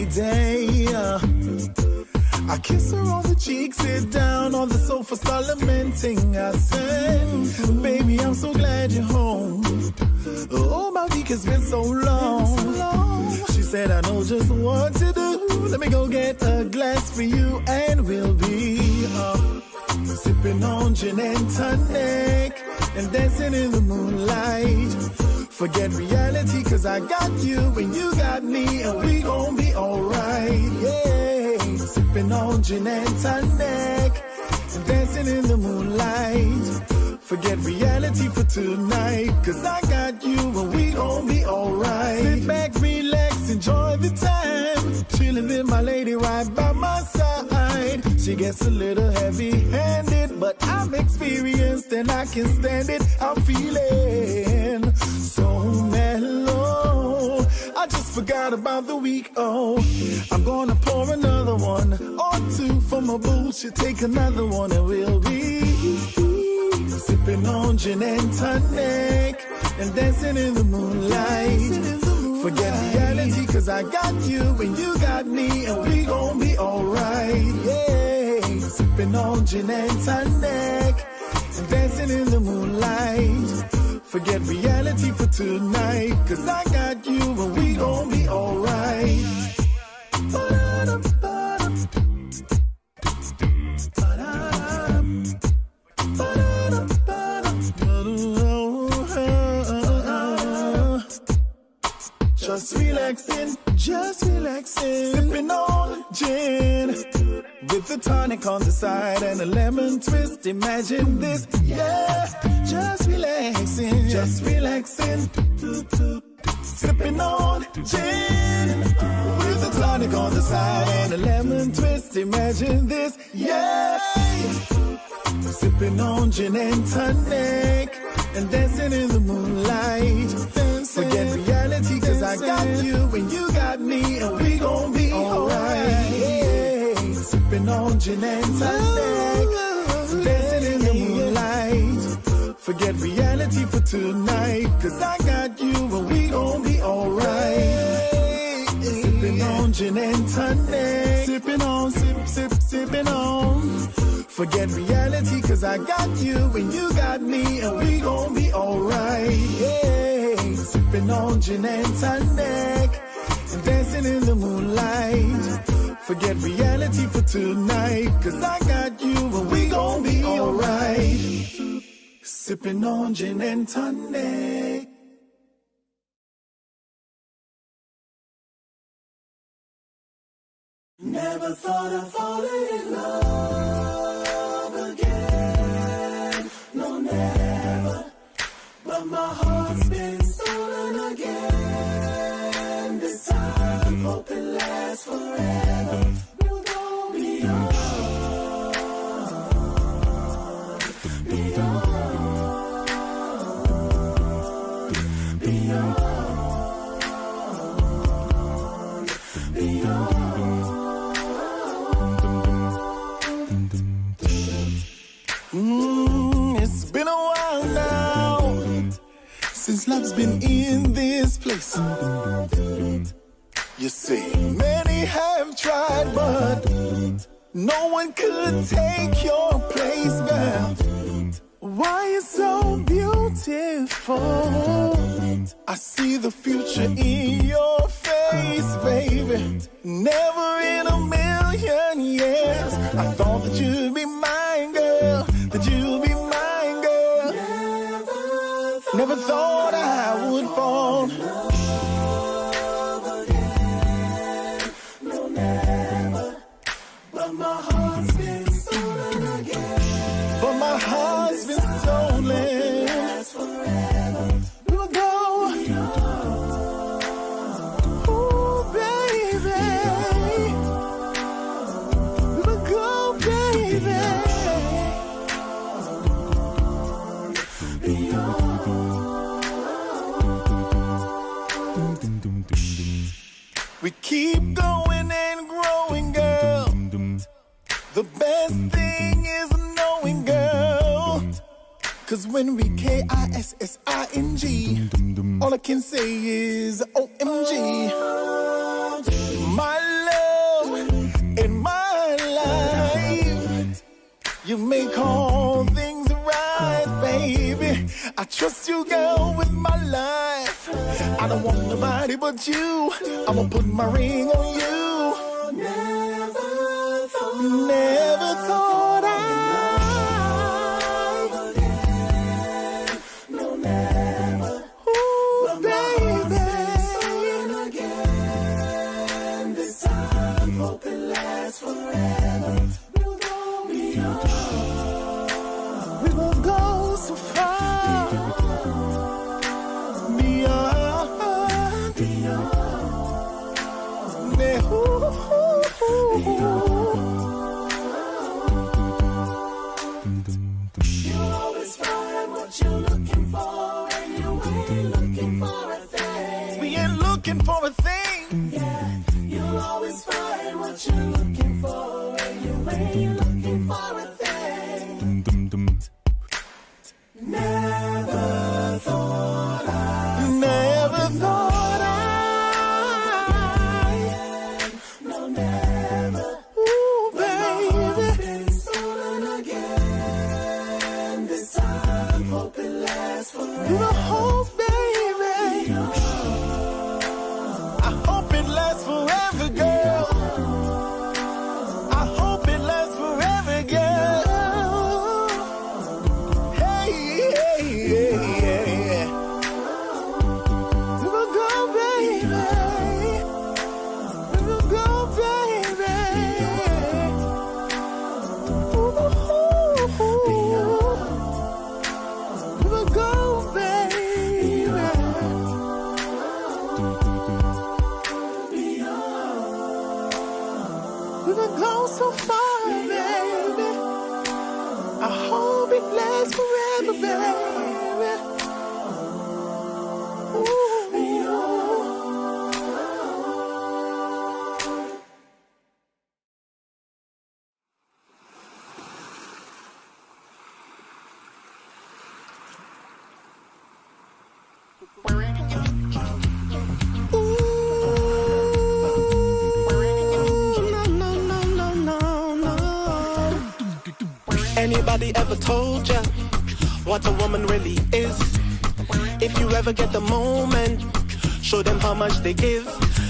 day. I kiss her on the cheek, sit down on the sofa, start lamenting. I said, baby, I'm so glad you're home. Oh, my week has been so long. She said, I know just what to do. Let me go get a glass for you, and we'll be sipping on gin and tonic and dancing in the moonlight. Forget reality, cause I got you and you got me, and we gon' be alright. Yeah, sipping on gin and tonic and dancing in the moonlight. Forget reality for tonight, cause I got you and we gon' be alright. Sit back, relax, enjoy the time, chillin' with my lady right by my side. She gets a little heavy-handed, but I'm experienced and I can stand it. I'm feeling so mellow, I just forgot about the week. Oh, I'm gonna pour another one or two for my boo. She'll take another one and we'll be sipping on gin and tonic and dancing in the moonlight. Forget reality, cause I got you and you got me, and we gon' be alright. Yeah, sipping on gin and tonic and dancing in the moonlight. Forget reality for tonight, cause I got you and we gon' be alright. Just relaxing, sipping on gin with the tonic on the side and a lemon twist. Imagine this, yeah. Just relaxing, sipping on gin with the tonic on the side and a lemon twist. Imagine this, yeah. Sipping on gin and tonic and dancing in the moonlight. Forget reality, cause I got you and you got me, and we gon' be alright. Yeah. Sipping on gin and tonic, dancing in the moonlight. Forget reality for tonight, cause I got you and we gon' be alright. Sipping on gin and tonic, sipping on, sipping on. Forget reality, cause I got you and you got me, and we gon' be alright. Yeah, sipping on gin and tonic and dancing in the moonlight. Forget reality for tonight, cause I got you and we gon' be alright. Sipping on gin and tonic. Never thought of falling in love again, no never, but my heart's been stolen again. This time, hope it lasts forever. We'll go beyond, beyond, beyond, beyond. It's been a while now since love's been in this place. You see, many have tried, but no one could take your place, girl. Why you so beautiful? I see the future in your face, baby. Never in a million years I thought that you'd be mine, girl. That you'd be mine, girl. Never thought I would fall. No, never. But my heart's been stolen again. But my heart's been stolen. That's forever. We will go. Ooh, baby. We will go, baby. We keep going and growing, girl. The best thing is knowing, girl. Cause when we KISSING, all I can say is OMG. My You make all things right, baby. I trust you, girl, with my life. I don't want nobody but you. I'ma put my ring on you. Never thought I'd no, never. Ooh, baby. Again. This time, hope it lasts forever. We will go so far beyond. You'll always find what you're looking for, and you ain't looking for a thing. We ain't looking for a thing. Yeah, you'll always find what you're looking for, and you ain't looking for a thing. Never thought no, never. Ooh, baby. Been stolen again. This time, hope it lasts forever. You hope, baby. I hope it lasts forever, girl. I hope it lasts forever, girl. Hey, hey, hey, hey. We will go, baby. We will go, baby. Ooh, we will go, baby. We will go so far, baby. I hope it lasts forever, baby. Ooh. Anybody ever told ya what a woman really is? If you ever get the moment, show them how much they give.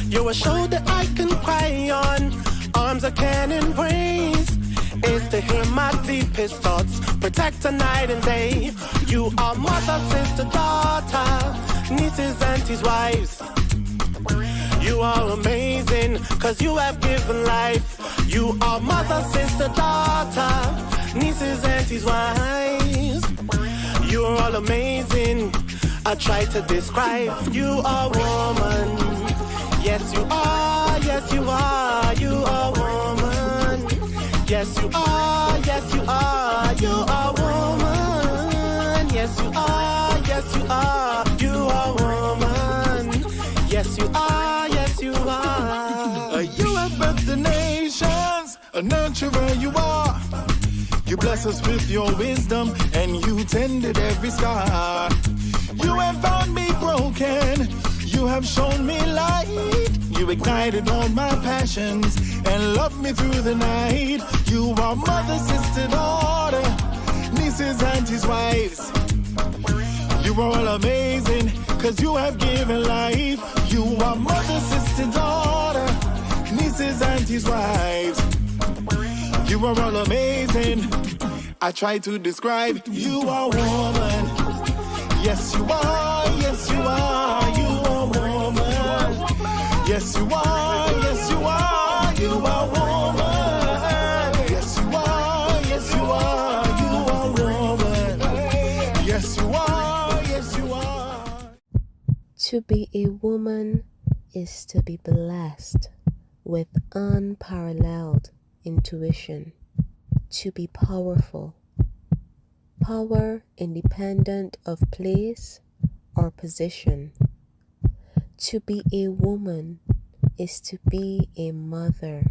You're a shoulder I can cry on, arms I can embrace. Is to hear my deepest thoughts, protect her night and day. You are mother, sister, daughter, nieces, aunties, wives. You are amazing, cause you have given life. You are mother, sister, daughter, nieces, aunties, wives. You are all amazing. I try to describe. You are woman. Yes, you are. Yes, you are. You are woman. Yes, you are. Yes, you are. You are woman. Yes, you are. Yes, you are. You are woman. Yes, you are. Yes, you are. You have birthed the nations, a nurturer you are. You bless us with your wisdom, and you tended every scar. You have found me broken, you have shown me light. You ignited all my passions, and loved me through the night. You are mother, sister, daughter, nieces, aunties, wives. You are all amazing, cause you have given life. You are mother, sister, daughter, nieces, aunties, wives. You are all amazing. I try to describe. You are woman. Yes, you are. Yes, you are. You are woman. Yes, you are. Yes, you are. You are woman. Yes, you are. Yes, you are. You are woman. Yes, you are. Yes, you are. To be a woman is to be blessed with unparalleled intuition, to be powerful, power independent of place or position. To be a woman is to be a mother,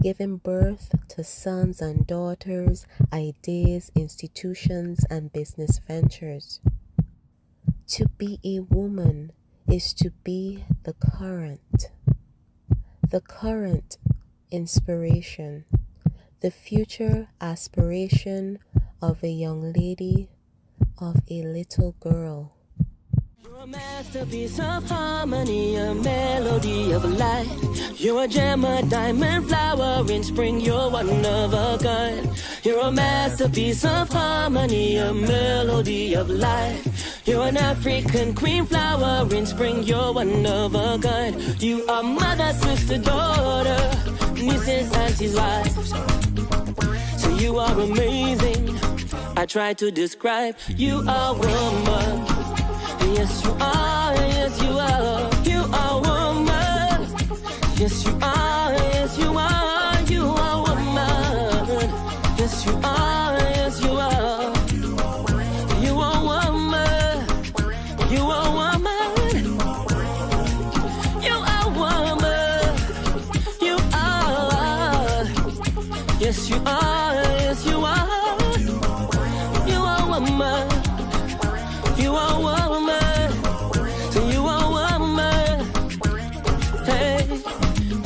giving birth to sons and daughters, ideas, institutions, and business ventures. To be a woman is to be the current inspiration, the future aspiration of a young lady, of a little girl. You're a masterpiece of harmony, a melody of life. You're a gem, a diamond flower in spring, you're one of a kind. You're a masterpiece of harmony, a melody of life. You're an African queen flower in spring, you're one of a kind. You are mother, sister, daughter, nieces, aunties, wives. So you are amazing. I try to describe you are woman. Yes, you are, yes, you are. You are woman. Yes, you are, yes, you are. You are woman. Yes, you are, yes, you are. You are woman. You are woman. You are woman. You are. Yes, you are, yes, you are. You are woman. You are woman.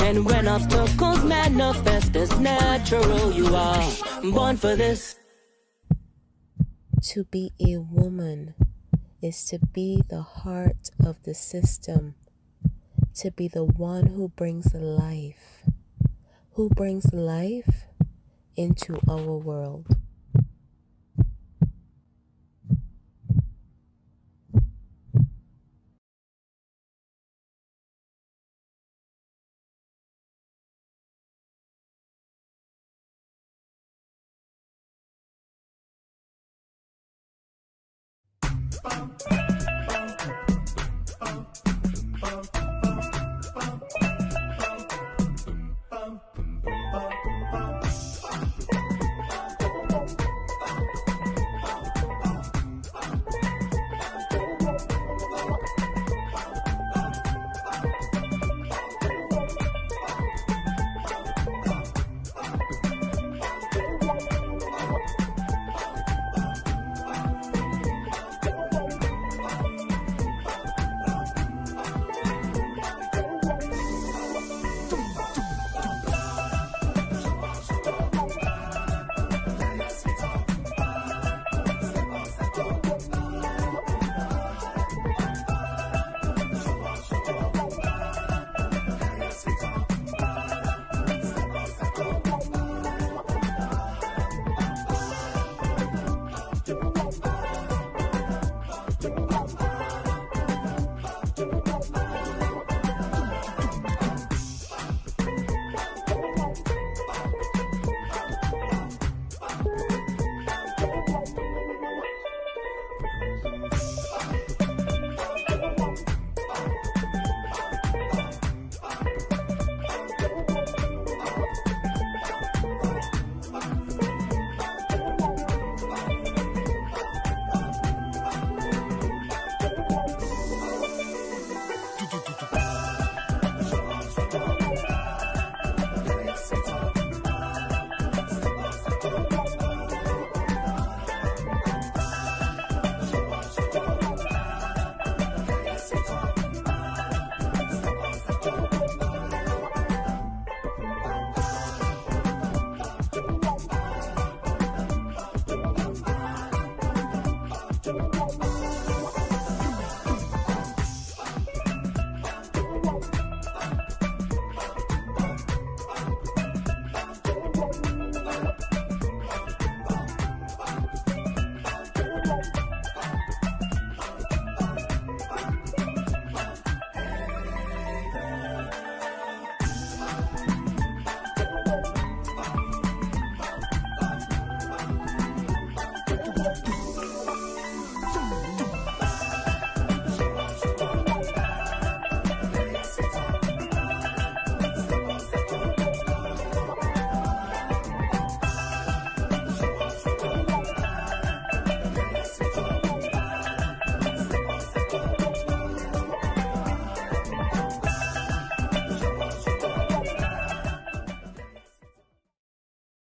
And when obstacles manifest as natural, you are born for this. To be a woman is to be the heart of the system, to be the one who brings life into our world.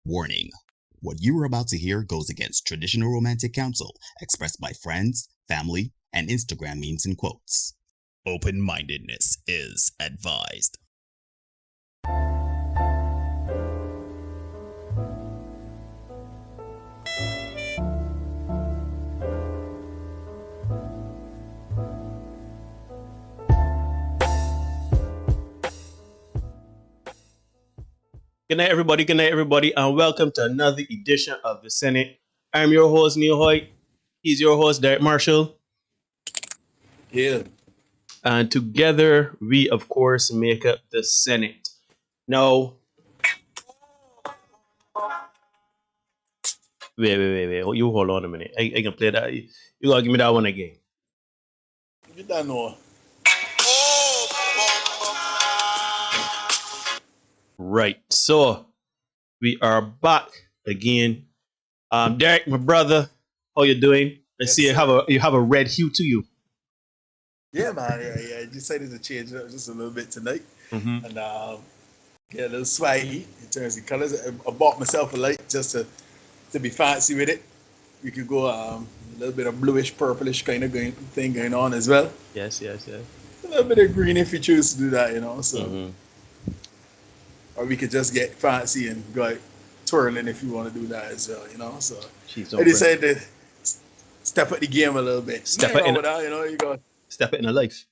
Warning. What you are about to hear goes against traditional romantic counsel expressed by friends, family, and Instagram memes and quotes. Open-mindedness is advised. Good night, everybody, and welcome to another edition of the Senate. I'm your host, Neil Hoyt. He's your host, Derek Marshall. Yeah. And together, we, of course, make up the Senate. Now, wait. You hold on a minute. I can play that. You gotta give me that one again. You don't know. Right. So, we are back again. Derek, my brother, how you doing? I see you have a red hue to you. Yeah, man. Yeah. I decided to change it up just a little bit tonight. Mm-hmm. And get a little swaggy in terms of colors. I bought myself a light just to be fancy with it. We could go a little bit of bluish, purplish kind of thing going on as well. Yes. A little bit of green if you choose to do that, So, or we could just get fancy and go out twirling if you want to do that as well, So I decided to step up the game a little bit. Step up in a life.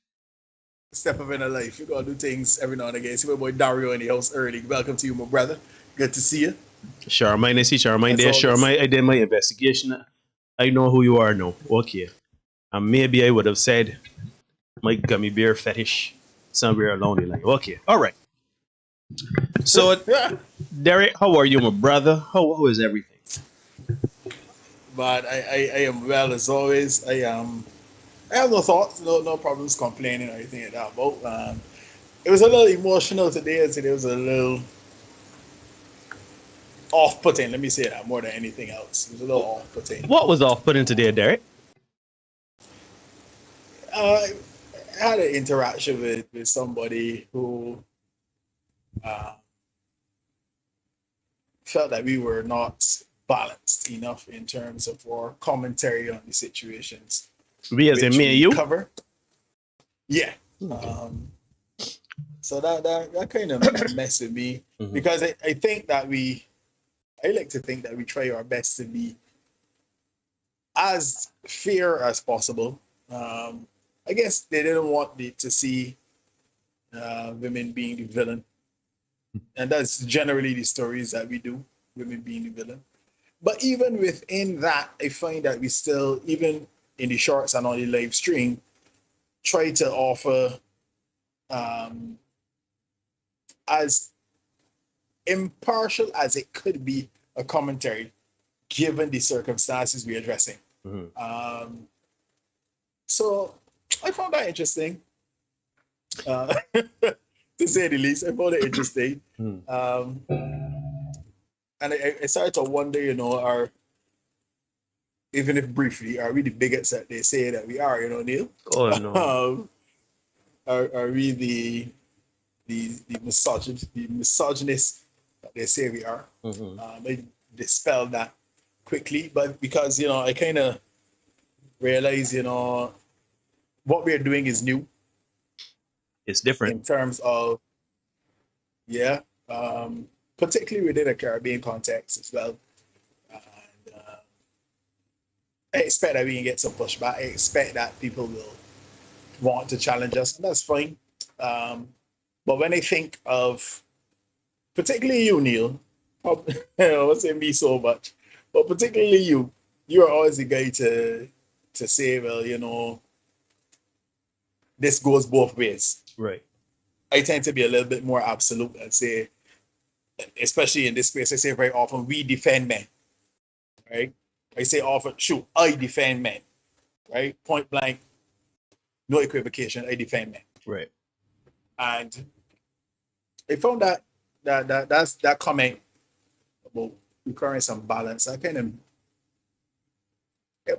Step up in a life. You gotta do things every now and again. See my boy Dario in the house early. Welcome to you, my brother. Good to see you. Charmaine, I see Charmaine there. Charmaine, I did my investigation. I know who you are now. Okay. And maybe I would have said my gummy bear fetish somewhere along the line. Okay. All right. So, Derek, how are you, my brother? How is everything? But I am well as always. I have no thoughts, no problems complaining or anything like that. But it was a little emotional today. Today was a little off-putting. Let me say that more than anything else. It was a little off-putting. What was off-putting today, Derek? I had an interaction with somebody who felt that we were not balanced enough in terms of our commentary on the situations. We as in me and you? Cover. Yeah. So that kind of messed with me because I think that I like to think that we try our best to be as fair as possible. I guess they didn't want to see women being the villain. And that's generally the stories that we do, women being the villain. But even within that, I find that we still, even in the shorts and on the live stream, try to offer as impartial as it could be a commentary, given the circumstances we're addressing. So I found that interesting. To say the least, I found it interesting. And I started to wonder, even if briefly, are we the bigots that they say that we are, Neil? Oh, no. Are we the misogynists that they say we are? I dispelled that quickly, but because, I kind of realized, what we're doing is new. It's different. In terms of, particularly within a Caribbean context as well. And I expect that we can get some pushback. I expect that people will want to challenge us, and that's fine. But when I think of, particularly you, Neil, I won't say me so much, but particularly you are always the guy to say, well, this goes both ways. Right. I tend to be a little bit more absolute and say, especially in this space, I say very often, we defend men, right? I say often, shoot, I defend men, right? Point blank, no equivocation, I defend men. Right. And I found that comment about requiring some balance, it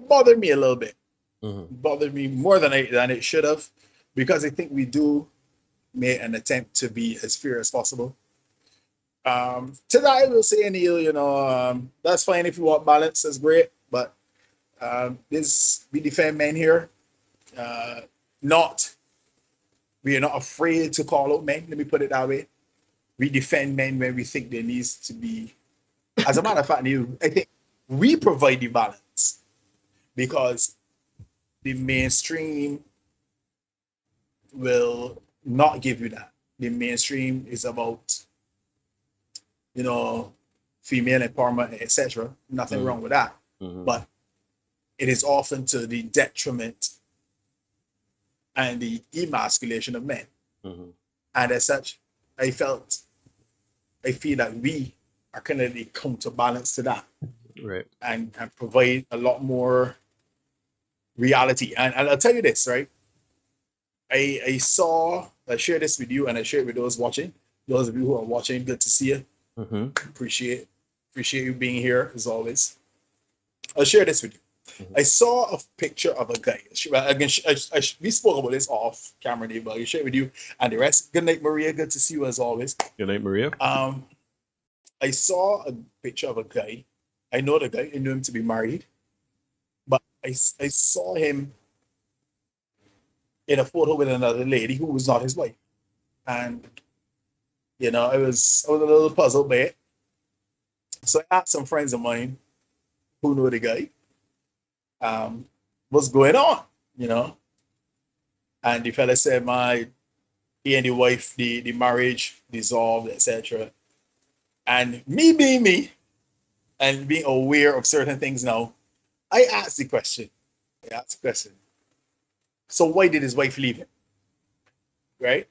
bothered me a little bit. It bothered me more than it should have, because I think we do make an attempt to be as fair as possible. To that I will say, Neil, that's fine if you want balance, that's great. But we defend men here. We are not afraid to call out men, let me put it that way. We defend men when we think there needs to be. As a matter of fact, Neil, I think we provide the balance, because the mainstream will not give you that. The mainstream is about female empowerment, etc. Nothing wrong with that. But it is often to the detriment and the emasculation of men. And as such, I feel that we are kind of the counterbalance to that. Right. And provide a lot more reality. And I'll tell you this, right? I share this with you, and I share it with those watching. Those of you who are watching, good to see you. Appreciate you being here as always. I'll share this with you. I saw a picture of a guy. Again, we spoke about this off camera, but I share it with you and the rest. Good night, Maria. Good to see you as always. Good night, Maria. I saw a picture of a guy. I know the guy. I knew him to be married, but I saw him in a photo with another lady who was not his wife, and I was a little puzzled by it. So I asked some friends of mine who know the guy, what's going on, and the fella said, he and the wife, the marriage dissolved, etc. And me being me and being aware of certain things now, I asked the question. So why did his wife leave him? Right?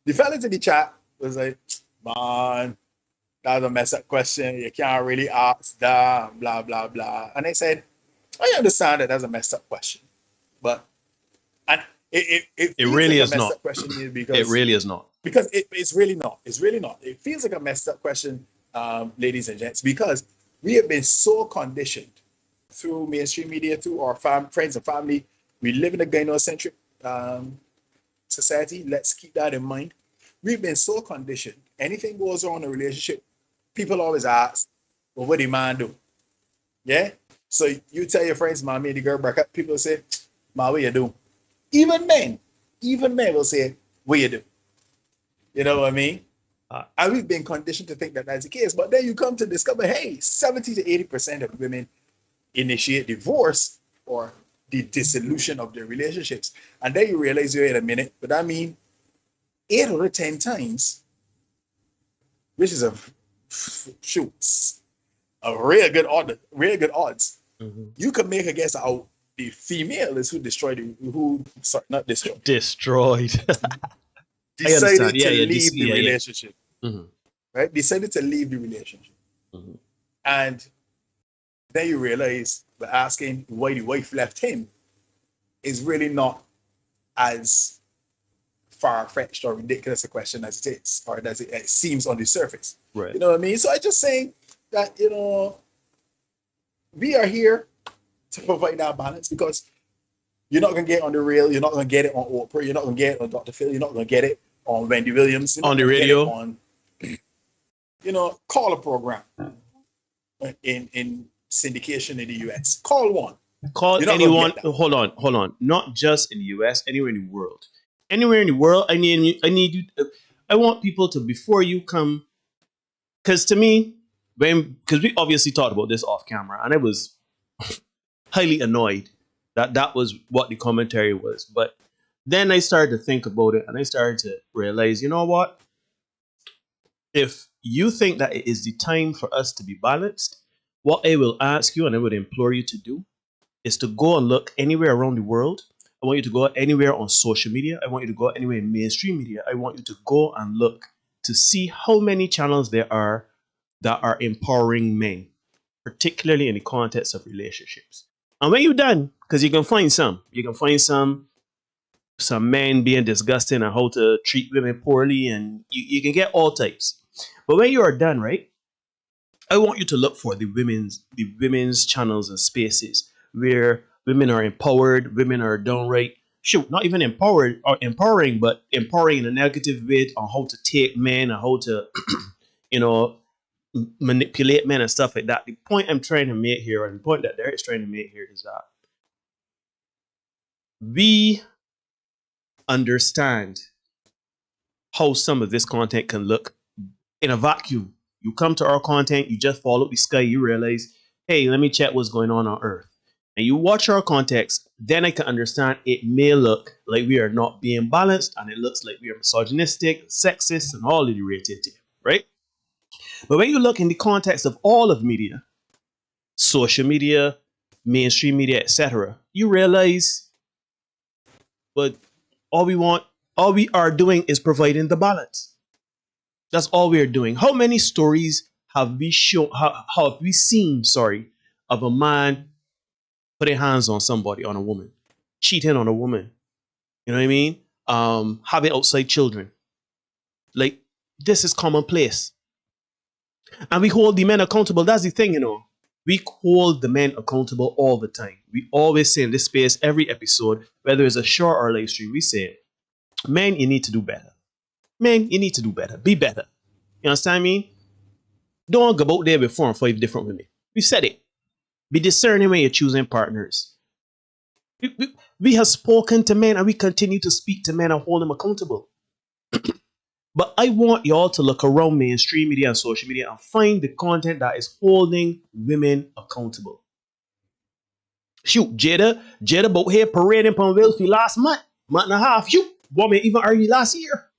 The fella in the chat was like, man, that's a messed up question. You can't really ask that, blah, blah, blah. And I said, I understand that that's a messed up question. But it really like is a messed not. Up question because It really is not. Because it's really not. It's really not. It feels like a messed up question, ladies and gents, because we have been so conditioned through mainstream media, through our friends and family. We live in a gynocentric society. Let's keep that in mind. We've been so conditioned. Anything goes on in a relationship, people always ask, well, what did man do? Yeah? So you tell your friends, man, me and the girl break up. People say, man, what you do? Even men will say, what you do? You know what I mean? And we've been conditioned to think that that's the case. But then you come to discover, hey, 70 to 80% of women initiate divorce or the dissolution of their relationships. And then you realize, wait a minute, but I mean, 8 out of 10 times, which is a real good odds. You can make a guess out the female is who destroyed destroyed. Decided to leave the relationship. Right? Decided to leave the relationship. And then you realize by asking why the wife left him is really not as far-fetched or ridiculous a question as it is, or as it seems on the surface. Right. You know what I mean? So I just saying that, we are here to provide that balance, because you're not going to get on the rail, you're not going to get it on Oprah, you're not going to get it on Dr. Phil, you're not going to get it on Wendy Williams. On the radio. On, call a program in syndication in the US. Call one. Call anyone. Hold on. Not just in the US, anywhere in the world. Anywhere in the world, I need you. I want people to, before you come, because to me, because we obviously talked about this off camera, and I was highly annoyed that was what the commentary was. But then I started to think about it, and I started to realize, you know what? If you think that it is the time for us to be balanced, what I will ask you and I would implore you to do is to go and look anywhere around the world. I want you to go anywhere on social media. I want you to go anywhere in mainstream media. I want you to go and look to see how many channels there are that are empowering men, particularly in the context of relationships. And when you're done, because you can find some men being disgusting and how to treat women poorly, and you can get all types. But when you are done, right, I want you to look for the women's channels and spaces where women are empowered, women are downright, not even empowered or empowering, but empowering in a negative way on how to take men and how to, manipulate men and stuff like that. The point I'm trying to make here, and the point that Derek's trying to make here, is that we understand how some of this content can look in a vacuum. You come to our content, you just follow the sky, you realize, hey, let me check what's going on Earth. And you watch our context, then I can understand it may look like we are not being balanced, and it looks like we are misogynistic, sexist, and all of the rated, right? But when you look in the context of all of media, social media, mainstream media, etc., you realize, but all we are doing is providing the balance. That's all we are doing. How many stories have we shown? How have we seen? Sorry, of a man putting hands on somebody, on a woman, cheating on a woman. You know what I mean? Having outside children. Like, this is commonplace. And we hold the men accountable. That's the thing, you know. We hold the men accountable all the time. We always say in this space, every episode, whether it's a short or live stream, we say, men, you need to do better. Men, you need to do better. Be better. You understand me? Don't go out there with 4 or 5 different women. We said it. Be discerning when you're choosing partners. We have spoken to men and we continue to speak to men and hold them accountable. But I want y'all to look around mainstream media and social media and find the content that is holding women accountable. Shoot, Jada about here parading upon Wilfie last month and a half. Shoot, woman even early last year.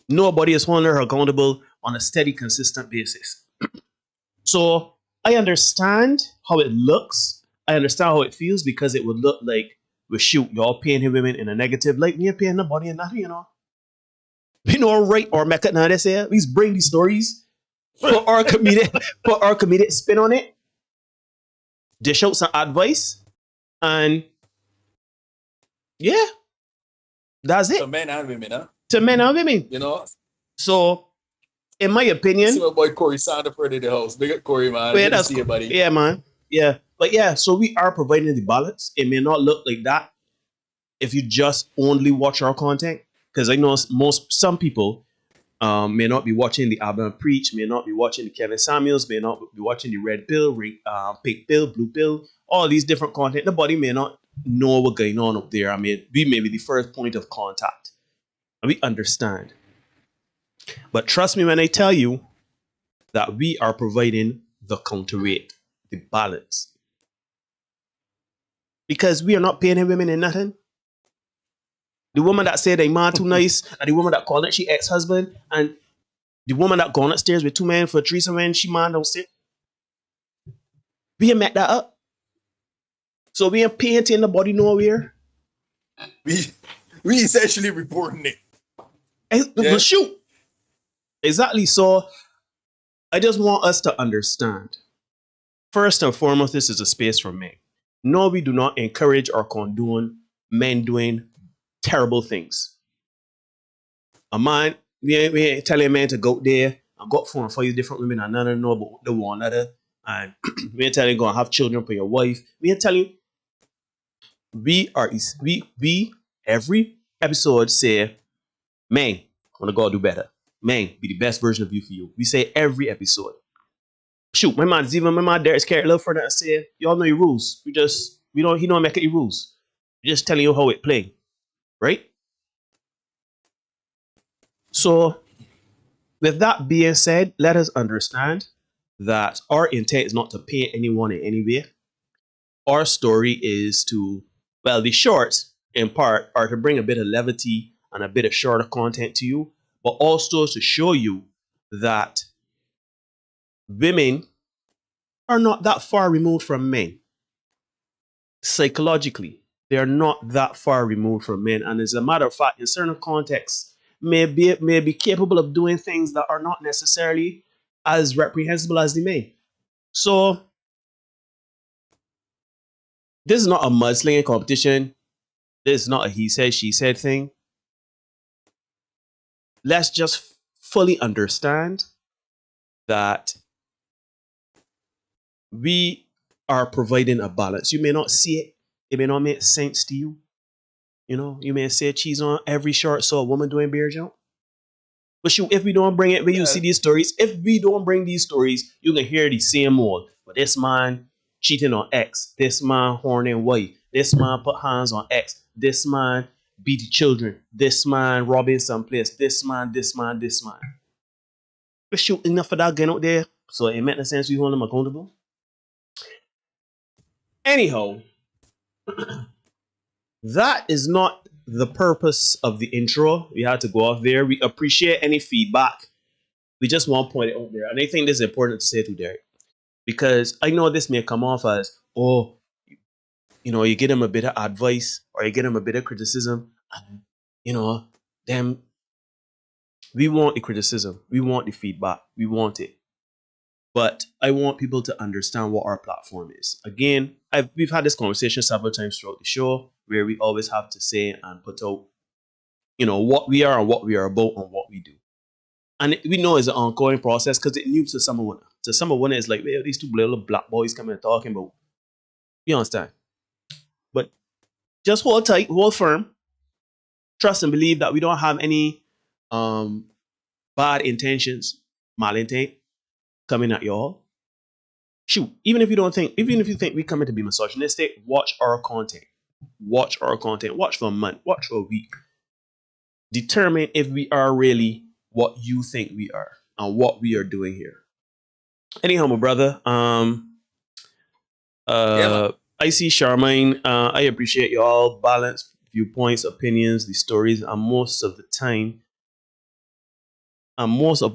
Nobody is holding her accountable on a steady, consistent basis. So I understand how it looks. I understand how it feels, because it would look like, well, shoot, y'all painting women in a negative light. We ain't painting nobody in nothing, you know. We know right or make it now. They say, please bring these stories, put our comedic spin on it, dish out some advice, and yeah, that's it. To men and women, huh? To men and women, you know. So, in my opinion, see my boy Corey Sandiford in the house. Big up Corey, man. Yeah, that's cool. Buddy. Yeah, man. Yeah, but yeah, so we are providing the balance. It may not look like that if you just only watch our content, because I know some people may not be watching the Abba Preach, may not be watching the Kevin Samuels, may not be watching the Red Pill, Pink Pill, Blue Pill, all these different content. Nobody may not know what's going on up there. I mean, we may be the first point of contact, and we understand. But trust me when I tell you that we are providing the counterweight, the balance. Because we are not paying women in nothing. The woman that said they man too nice, and the woman that called it she ex-husband, and the woman that gone upstairs with 2 men for a threesome when she man downstairs. We ain't met that up. So we ain't painting the body nowhere. We essentially reporting it. But shoot. Exactly. So I just want us to understand. First and foremost, this is a space for men. No, we do not encourage or condone men doing terrible things. A man, we ain't telling men to go there and go 4 or 5 different women and none of them know about the one another. And we ain't telling you go and have children for your wife. We ain't telling you. We every episode say, man, wanna go do better. Man, be the best version of you for you. We say every episode. Shoot, my man Derek's carried a little further and say, y'all know your rules. He don't make any rules. We're just telling you how it play. Right? So, with that being said, let us understand that our intent is not to paint anyone in any way. Our story is to, well, the shorts, in part, are to bring a bit of levity and a bit of shorter content to you, but also to show you that women are not that far removed from men. Psychologically, they are not that far removed from men. And as a matter of fact, in certain contexts, may be capable of doing things that are not necessarily as reprehensible as the men. So, this is not a mudslinging competition. This is not a he said, she said thing. Let's just fully understand that we are providing a balance. You may not see it. It may not make sense to you. You know, you may say cheese on every short saw a woman doing bear jump. But shoot, if we don't bring it, when you see these stories, if we don't bring these stories, you can hear the same old. But this man cheating on X, this man horning wife, this man put hands on X, this man beat the children, this man robbing someplace, this man. But shoot, enough of that getting out there, so it makes no sense we hold them accountable. Anyhow, that is not the purpose of the intro. We had to go off there. We appreciate any feedback We just want to point it out there. And I think this is important to say to Derek. Because I know this may come off as, oh, you know, you get them a bit of advice or you get them a bit of criticism. And, you know, them, we want the criticism. We want the feedback. We want it. But I want people to understand what our platform is. Again, we've had this conversation several times throughout the show where we always have to say and put out, you know, what we are and what we are about and what we do. And we know it's an ongoing process because it new to summer winter. To summer winter, it's like, well, these two little black boys coming and talking about. You understand? But just hold tight, hold firm, trust and believe that we don't have any bad intentions, malintent coming at y'all. Shoot, even if you think we coming to be misogynistic, watch our content. Watch our content. Watch for a month. Watch for a week. Determine if we are really what you think we are and what we are doing here. Anyhow, my brother, I see Charmaine. I appreciate y'all balanced viewpoints, opinions, the stories, and most of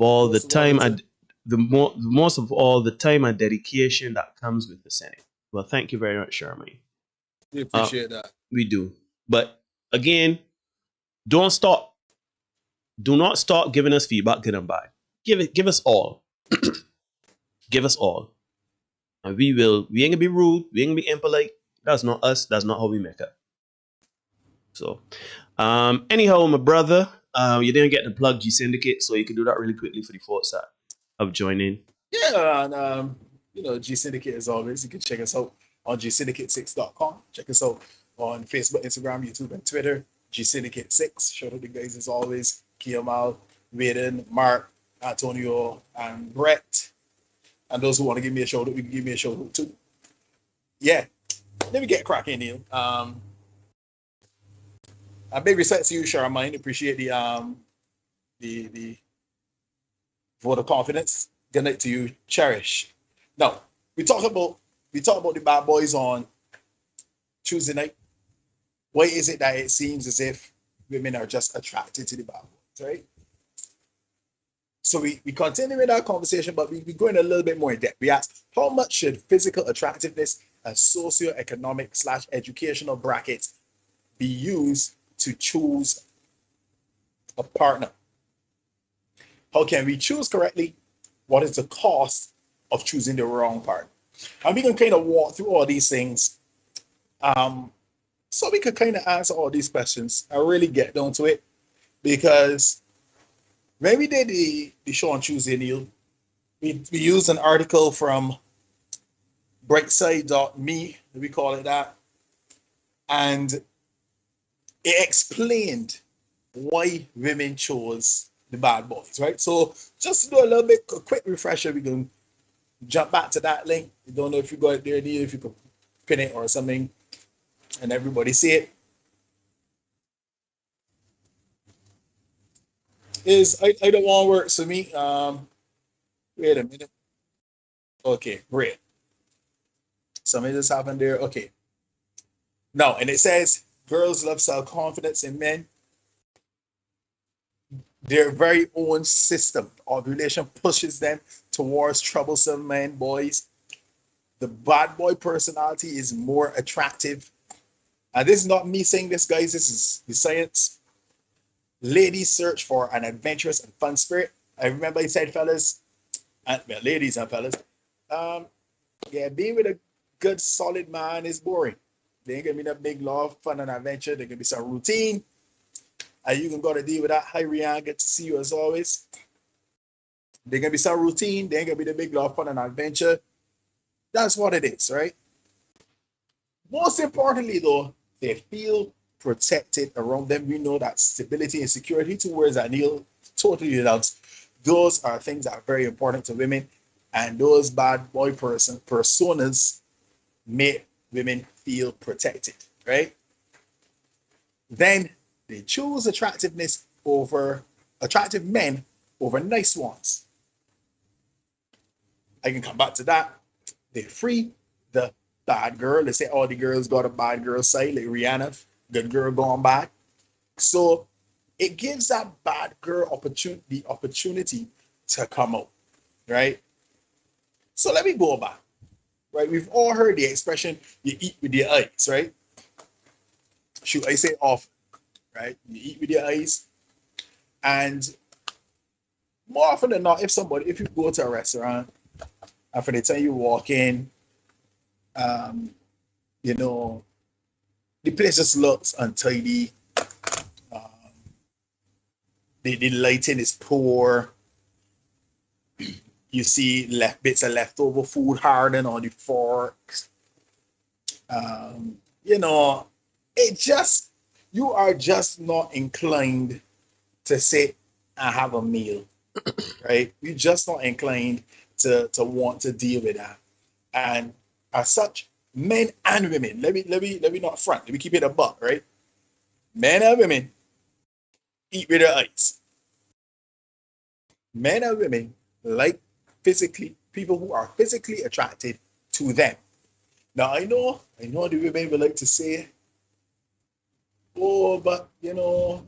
all the time and dedication that comes with the Senate. Well, thank you very much, Charmaine. We appreciate that. We do. But again, don't stop. Do not stop giving us feedback, good and bad. Give us all. Give us all. And we ain't gonna be rude, we ain't gonna be impolite. That's not us, that's not how we make it. So anyhow, my brother, you didn't get to plug G Syndicate, so you can do that really quickly for the folks that have joined in. Yeah, and G Syndicate as always. You can check us out on gsyndicate6.com. Check us out on Facebook, Instagram, YouTube, and Twitter. G Syndicate 6. Shout out to the guys as always. Kiamal, Waden, Mark, Antonio, and Brett. And those who want to give me a shout out, we can give me a shout out too. Yeah. Let me get cracking, Neil. A big respect to you, Charmaine. Appreciate the vote of confidence. Good night to you, Cherish. Now, we talk about the bad boys on Tuesday night. Why is it that it seems as if women are just attracted to the bad boys, right? So we continue with our conversation, but we go in a little bit more in depth. We ask, how much should physical attractiveness and socio-economic / educational brackets be used to choose a partner? How can we choose correctly? What is the cost of choosing the wrong partner? And we can kind of walk through all these things so we could kind of answer all these questions and really get down to it. Because when we did the show on Tuesday, Neil, we used an article from brightside.me, we call it that, and it explained why women chose the bad boys, right? So just to do a quick refresher, we can jump back to that link. I don't know if you got it there, Neil, if you could pin it or something, and everybody see it. I don't want to work for me. Wait a minute. Okay, great. Something just happened there. Okay. Now, and it says girls love self-confidence in men. Their very own system of relation pushes them towards troublesome men, boys. The bad boy personality is more attractive. And this is not me saying this, guys. This is the science. Ladies search for an adventurous and fun spirit. I remember I said, fellas, ladies and fellas, being with a good, solid man is boring. There ain't gonna be no big love, fun, and adventure. There can be some routine. And you can go to deal with that. Hi, Rian. Good to see you as always. There can be some routine. There ain't gonna be the big love, fun, and adventure. That's what it is, right? Most importantly, though, they feel protected around them. We know that stability and security, two words that Neil totally announced, those are things that are very important to women, and those bad boy personas make women feel protected, right? Then they choose attractive men over nice ones. I can come back to that. They free the bad girl. They say all the girls got a bad girl side, like Rihanna, good girl gone bad. So it gives that bad girl the opportunity to come out, right? So let me go back, right? We've all heard the expression, you eat with your eyes, right? Shoot, I say often, right? You eat with your eyes. And more often than not, if you go to a restaurant, and for the time you walk in, you know, the place just looks untidy. The lighting is poor. You see bits of leftover food hardened on the forks. You know, you are just not inclined to sit and have a meal, right? You're just not inclined to want to deal with that. And as such, men and women, let me not front, let me keep it a buck, right? Men and women eat with their eyes. Men and women like people who are physically attracted to them. Now I know the women would like to say, oh, but you know,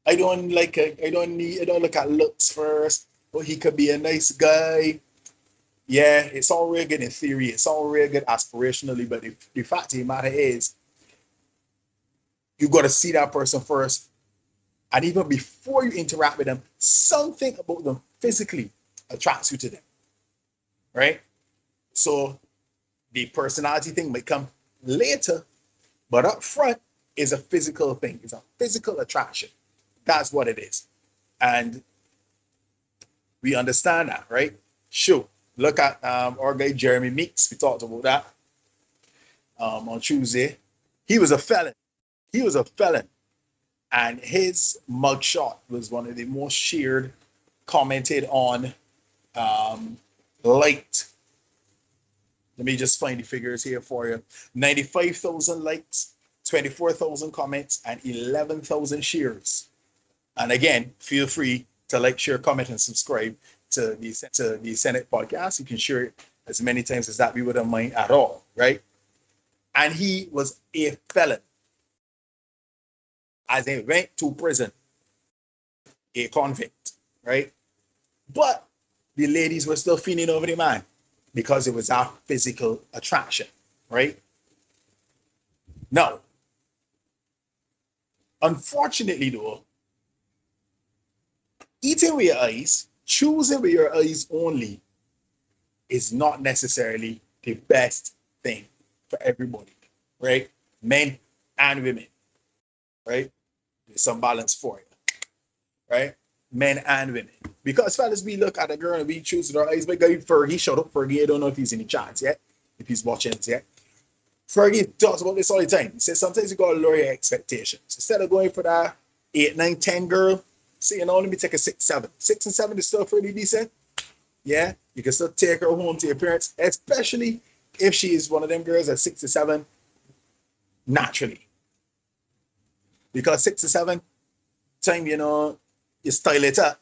I don't look at looks first. Oh, he could be a nice guy. Yeah, it's all real good in theory, it's all real good aspirationally, but the fact of the matter is, you got to see that person first. And even before you interact with them, something about them physically attracts you to them, right? So the personality thing might come later, but up front is a physical thing. It's a physical attraction. That's what it is. And we understand that, right? Sure. Look at our guy Jeremy Meeks. We talked about that on Tuesday. He was a felon. And his mugshot was one of the most shared, commented on, liked. Let me just find the figures here for you. 95,000 likes, 24,000 comments, and 11,000 shares. And again, feel free to like, share, comment, and subscribe to the Senate podcast. You can share it as many times as that we wouldn't mind at all, right? And he was a felon. As he went to prison, a convict, right? But the ladies were still feeling over the man because it was our physical attraction, right? Now, unfortunately though, eating with your eyes, choosing with your eyes only, is not necessarily the best thing for everybody, right? Men and women, right? There's some balance for you, right? Men and women. Because fellas, we look at a girl and we choose with our eyes. My guy Fergie, shout out Fergie. I don't know if he's in the chats yet, if he's watching it yet. Fergie talks about this all the time. He says sometimes you gotta lower your expectations. Instead of going for that 8, 9, 10 girl, say, you know, let me take a 6, 7. 6 and 7 is still pretty decent. Yeah, you can still take her home to your parents, especially if she is one of them girls at 6 to 7 naturally. Because 6 to 7 time, you know, you style it up,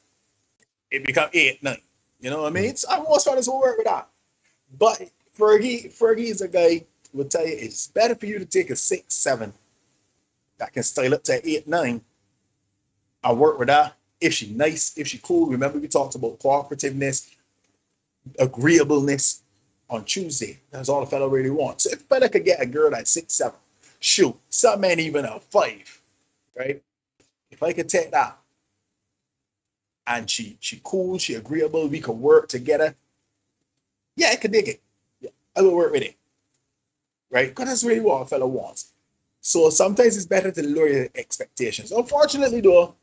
it become 8, 9. You know what I mean? So most fellas will work with that. But Fergie is a guy who will tell you it's better for you to take a 6, 7 that can style up to 8, 9 and work with that. If she nice, if she cool. Remember we talked about cooperativeness, agreeableness on Tuesday. That's all the fella really wants. So if a fella could get a girl that's 6, 7, shoot, some men even a 5, right? If I could take that and she cool, she agreeable, we could work together. Yeah, I could dig it. Yeah, I will work with it. Right? Because that's really what a fella wants. So sometimes it's better to lower your expectations. Unfortunately though,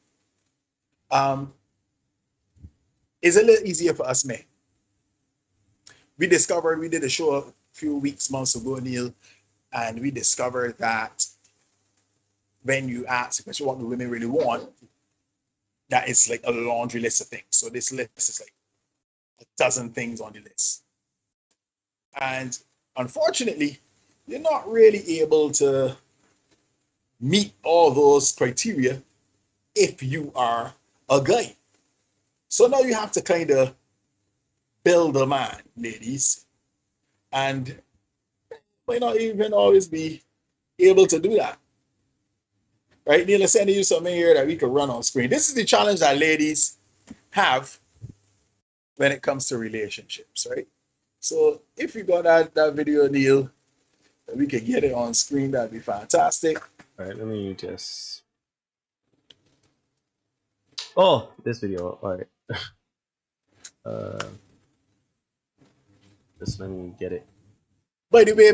it's a little easier for us men. We did a show a few months ago, Neil, and we discovered that when you ask especially what the women really want, that is like a laundry list of things. So this list is like a dozen things on the list. And unfortunately, you're not really able to meet all those criteria if you are a guy. So now you have to kind of build a man, ladies, and might not even always be able to do that. Right, Neil, sending you something here that we could run on screen. This is the challenge that ladies have when it comes to relationships, right? So if you got that video, Neil, that we could get it on screen, that'd be fantastic. All right, let me just. Oh, this video. All right. Just let me get it. By the way,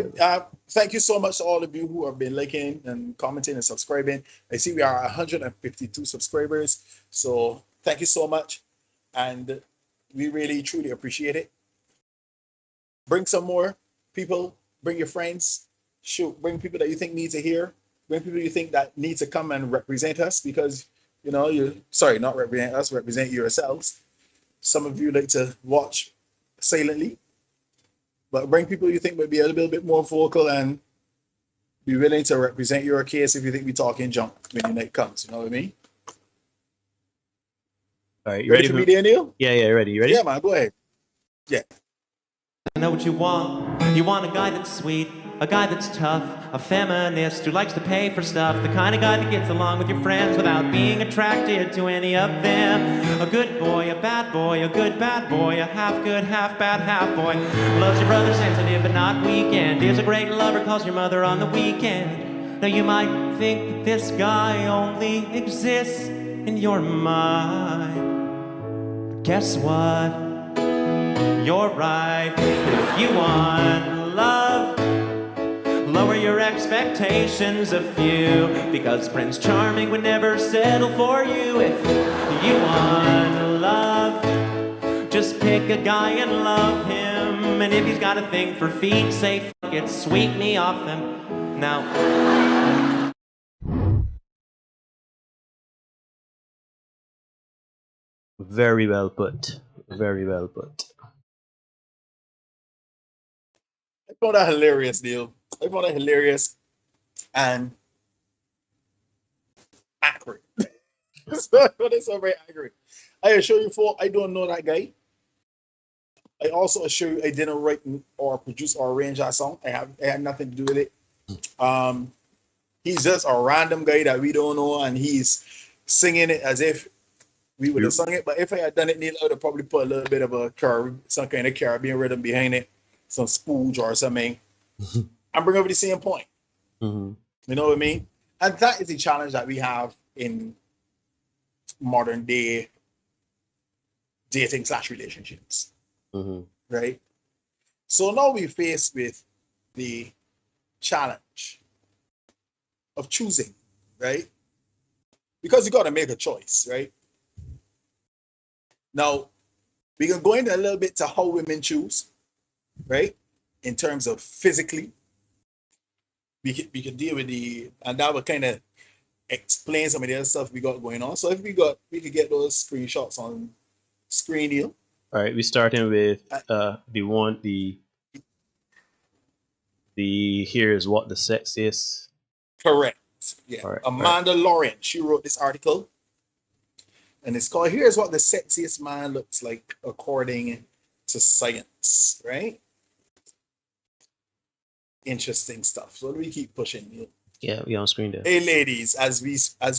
thank you so much to all of you who have been liking and commenting and subscribing. I see we are 152 subscribers. So thank you so much. And we really, truly appreciate it. Bring some more people. Bring your friends. Shoot, bring people that you think need to hear. Bring people you think that need to come and represent us because, you know, not represent us, represent yourselves. Some of you like to watch silently. But bring people you think would be a little bit more vocal and be willing to represent your case if you think we're talking junk when the night comes. You know what I mean? All right, you ready for me there, Neil? Yeah, ready. You ready? Yeah, man, go ahead. Yeah. I know what you want. You want a guy that's sweet, a guy that's tough, a feminist who likes to pay for stuff, the kind of guy that gets along with your friends without being attracted to any of them. A good boy, a bad boy, a good bad boy, a half good, half bad, half boy. Loves your brother, sensitive but not weekend. Is a great lover, calls your mother on the weekend. Now you might think that this guy only exists in your mind. But guess what? You're right. If you want love, lower your expectations a few, because Prince Charming would never settle for you. If you want love, just pick a guy and love him. And if he's got a thing for feet, say fuck it, sweep me off them. Now very well put. Very well put. I found that hilarious, Neil. I found that hilarious and accurate. So I found it so very accurate. I assure you, for I don't know that guy. I also assure you, I didn't write or produce or arrange that song. I had nothing to do with it. He's just a random guy that we don't know, and he's singing it as if we would have sung it. But if I had done it, Neil, I would have probably put a little bit of some kind of Caribbean rhythm behind it, some spooge or something, and bring over the same point. Mm-hmm. You know what I mean? And that is the challenge that we have in modern day dating/relationships. Mm-hmm. Right? So now we're faced with the challenge of choosing, right? Because you got to make a choice, right? Now, we can go into a little bit to how women choose, right? In terms of physically. We could deal with and that would kind of explain some of the other stuff we got going on. So if we could get those screenshots on screen here. All right, we're starting with here's what the sex is. Correct. Yeah. All right, Amanda Lawrence, she wrote this article. And it's called Here's What the Sexiest Man Looks Like According to Science, right? Interesting stuff. So let me keep pushing. Yeah, we on screen there. Hey ladies, as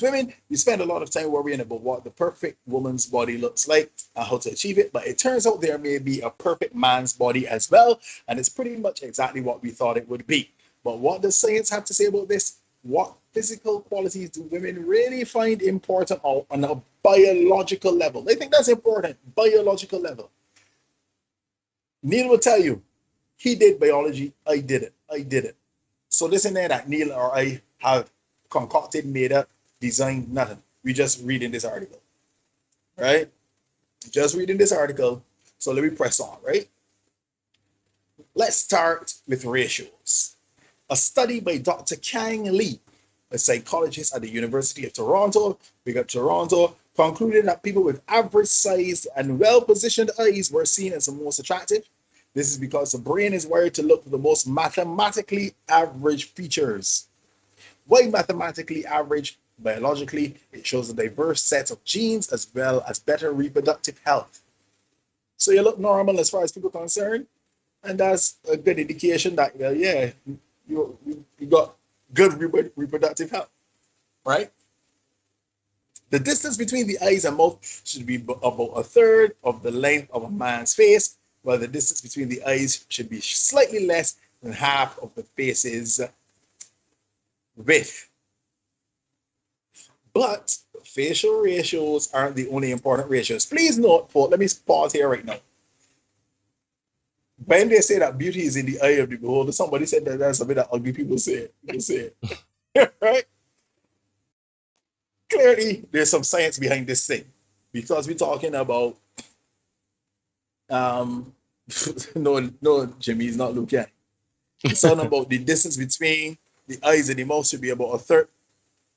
women, we spend a lot of time worrying about what the perfect woman's body looks like and how to achieve it. But it turns out there may be a perfect man's body as well. And it's pretty much exactly what we thought it would be. But what does science have to say about this? What physical qualities do women really find important on a biological level? They think that's important, biological level. Neil will tell you, he did biology, I did it. So listen there that Neil or I have concocted, made up, designed, nothing. We just reading this article, right? Just reading this article. So let me press on, right? Let's start with ratios. A study by Dr. Kang Lee, a psychologist at the University of Toronto, big up Toronto, concluded that people with average sized and well-positioned eyes were seen as the most attractive. This is because the brain is wired to look for the most mathematically average features. Why mathematically average? Biologically, it shows a diverse set of genes as well as better reproductive health. So you look normal as far as people are concerned, and that's a good indication that, well, yeah, you got good reproductive health, right? The distance between the eyes and mouth should be about a third of the length of a man's face, while the distance between the eyes should be slightly less than half of the face's width. But facial ratios aren't the only important ratios. Please note, folks, let me pause here right now. When they say that beauty is in the eye of the beholder, somebody said that that's a bit that ugly people say it. Right? Clearly, there's some science behind this thing. Because we're talking about no, Jimmy's not looking. It's talking about the distance between the eyes and the mouth should be about a third.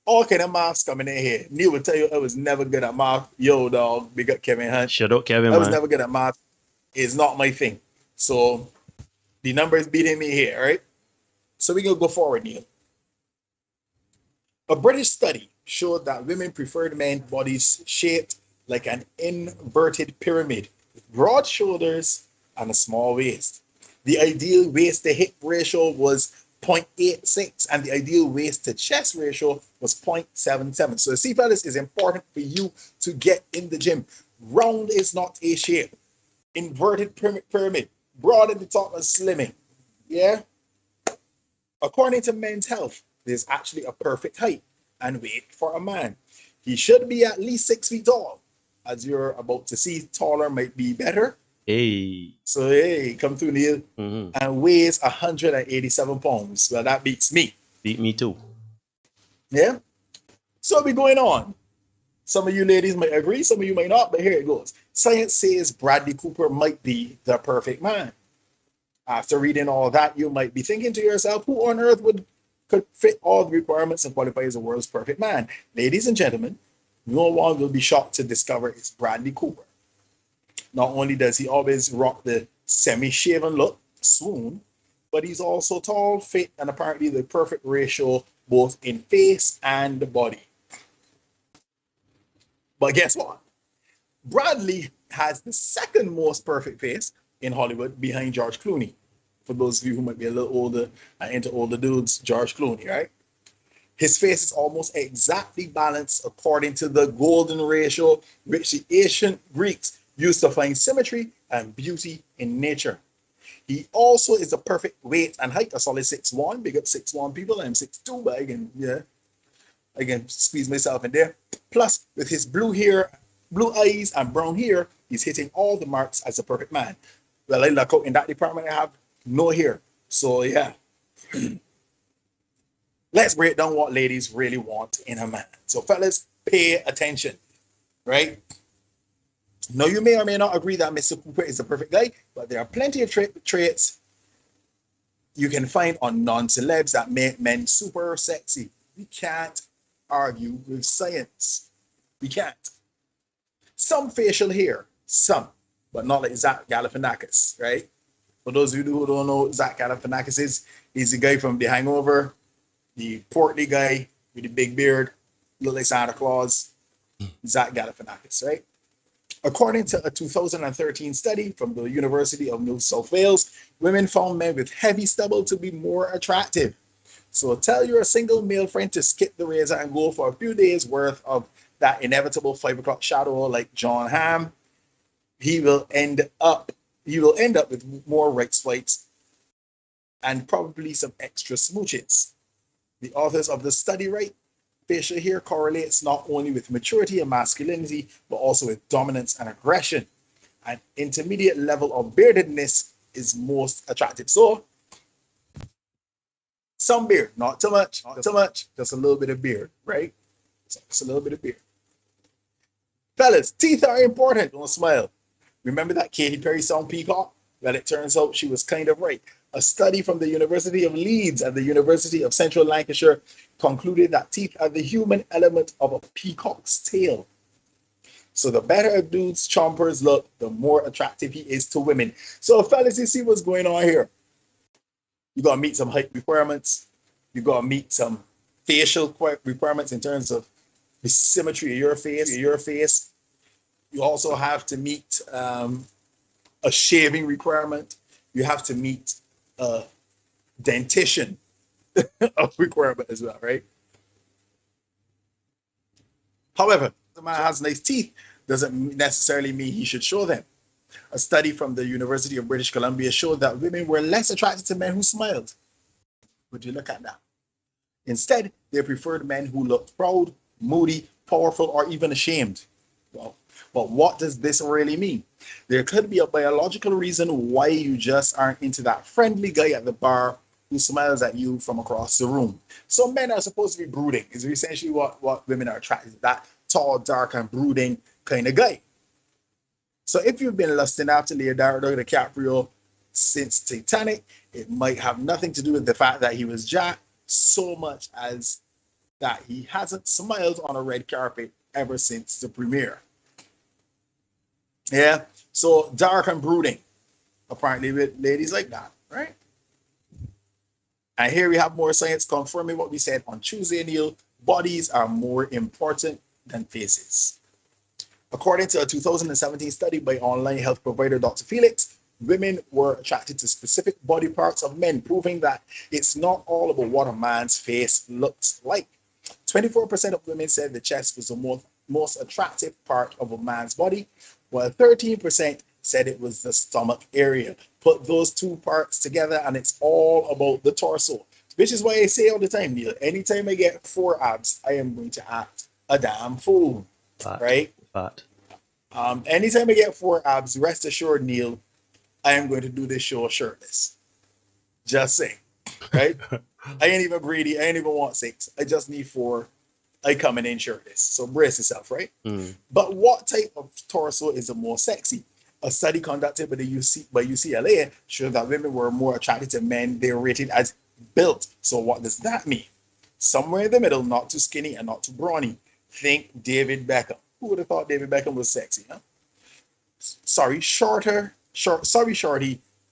All kind of maths coming in here. Neil will tell you I was never good at math. Yo, dog, big up Kevin Hunt. Shut up, Kevin. I was never good at math. It's not my thing. So the numbers beating me here, right? So we're gonna go forward, Neil. A British study showed that women preferred men's bodies shaped like an inverted pyramid, with broad shoulders and a small waist. The ideal waist to hip ratio was 0.86, and the ideal waist to chest ratio was 0.77. So see, fellas, it's important for you to get in the gym. Round is not a shape. Inverted pyramid, broad at the top and slimming. Yeah. According to Men's Health, there's actually a perfect height and weight for a man. He should be at least 6 feet tall. As you're about to see, taller might be better. Hey. So, hey, come through, Neil. And weighs 187 pounds. Well, that beats me. Beat me too. Yeah? So, we're going on. Some of you ladies might agree, some of you might not, but here it goes. Science says Bradley Cooper might be the perfect man. After reading all that, you might be thinking to yourself, who on earth could fit all the requirements and qualify as the world's perfect man? Ladies and gentlemen, no one will be shocked to discover it's Bradley Cooper. Not only does he always rock the semi-shaven look, swoon, but he's also tall, fit, and apparently the perfect ratio both in face and body. But guess what? Bradley has the second most perfect face in Hollywood behind George Clooney. For those of you who might be a little older and into older dudes, George Clooney, right? His face is almost exactly balanced according to the golden ratio, which the ancient Greeks used to find symmetry and beauty in nature. He also is the perfect weight and height, a solid 6'1". Big up 6'1" people. I'm 6'2", but I can squeeze myself in there. Plus, with his blue hair, blue eyes, and brown hair, he's hitting all the marks as a perfect man. Well, I luck out in that department. I have no hair. So, yeah. Let's break down what ladies really want in a man. So, fellas, pay attention, right? Now, you may or may not agree that Mr. Cooper is the perfect guy, but there are plenty of traits you can find on non-celebs that make men super sexy. We can't argue with science. We can't. Some facial hair, some, but not like Zach Galifianakis, right? For those of you who don't know, Zach Galifianakis is, he's the guy from The Hangover, the portly guy with the big beard, look like Santa Claus, Zach Galifianakis, right? According to a 2013 study from the University of New South Wales, women found men with heavy stubble to be more attractive. So tell your single male friend to skip the razor and go for a few days worth of that inevitable 5 o'clock shadow like John Hamm. He will end up with more right swipes and probably some extra smooches. The authors of the study write, facial hair correlates not only with maturity and masculinity, but also with dominance and aggression. An intermediate level of beardedness is most attractive. So, some beard, not too much, just a little bit of beard, right? Just a little bit of beard. Fellas, teeth are important. Don't smile. Remember that Katy Perry song Peacock? Well, it turns out she was kind of right. A study from the University of Leeds and the University of Central Lancashire concluded that teeth are the human element of a peacock's tail. So the better a dude's chompers look, the more attractive he is to women. So fellas, you see what's going on here. You got to meet some height requirements. You got to meet some facial requirements in terms of the symmetry of your face. You also have to meet a shaving requirement. You have to meet a dentition requirement as well, right? However, The man has nice teeth doesn't necessarily mean he should show them. A study from the University of British Columbia showed that women were less attracted to men who smiled. Would you look at that? Instead, they preferred men who looked proud, moody, powerful, or even ashamed. Well, but what does this really mean? There could be a biological reason why you just aren't into that friendly guy at the bar who smiles at you from across the room. So men are supposed to be brooding, is essentially what women are attracted to, that tall, dark, and brooding kind of guy. So if you've been lusting after Leonardo DiCaprio since Titanic, it might have nothing to do with the fact that he was Jack, so much as that he hasn't smiled on a red carpet ever since the premiere. Yeah, so dark and brooding, apparently with ladies like that, right? And here we have more science confirming what we said on Tuesday, Neil. Bodies are more important than faces. According to a 2017 study by online health provider Dr. Felix, women were attracted to specific body parts of men, proving that it's not all about what a man's face looks like. 24% of women said the chest was the most attractive part of a man's body, while 13% said it was the stomach area. Put those two parts together and it's all about the torso, which is why I say all the time, Neil, anytime I get 4 abs, I am going to act a damn fool, right? Anytime I get 4 abs, rest assured, Neil, I am going to do this show shirtless. Just saying, right? I ain't even greedy. I ain't even want 6. I just need 4. I coming in shirtless. So brace yourself, right? But what type of torso is the most sexy? A study conducted by UCLA showed that women were more attracted to men they rated as built. So what does that mean? Somewhere in the middle, not too skinny and not too brawny. Think David Beckham. Who would have thought David Beckham was sexy, huh? Sorry, shorty.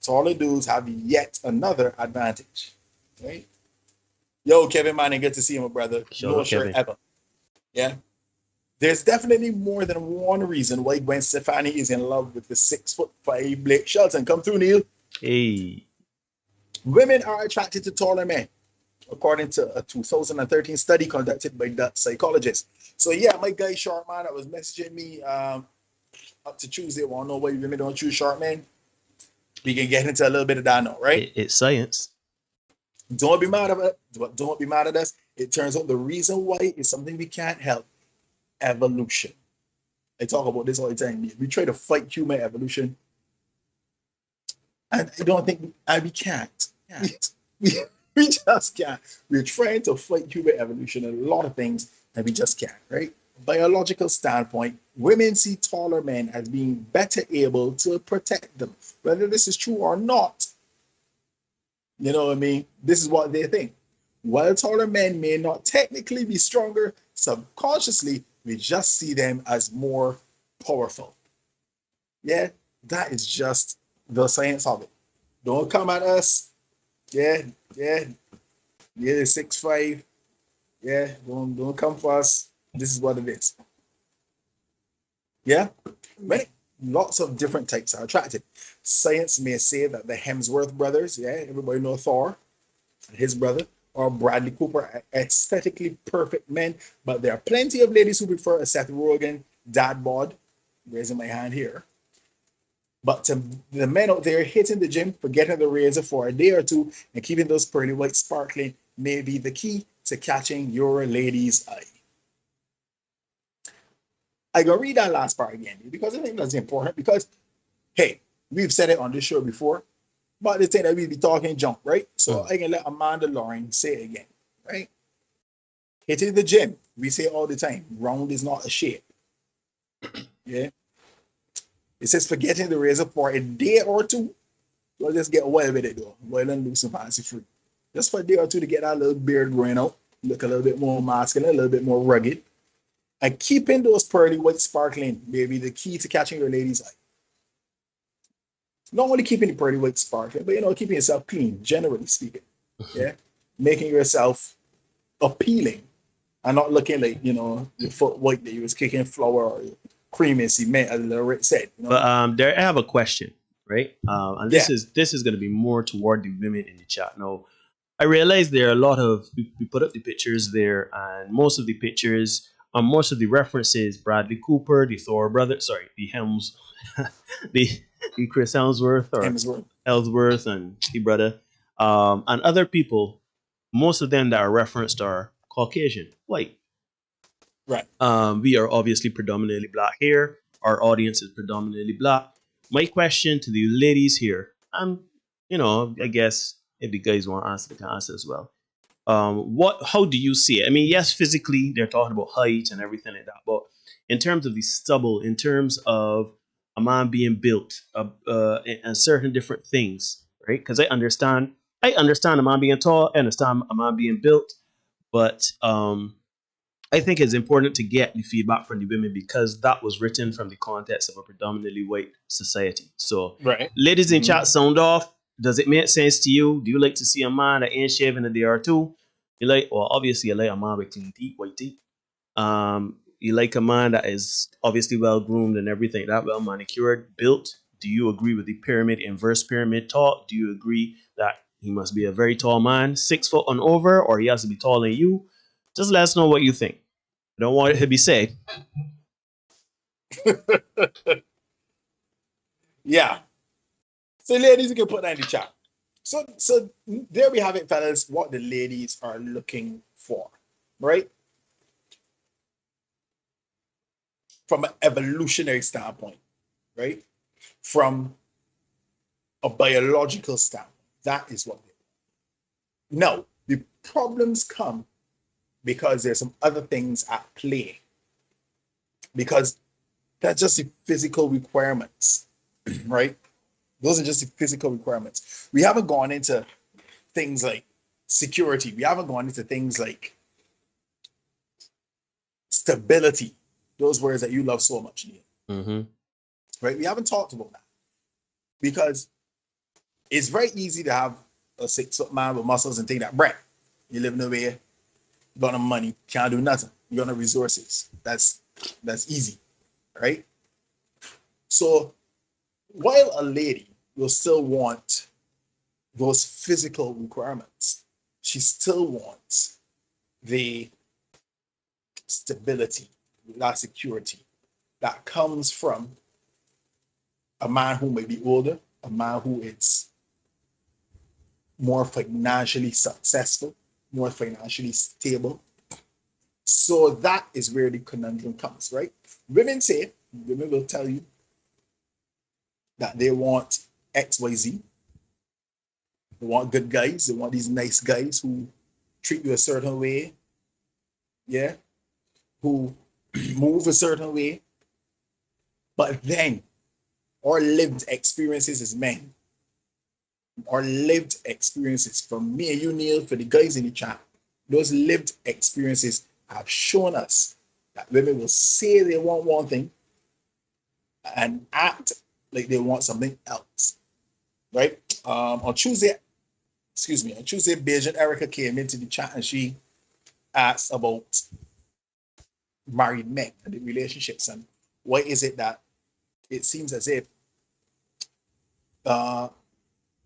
Taller dudes have yet another advantage, right? Yo, Kevin Manning, good to see you, my brother. No shirt ever. Yeah. There's definitely more than one reason why Gwen Stefani is in love with the 6'5" Blake Shelton. Come through, Neil. Hey. Women are attracted to taller men, according to a 2013 study conducted by Dutch psychologists. So yeah, my guy short man that was messaging me up to Tuesday want to know why women don't choose short men. We can get into a little bit of that now, right? It's science. Don't be mad at it. Don't be mad at us. It turns out the reason why is something we can't help. Evolution. I talk about this all the time. We try to fight human evolution. And I don't think we can't. We just can't. We're trying to fight human evolution in a lot of things, and we just can't, right? Biological standpoint, women see taller men as being better able to protect them. Whether this is true or not, you know what I mean? This is what they think. While taller men may not technically be stronger, subconsciously, we just see them as more powerful. Yeah, that is just the science of it. Don't come at us. Yeah, 6'5". Yeah, don't come for us. This is what it is. Yeah, lots of different types are attracted. Science may say that the Hemsworth brothers, yeah, everybody know Thor, his brother, or Bradley Cooper are aesthetically perfect men, but there are plenty of ladies who prefer a Seth Rogen dad bod, raising my hand here. But to the men out there hitting the gym, forgetting the razor for a day or two, and keeping those pearly whites sparkling may be the key to catching your lady's eye. I go read that last part again because I think that's important. Because, hey, we've said it on this show before, but the thing that we be talking junk, right? So I can let Amanda Lauren say it again, right? Hitting the gym, we say all the time, round is not a shape. Yeah. It says forgetting the razor for a day or two. Well, just get away with it though. Well, and do some fancy free. Just for a day or two to get that little beard growing out, look a little bit more masculine, a little bit more rugged. And keeping those pearly whites sparkling may be the key to catching your lady's eye. Not only keeping the pearly whites sparkling, but keeping yourself clean, generally speaking. Yeah. Making yourself appealing and not looking like, your foot white that you was kicking flour or cream and cement, as Lorette said. But there I have a question, right? And this is going to be more toward the women in the chat. Now, I realize there are a lot of we put up the pictures there, and most of the pictures most of the references, Bradley Cooper, the Thor brother, sorry, the the, the Chris Helmsworth or Hemsworth. Ellsworth and the brother, and other people, most of them that are referenced are Caucasian, white. Right. We are obviously predominantly black here. Our audience is predominantly black. My question to the ladies here, I guess if the guys want to answer, they can answer as well. How do you see it? I mean, yes, physically they're talking about height and everything like that, but in terms of the stubble, in terms of a man being built, and certain different things, right? Because I understand a man being tall, I understand a man being built, but I think it's important to get the feedback from the women because that was written from the context of a predominantly white society. So, Right. ladies in chat, sound off. Does it make sense to you? Do you like to see a man that ain't shaving a day or two? You like, well, obviously, you like a man with clean teeth, white teeth. You like a man that is obviously well groomed and everything, that well manicured, built. Do you agree with the pyramid, inverse pyramid talk? Do you agree that he must be a very tall man, 6 foot and over, or he has to be taller than you? Just let us know what you think. I don't want it to be said. Yeah. So ladies, you can put that in the chat. So there we have it, fellas, what the ladies are looking for, right? From an evolutionary standpoint, right? From a biological standpoint, that is what they want. Now, the problems come because there's some other things at play. Because that's just the physical requirements, right? Those are just the physical requirements. We haven't gone into things like security. We haven't gone into things like stability. Those words that you love so much, Neil. Right? We haven't talked about that. Because it's very easy to have a 6 foot man with muscles and think that, Brett, you live nowhere, you got no money, can't do nothing. You got no resources. That's easy, right? So while a lady will still want those physical requirements, she still wants the stability, that security that comes from a man who may be older, a man who is more financially successful, more financially stable. So that is where the conundrum comes, right? Women will tell you that they want XYZ. They want good guys. They want these nice guys who treat you a certain way. Yeah. Who move a certain way. But then our lived experiences as men, our lived experiences from me and you, Neil, for the guys in the chat, those lived experiences have shown us that women will say they want one thing and act like they want something else, right? On Tuesday, Beijing Erica came into the chat and she asked about married men and the relationships and why is it that it seems as if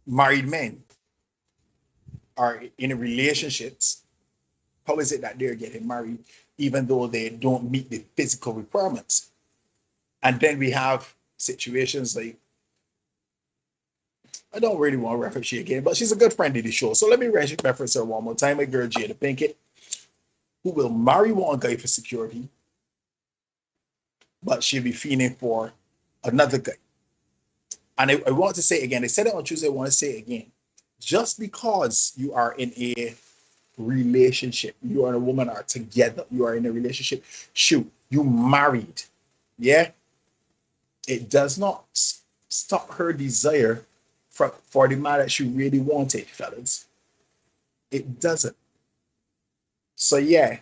married men are in relationships. How is it that they're getting married even though they don't meet the physical requirements? And then we have situations like, I don't really want to reference she again, but she's a good friend of the show. So let me reference her one more time. My girl, Jada Pinkett, who will marry one guy for security, but she'll be feeling for another guy. And I want to say again, I said it on Tuesday, I want to say it again. Just because you are in a relationship, you and a woman are together, you are in a relationship, shoot, you married, yeah? It does not stop her desire for the man that she really wanted, fellas. It doesn't. So yeah,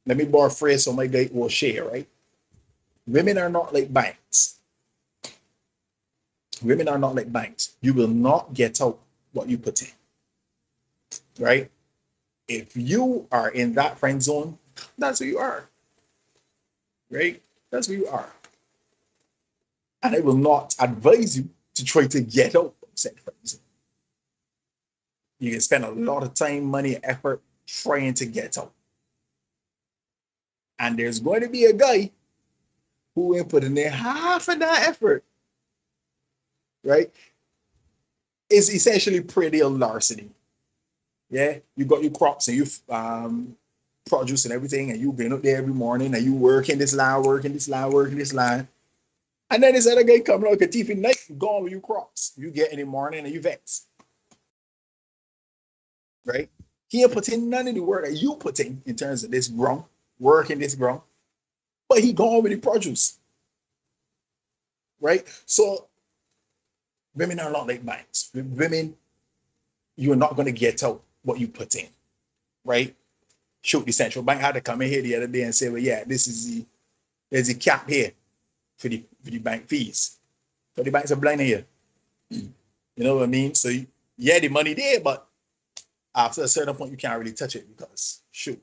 let me borrow a phrase from my guy O'Shea, right? Women are not like banks. Women are not like banks. You will not get out what you put in, right? If you are in that friend zone, that's who you are, right? That's who you are. And I will not advise you to try to get out of said friend zone. You can spend a lot of time, money, and effort trying to get out. And there's going to be a guy who ain't putting in half of that effort, right? It's essentially pretty larceny. Yeah, you got your crops and you produce and everything, and you've been up there every morning and you working this line, working this line, working this line. And then this other guy coming like a thief in the night, gone with your crops. You get in the morning and you vex. Right? He ain't put in none of the work that you put in terms of this ground, working this ground. But he gone with the produce. Right? So women are not like banks. Women, you're not going to get out what you put in. Right? Shoot, the central bank had to come in here the other day and say, well, yeah, there's a cap here for the bank fees. So the banks are blind here. You know what I mean? So yeah, the money there, but after a certain point, you can't really touch it because shoot,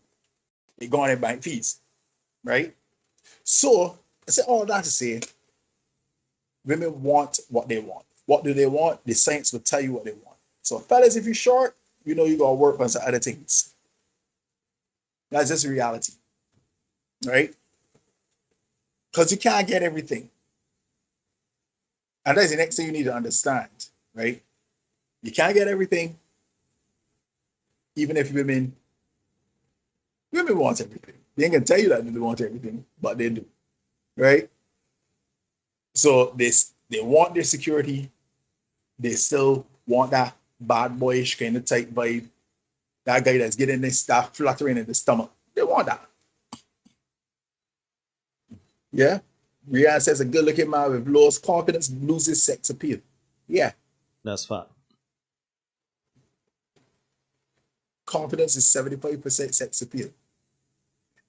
it going in bank fees, right? So I said all that to say, women want what they want. What do they want? The saints will tell you what they want. So fellas, if you're short, you know you gotta work on some other things. That's just reality, right? Because you can't get everything. And that's the next thing you need to understand, right? You can't get everything, even if women want everything. They ain't gonna tell you that they want everything, but they do, right? So they want their security. They still want that bad boyish kind of type vibe. That guy that's getting this stuff fluttering in the stomach. They want that. Yeah. Rihanna says a good-looking man with lowest confidence loses sex appeal. Yeah. That's fine. Confidence is 75% sex appeal.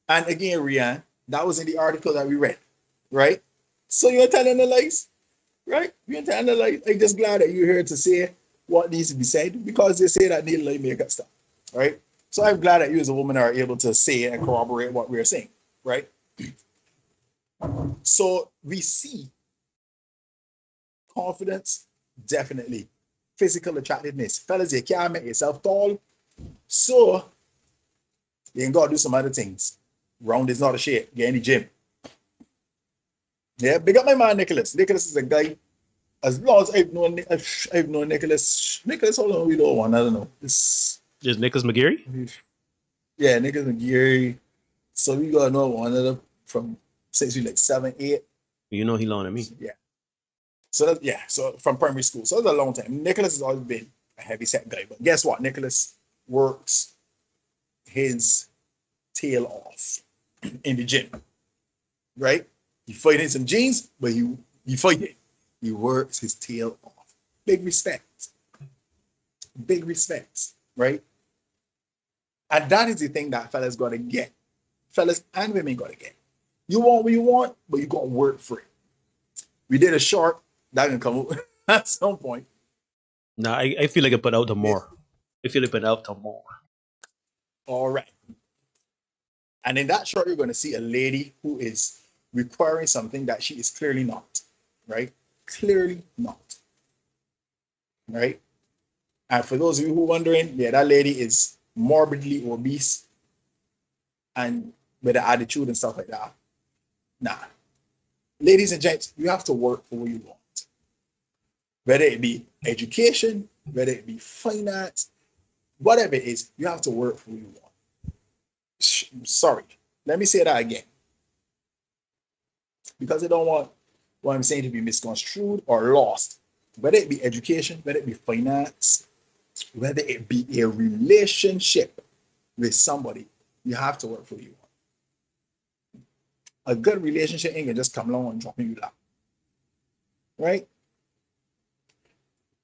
And again, Rihanna, that was in the article that we read, right? So you're telling the lies, right? You're telling the lies. I'm just glad that you're here to say what needs to be said because they say that needle lie makeup stuff, right? So I'm glad that you as a woman are able to say and corroborate what we're saying, right? So we see confidence, definitely. Physical attractiveness. Fellas, you can't make yourself tall. So you ain't got to do some other things. Round is not a shape. Get in the gym. Yeah, big up my man Nicholas. Nicholas is a guy. As long as I've known Nicholas. Nicholas, hold on, we don't want. I don't know. Just Nicholas McGeary? Yeah, Nicholas McGeary. So we got to know one of them from since we like 7, 8. You know he loaned at me. Yeah. So so from primary school. So that's a long time. Nicholas has always been a heavy set guy. But guess what? Nicholas works his tail off in the gym. Right? He fight in some jeans, but he fight it. He works his tail off. Big respect. Big respect. Right? And that is the thing that fellas gotta get. Fellas and women gotta get. You want what you want, but you gotta work for it. We did a short that can come up at some point. No, I feel like I put out the more. I feel like I put out the more. All right. And in that short, you're going to see a lady who is requiring something that she is clearly not. Right? Clearly not. Right? And for those of you who are wondering, yeah, that lady is morbidly obese and with an attitude and stuff like that. Nah. Ladies and gents, you have to work for what you want. Whether it be education, whether it be finance, whatever it is, you have to work for what you want. Sorry, let me say that again. Because I don't want what I'm saying to be misconstrued or lost. Whether it be education, whether it be finance, whether it be a relationship with somebody, you have to work for what you want. A good relationship ain't gonna just come along and drop you down. Right?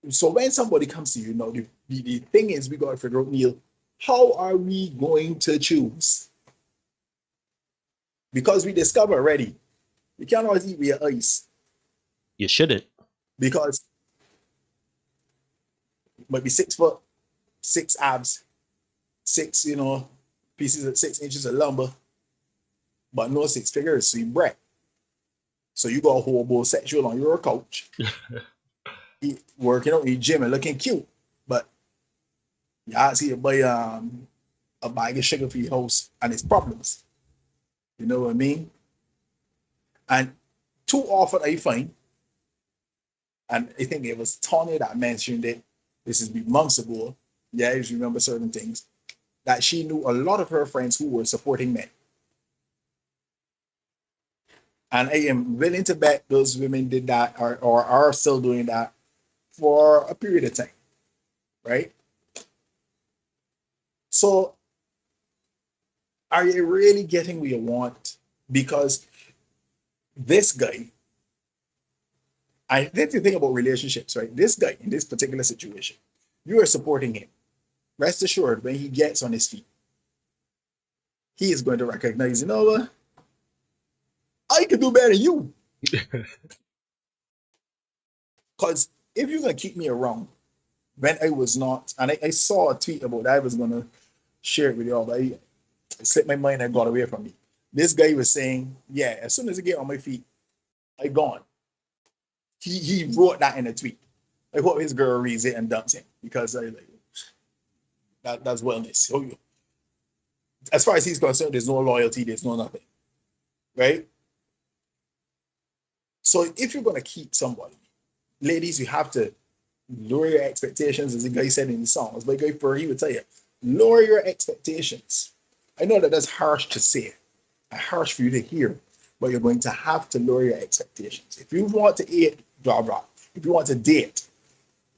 So when somebody comes to you, now the thing is we gotta figure out, Neil, how are we going to choose? Because we discover already, you can't always eat with your eyes. You shouldn't. Because it might be 6 foot, 6 abs, 6, pieces of 6 inches of lumber, but no 6 figures, sweet bread. So you got a homosexual on your couch, working out in the gym and looking cute, but you ask you to buy a bag of sugar for your house and it's problems. You know what I mean? And too often I find, and I think it was Tony that mentioned it, this is months ago. Yeah, I just remember certain things, that she knew a lot of her friends who were supporting men. And I am willing to bet those women did that or are still doing that for a period of time, right? So are you really getting what you want? Because this guy, that's the thing about relationships, right? This guy in this particular situation, you are supporting him. Rest assured, when he gets on his feet, he is going to recognize, you know what? I can do better than you. Because if you're going to keep me around when I was not, and I saw a tweet about that, I was going to share it with y'all, but it slipped my mind and got away from me. This guy was saying, yeah, as soon as I get on my feet, I gone. He wrote that in a tweet. I hope his girl reads it and dumps him because that's wellness. So, as far as he's concerned, there's no loyalty, there's no nothing, right? So if you're going to keep somebody, ladies, you have to lower your expectations, as the guy said in the songs. But Guy Furry would tell you, lower your expectations. I know that that's harsh to say, harsh for you to hear, but you're going to have to lower your expectations. If you want to eat, if you want to date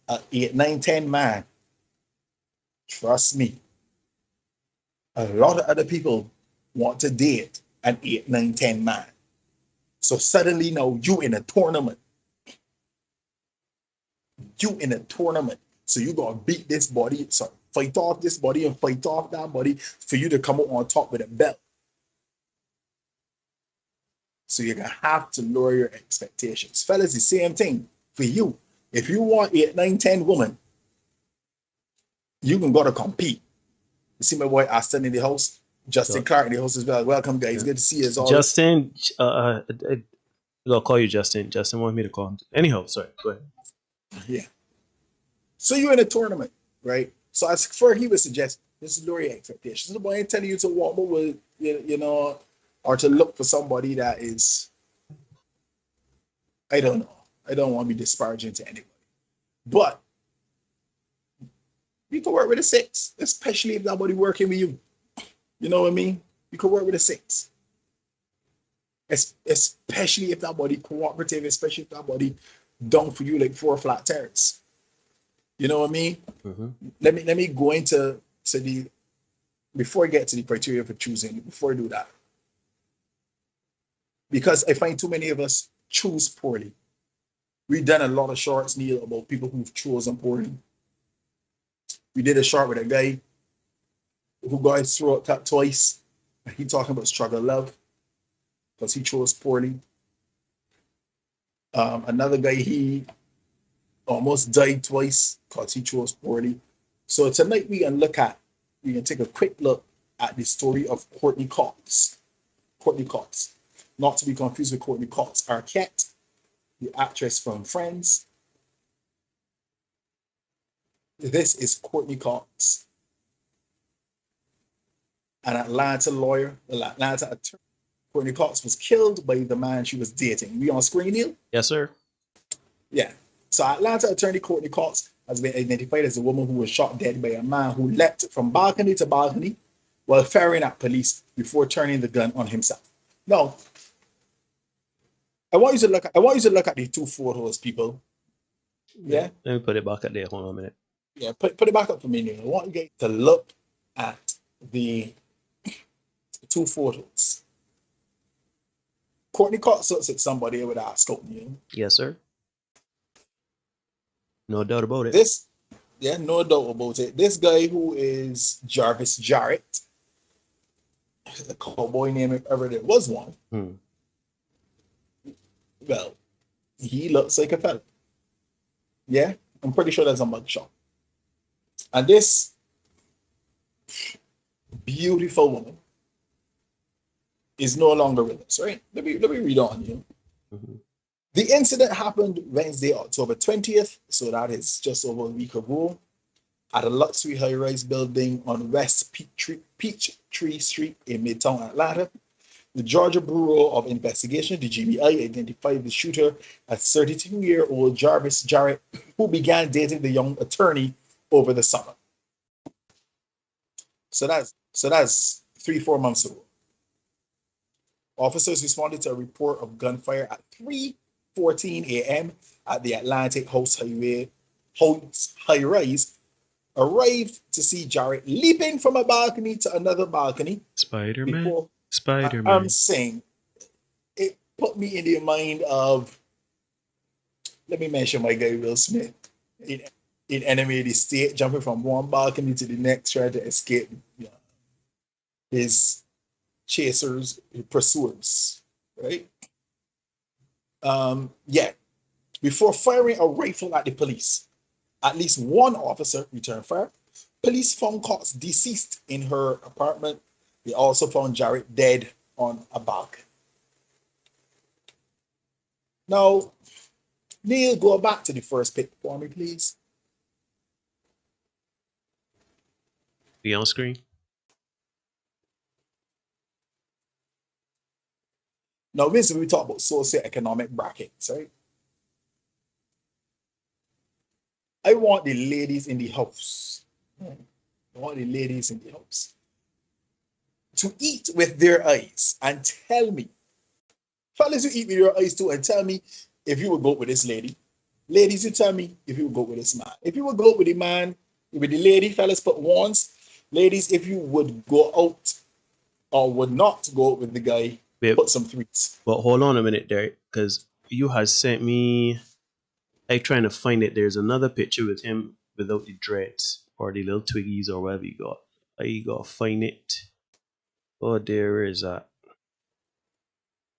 an 8, 9, 10 man, trust me, a lot of other people want to date an 8, 9, 10 man. So suddenly now you in a tournament. So you gotta beat this body, sorry, fight off this body and fight off that body for you to come out on top with a belt. So you're gonna have to lower your expectations. Fellas, the same thing for you. If you want 8, 9, 10 women, you can go to compete. You see my boy Aston in the house, Justin Clark in the house as well. Welcome, guys. Yeah. Good to see you as always. Justin, I'll call you Justin. Justin wanted me to call him. Anyhow, sorry, go ahead. Yeah. So you're in a tournament, right? So as for he would suggest, this is lower your expectations. The boy ain't telling you to walk with, you know, or to look for somebody that is, I don't know. I don't want to be disparaging to anybody. But you can work with a 6, especially if nobody working with you. You know what I mean? You can work with a 6. Especially if that body cooperative, especially if that body down for you like 4 flat tires. You know what I mean? Mm-hmm. Let me go into the, before I get to the criteria for choosing, before I do that. Because I find too many of us choose poorly. We've done a lot of shorts, Neil, about people who've chosen poorly. We did a short with a guy who got his throat cut twice. He talking about struggle love because he chose poorly. Another guy, he almost died twice because he chose poorly. So tonight we can take a quick look at the story of Courtney Cox. Courtney Cox, not to be confused with Courtney Cox Arquette, the actress from Friends. This is Courtney Cox, an Atlanta lawyer, an Atlanta attorney. Courtney Cox was killed by the man she was dating. We on screen, Neil? Yes, sir. Yeah. So Atlanta attorney Courtney Cox has been identified as a woman who was shot dead by a man who leapt from balcony to balcony while firing at police before turning the gun on himself. Now, I want you to look at the 2 photos, people. Yeah. Let me put it back up there. Hold on a minute. Yeah, put it back up for me, Neil. I want you guys to look at the 2 photos. Courtney Cox looks like somebody with a scope, Neil. Yes, sir. No doubt about it. No doubt about it. This guy who is Jarvis Jarrett, the cowboy name if ever there was one. Well, he looks like a fella. Yeah, I'm pretty sure that's a mugshot. And this beautiful woman is no longer with us, right? Let me read on you. Mm-hmm. The incident happened Wednesday, October 20th, so that is just over a week ago, at a luxury high-rise building on West Peachtree Street in Midtown Atlanta. The Georgia Bureau of Investigation, the GBI, identified the shooter as 32-year-old Jarvis Jarrett, who began dating the young attorney over the summer. So that's 3-4 months ago. Officers responded to a report of gunfire at 3:14 a.m. at the Atlantic House High Rise. Arrived to see Jarrett leaping from a balcony to another balcony. Spider-Man. I'm saying it put me in the mind of, let me mention my guy Will Smith in Enemy of the State, jumping from one balcony to the next, trying to escape his chasers, his pursuers, right? Before firing a rifle at the police, at least one officer returned fire. Police found Cox deceased in her apartment. They also found Jarrett dead on a balcony. Now, Neil, go back to the first pic for me, please. Be on screen. Now, Vincent, we talk about socio-economic brackets, right? I want the ladies in the house. I want the ladies in the house to eat with their eyes and tell me, fellas, you eat with your eyes too, and tell me if you would go with this lady. Ladies, you tell me if you would go with this man. If you would go with the man, with the lady, fellas, put ones. Ladies, if you would go out or would not go out with the guy, put some threes. But hold on a minute there, because you had sent me, like, trying to find it. There's another picture with him without the dreads or the little twiggies or whatever you got. I gotta find it. Oh, there is that.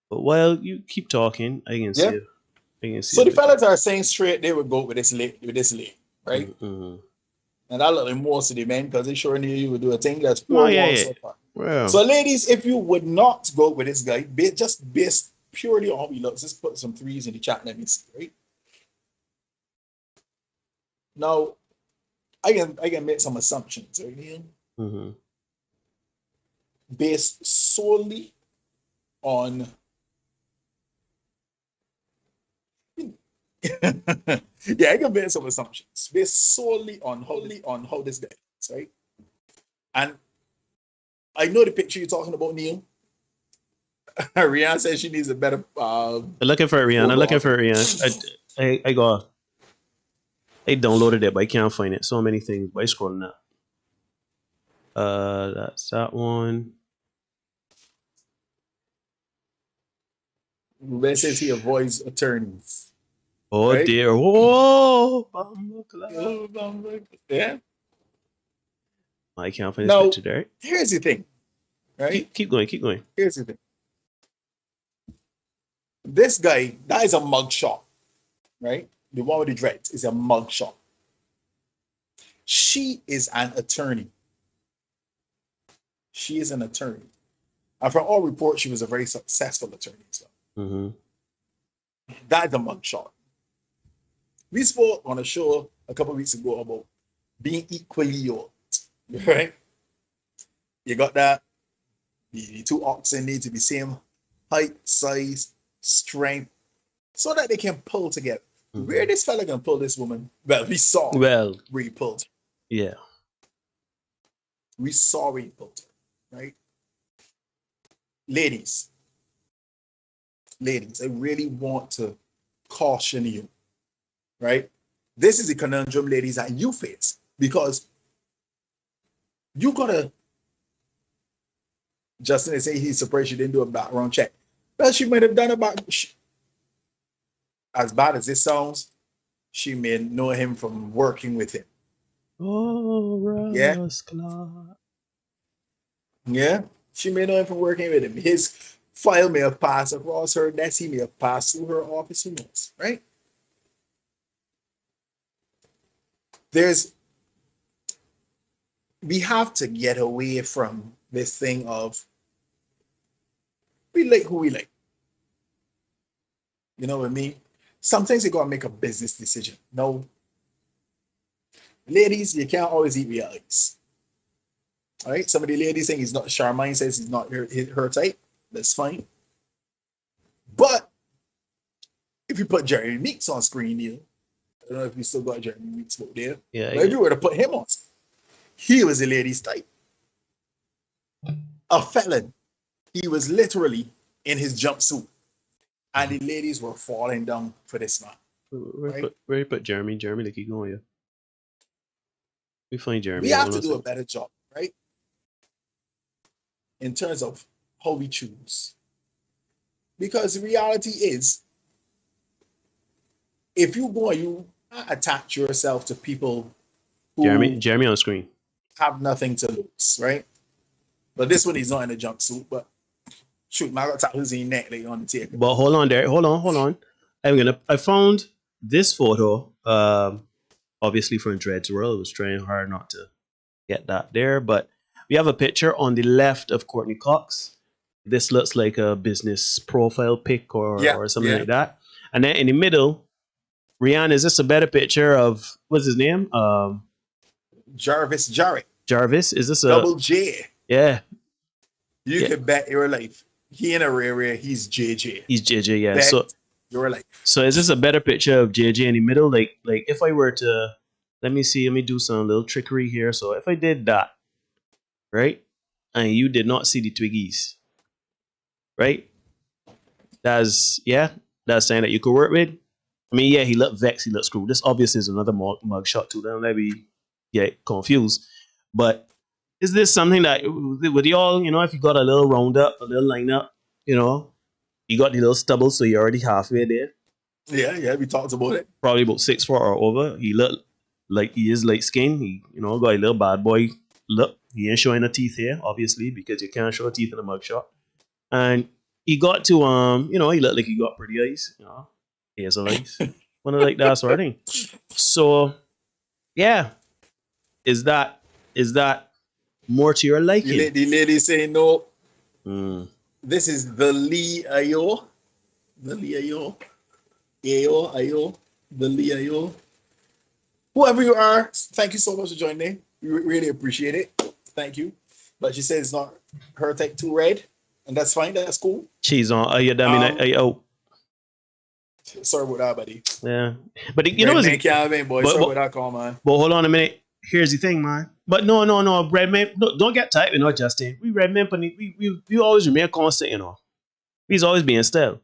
But while you keep talking, I can see it. So the fellas are saying straight they would go with this lady, right? Mm-hmm. And I look like most of the men, because they sure knew you would do a thing that's so far. Wow. So ladies, if you would not go with this guy, just based purely on how he looks, just put some threes in the chat. Let me see, right? Now, I can make some assumptions, right, Neil? Mm-hmm. Based solely on I can make some assumptions based solely on how this guy is, right? And I know the picture you're talking about, Neil. Rihanna says she needs a better. Looking for Rihanna. I downloaded it, but I can't find it. So many things by scrolling up. That's that one. Ruben says he avoids attorneys. Oh, right? Dear. Whoa. Yeah. I can't find this picture there. Here's the thing. Right? Keep going. Here's the thing. This guy, that is a mugshot. Right? The one with the dreads is a mugshot. She is an attorney. And from all reports, she was a very successful attorney. So. Mm-hmm. That's a mugshot. We spoke on a show a couple of weeks ago about being equally yoked, right? You got that. The two oxen need to be same height, size, strength, so that they can pull together. Mm-hmm. Where this fella can pull this woman? Well, we saw where he pulled her. Yeah. We saw where he pulled her, right? Ladies, I really want to caution you, right? This is the conundrum, ladies, that you face, because you gotta. Justin is saying he's surprised she didn't do a background check. Well, she might have done a background. As bad as this sounds, she may know him from working with him. Oh, yeah, she may know him from working with him. His file may have passed across her desk. He may have passed through her office. Who knows, right? We have to get away from this thing of we like who we like. You know what I mean? Sometimes you gotta make a business decision. No, ladies, you can't always eat with your eyes. All right. Some of the ladies saying he's not. Charmaine says he's not her type. That's fine. But if you put Jeremy Meeks on screen, Neil, I don't know if you still got Jeremy Meeks out there. Yeah. But if you were to put him on, he was a lady's type. A felon. He was literally in his jumpsuit. And the ladies were falling down for this man. Where you put Jeremy? Jeremy, like, keep going, yeah. We find Jeremy. We have to do a better job, right? In terms of how we choose. Because the reality is, if you go and you attach yourself to people who Jeremy on screen have nothing to lose, right? But this one he's not in a jumpsuit, but shoot, my got his neck like on the table. But hold on there, hold on. I found this photo, obviously from Dred's World. I was trying hard not to get that there, but we have a picture on the left of Courtney Cox. This looks like a business profile pic or something like that. And then in the middle, Rihanna, is this a better picture of, what's his name? Jarvis Jarrett. Jarvis, is this a double J? Yeah. You can bet your life. He in a rare, he's JJ. He's JJ, yeah. Bet So your life. So is this a better picture of JJ in the middle? Like if I were to, let me do some little trickery here. So if I did that, right, and you did not see the Twiggies, right? That's saying that you could work with. I mean, yeah, he looked vexed, he looked screwed. This obviously is another mug shot too. Don't let me get confused. But is this something that with y'all, if you got a little roundup, a little lineup, you got the little stubble, so you're already halfway there. Yeah, we talked about it. Probably about 6'4" or over. He looked like he is light skinned. He, got a little bad boy look. He ain't showing the teeth here, obviously, because you can't show teeth in a mugshot. And he got to he looked like he got pretty eyes, hazel eyes. One of like that sort of thing. So yeah. Is that more to your liking? The lady saying no. Mm. This is the Lee Ayo. The Lee Ayo. Ayo. The Lee Ayo. Whoever you are, thank you so much for joining. We really appreciate it. Thank you. But she said it's not her take too red. And that's fine. That's cool. Cheese on. Sorry about that, buddy. Yeah. But boy. Sorry about that call, man. But hold on a minute. Here's the thing, man. But no, red man, don't get tight, Justin. We red men, we always remain constant, We's always being still.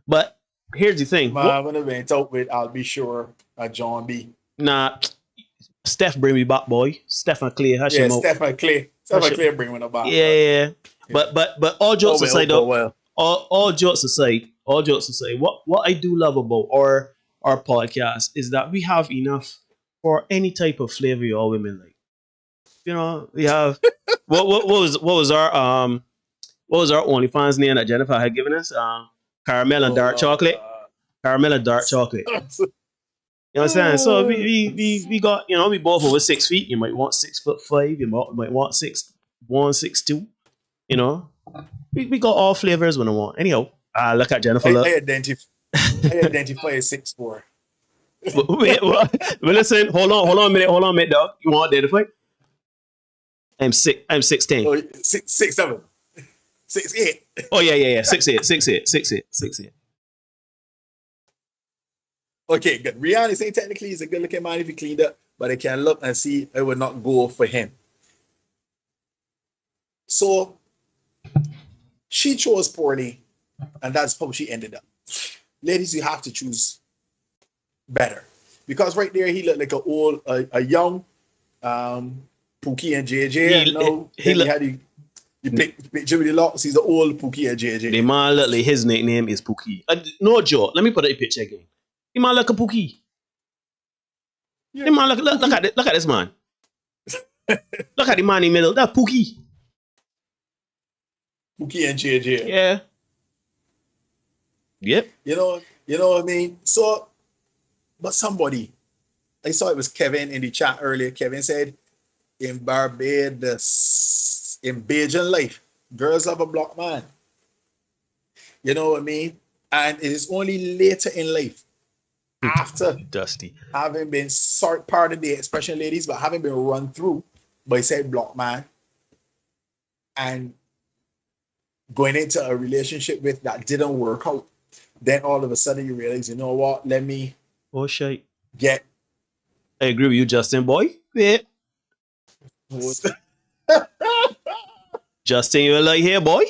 But here's the thing. Man, when I've been talk with, I'll be sure John B. Nah, Steph bring me back, boy. Steph and Clay. Steph and Clay bring me back. Yeah. But all jokes aside, all jokes aside, what I do love about our podcast is that we have enough for any type of flavor you all women like. We have what was our OnlyFans name that Jennifer had given us? Caramel and dark chocolate. Caramel and dark chocolate. You know what I'm saying? So we got, we both over 6 feet. You might want 6'5". You might want 6'1", 6'2". We got all flavors when I want. Anyhow, look at Jennifer. I identify as 6'4". Wait, what? Well, listen, hold on a minute, dog. You want to identify? I'm 6'10". Oh, 6'7". 6'8". Oh yeah. 6'8". Okay, good. Rihanna saying technically he's a good looking man if he cleaned up, but I can look and see I would not go for him. So she chose poorly, and that's how she ended up. Ladies, you have to choose better, because right there he looked like a young Pookie and JJ. He had you picture with the locks. He's the old Pookie and JJ. The man look like his nickname is Pookie. No joke. Let me put a picture again. The man look a Pookie. Yeah. The man look at this man. Look at the man in the middle. That's Pookie. Pookie and JJ. Yeah. Yep. You know what I mean? So, but somebody, I saw it was Kevin in the chat earlier. Kevin said, in Barbados, in Bajan life, girls love a black man. You know what I mean? And it is only later in life, after Dusty having been pardon the expression, ladies, but having been run through by said black man, and going into a relationship with that didn't work out, then all of a sudden you realize, you know what, let me Oh shit. get I agree with you, Justin, boy. Yeah. Justin, you like here, boy?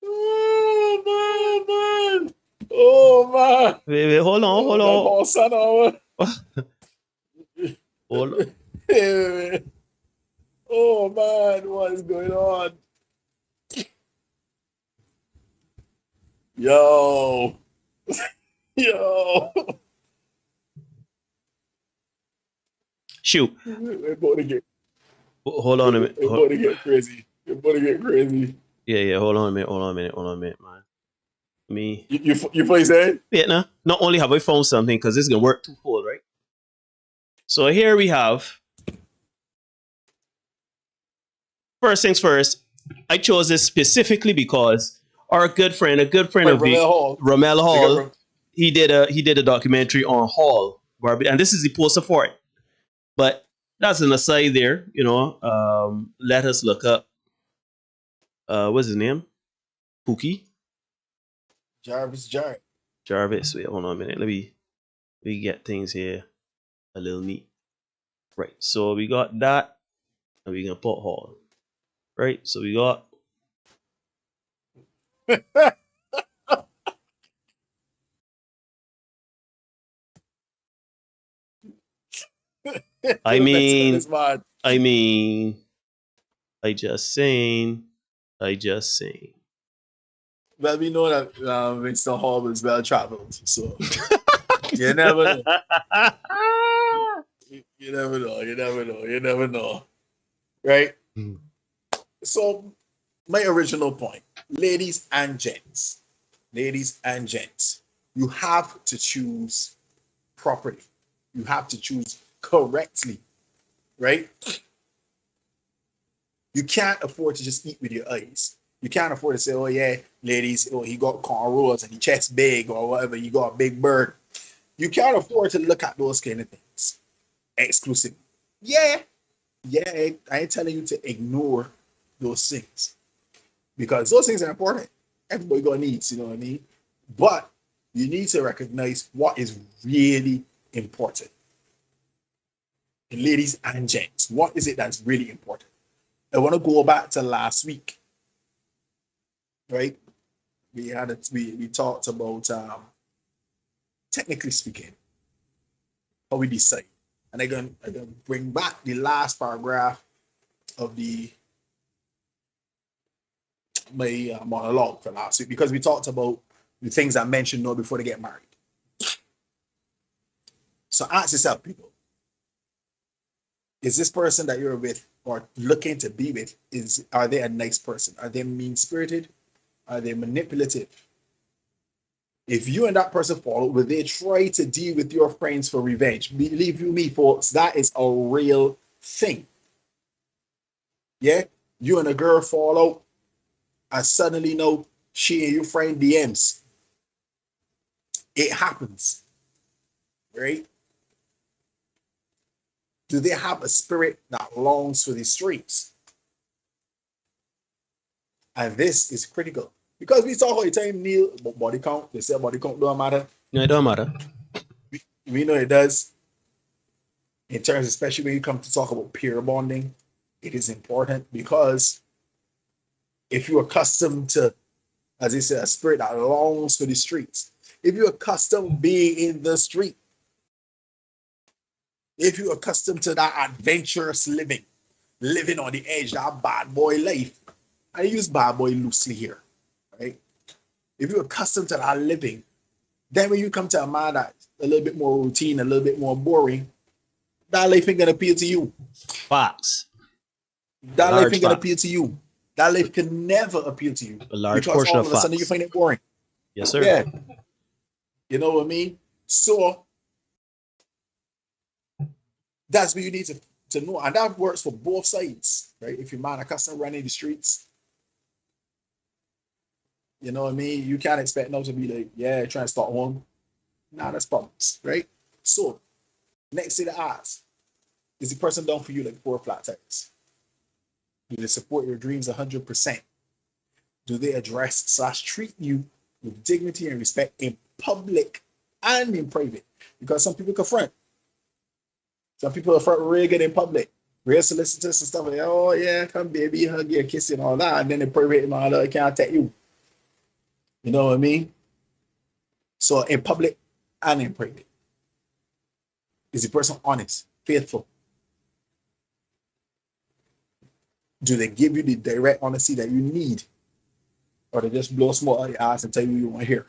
Oh man, man. Oh man. Wait, hold on, hold That on. whole son of Hold on. a oh man, what is going on? Yo. Yo. Shoot. We're about to get Hold on a minute. we're about to get crazy. We're about to get crazy. Yeah. Hold on a minute, man. Me. You play that? Yeah, nah. Not only have I found something, because this is gonna work twofold, right? So here we have. First things first, I chose this specifically because our good friend, a good friend Wait, of the Ramel Hall. he did a documentary on Hall, Barbie, and this is the poster for it. But that's an aside there, you know. Let us look up what's his name? Pookie? Jarvis. Wait, hold on a minute. Let me get things here a little neat. Right. So we got that, and we're gonna put Hall. Right. So we got I mean, I just saying. Well, we know that Mr. Hall is well traveled, so you never know. You never know. Right? So, my original point, ladies and gents, you have to choose properly. You have to choose correctly, right? You can't afford to just eat with your eyes. You can't afford to say, oh yeah, ladies, oh, he got cornrows and he chest big or whatever, you got a big bird. You can't afford to look at those kind of things exclusively. Yeah, I ain't telling you to ignore those things because those things are important. Everybody got needs, you know what I mean? But you need to recognize what is really important. And ladies and gents, what is it that's really important? I want to go back to last week, right? We talked about technically speaking, how we decide. And I'm gonna bring back the last paragraph of my monologue for last week because we talked about the things I mentioned before they get married. So ask yourself, people, is this person that you're with or looking to be with, are they a nice person? Are they mean-spirited? Are they manipulative? If you and that person fall, will they try to deal with your friends for revenge? Believe you me, folks, that is a real thing. Yeah? You and a girl fall out, and suddenly know she and your friend DMs. It happens. Right? Do they have a spirit that longs for the streets? And this is critical. Because we talk all the time, Neil, about body count. They say body count don't matter. No, it don't matter. We know it does. In terms, especially when you come to talk about peer bonding, it is important because if you're accustomed to, as they say, a spirit that longs for the streets, if you're accustomed being in the street, if you're accustomed to that adventurous living on the edge, that bad boy life, I use bad boy loosely here, right? If you're accustomed to that living, then when you come to a man that's a little bit more routine, a little bit more boring, that life ain't gonna appeal to you. Facts. That life ain't gonna appeal to you. That life can never appeal to you. A large because portion all of of a sudden facts. you find it boring. Yes, sir. Yeah. You know what I mean? So that's what you need to know. And that works for both sides, right? If your man accustomed running the streets, you know what I mean? You can't expect them to be like, yeah, trying to start home. Nah, that's problems, right? So next to the ask, is the person down for you like 4 flat tires? Do they support your dreams 100%? do they address / treat you with dignity and respect in public and in private? Because some people confront. Some people are front real good in public, real solicitous and stuff like, oh yeah, come baby, hug you, kiss you and all that, and then in private and all that, can't take you. You know what I mean? So in public and in private, is the person honest, faithful? Do they give you the direct honesty that you need? Or they just blow smoke out your ass and tell you want to hear?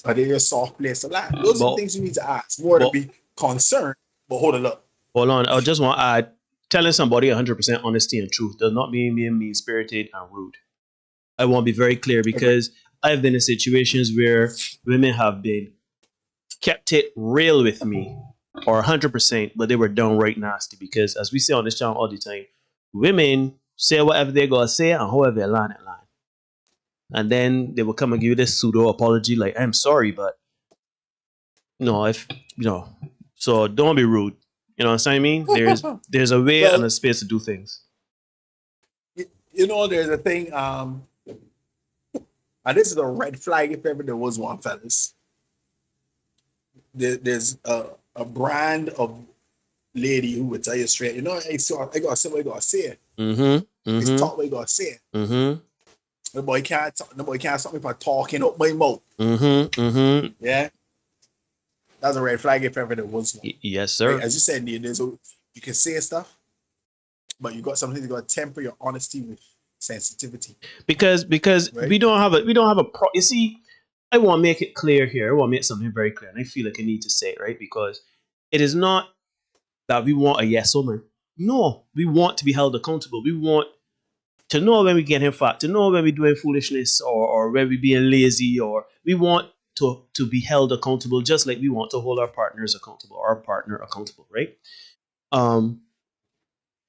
Are they your soft place to lie? Those are things you need to ask. More to be concerned, but hold it up. Hold on. I just want to add, telling somebody 100% honesty and truth does not mean being mean-spirited and rude. I want to be very clear because I've been in situations where women have been kept it real with me or 100%, but they were downright nasty because as we say on this channel all the time, women say whatever they gotta say and however they line it line. And then they will come and give you this pseudo apology like, I'm sorry, but so don't be rude. You know what I'm saying? There's a way and a space to do things. You know, there's a thing, and this is a red flag if ever there was one, fellas. There's a brand of lady who would tell you straight, I gotta say what I gotta say. It's talk what I gotta say. The boy can't stop me from talking up my mouth. Yeah. That's a red flag if ever there was one. Yes, sir. Right? As you said, Neil, you can say stuff, but you got something to temper your honesty with sensitivity. Because right? we don't have a you see, I want to make it clear here. I want to make something very clear, and I feel like I need to say it, right? Because it is not that we want a yes woman. No, we want to be held accountable. We want to know when we get in fact, to know when we're doing foolishness or when we're being lazy, or we want to be held accountable just like we want to hold our partners accountable, our partner accountable, right?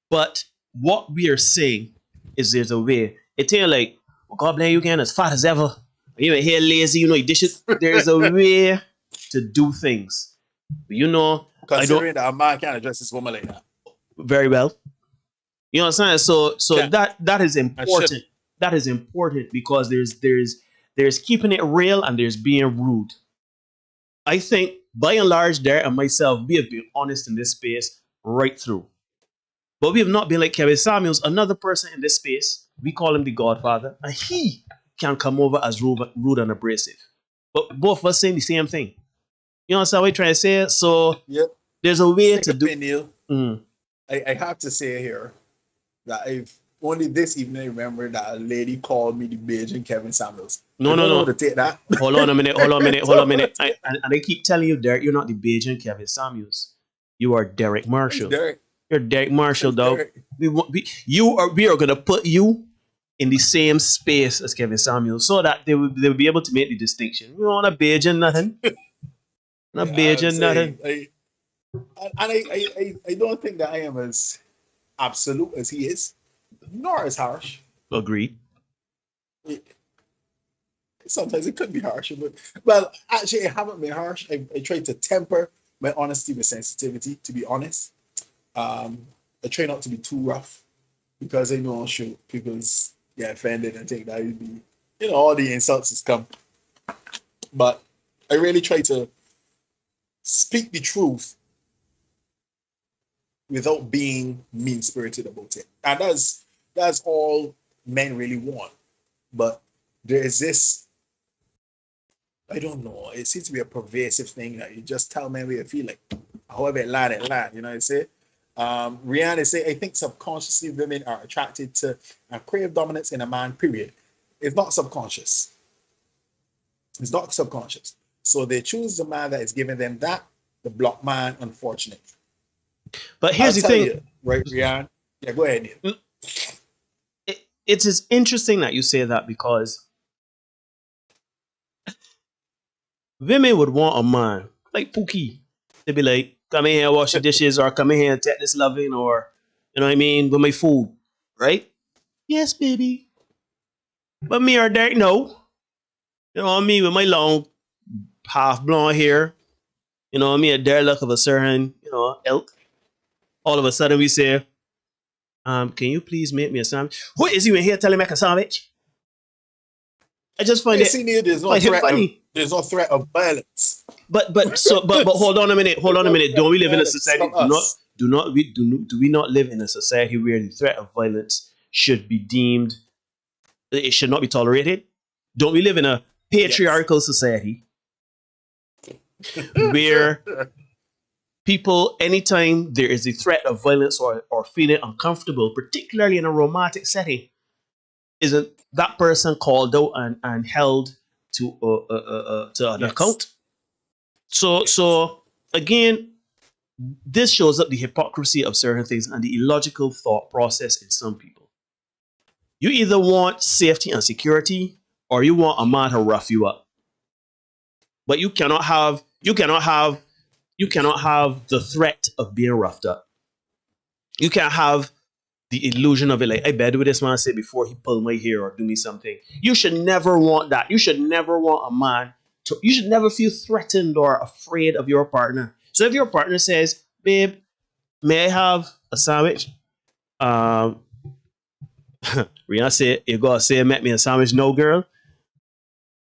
But what we are saying is there's a way. It's ain't like, oh, God bless you again, as fat as ever. You ain't here lazy, you dishes. There's a way to do things. Considering that a man can't address this woman like that. Very well. You know what I'm saying? So that is important. That is important because there's keeping it real and there's being rude. I think by and large, Derek and myself, we have been honest in this space right through. But we have not been like Kevin Samuels, another person in this space. We call him the Godfather, and he can come over as rude and abrasive. But both of us saying the same thing. You know what I'm trying to say? So there's a way to do. Neil, I have to say here that I've only this evening remember that a lady called me the Beijing Kevin Samuels. No. To take that. Hold on a minute. And I keep telling you, Derek, you're not the Beijing Kevin Samuels. You are Derek Marshall. You're Derek Marshall, dog. We are gonna put you in the same space as Kevin Samuels so that they will be able to make the distinction. We don't want a Beijing nothing. Not Beijing nothing. I don't think that I am as absolute as he is, nor as harsh. Agreed. Sometimes it could be harsher, but actually I haven't been harsh. I try to temper my honesty with sensitivity, to be honest. I try not to be too rough because I know people get offended and think that would be, all the insults has come. But I really try to speak the truth without being mean-spirited about it. And that's all men really want. But there is this, I don't know, it seems to be a pervasive thing that you just tell men what you feel like. However it land, you know what I say? Rihanna say, I think subconsciously women are attracted to and crave dominance in a man, period. It's not subconscious. It's not subconscious. So they choose the man that is giving them that, the block man, unfortunate. But here's the thing. Right, Rihanna? Yeah, go ahead. It is interesting that you say that because women would want a man like Pookie to be like, come in here and wash the dishes, or come in here and take this loving, or, you know what I mean, with my food, right? Yes, baby. But me or Derek, no. You know what I mean, with my long, half blonde hair, you know what I mean, a Derek look of a certain, ilk. All of a sudden we say, can you please make me a sandwich? Who is you in here telling me make a sandwich? I just find there's no it funny. There's no threat of violence. But hold on a minute. Don't we live in a society? Do we not live in a society where the threat of violence should be deemed? It should not be tolerated. Don't we live in a patriarchal society where people, anytime there is a threat of violence or feeling uncomfortable, particularly in a romantic setting, isn't that person called out and held to an account? So again, this shows up the hypocrisy of certain things and the illogical thought process in some people. You either want safety and security, or you want a man to rough you up. But you cannot have the threat of being roughed up. You can't have the illusion of it, like, I better do this man say before he pull my hair or do me something. You should never want that. You should never want a man to, you should never feel threatened or afraid of your partner. So if your partner says, babe, may I have a sandwich? Rihanna said, you gotta say, make me a sandwich. No, girl.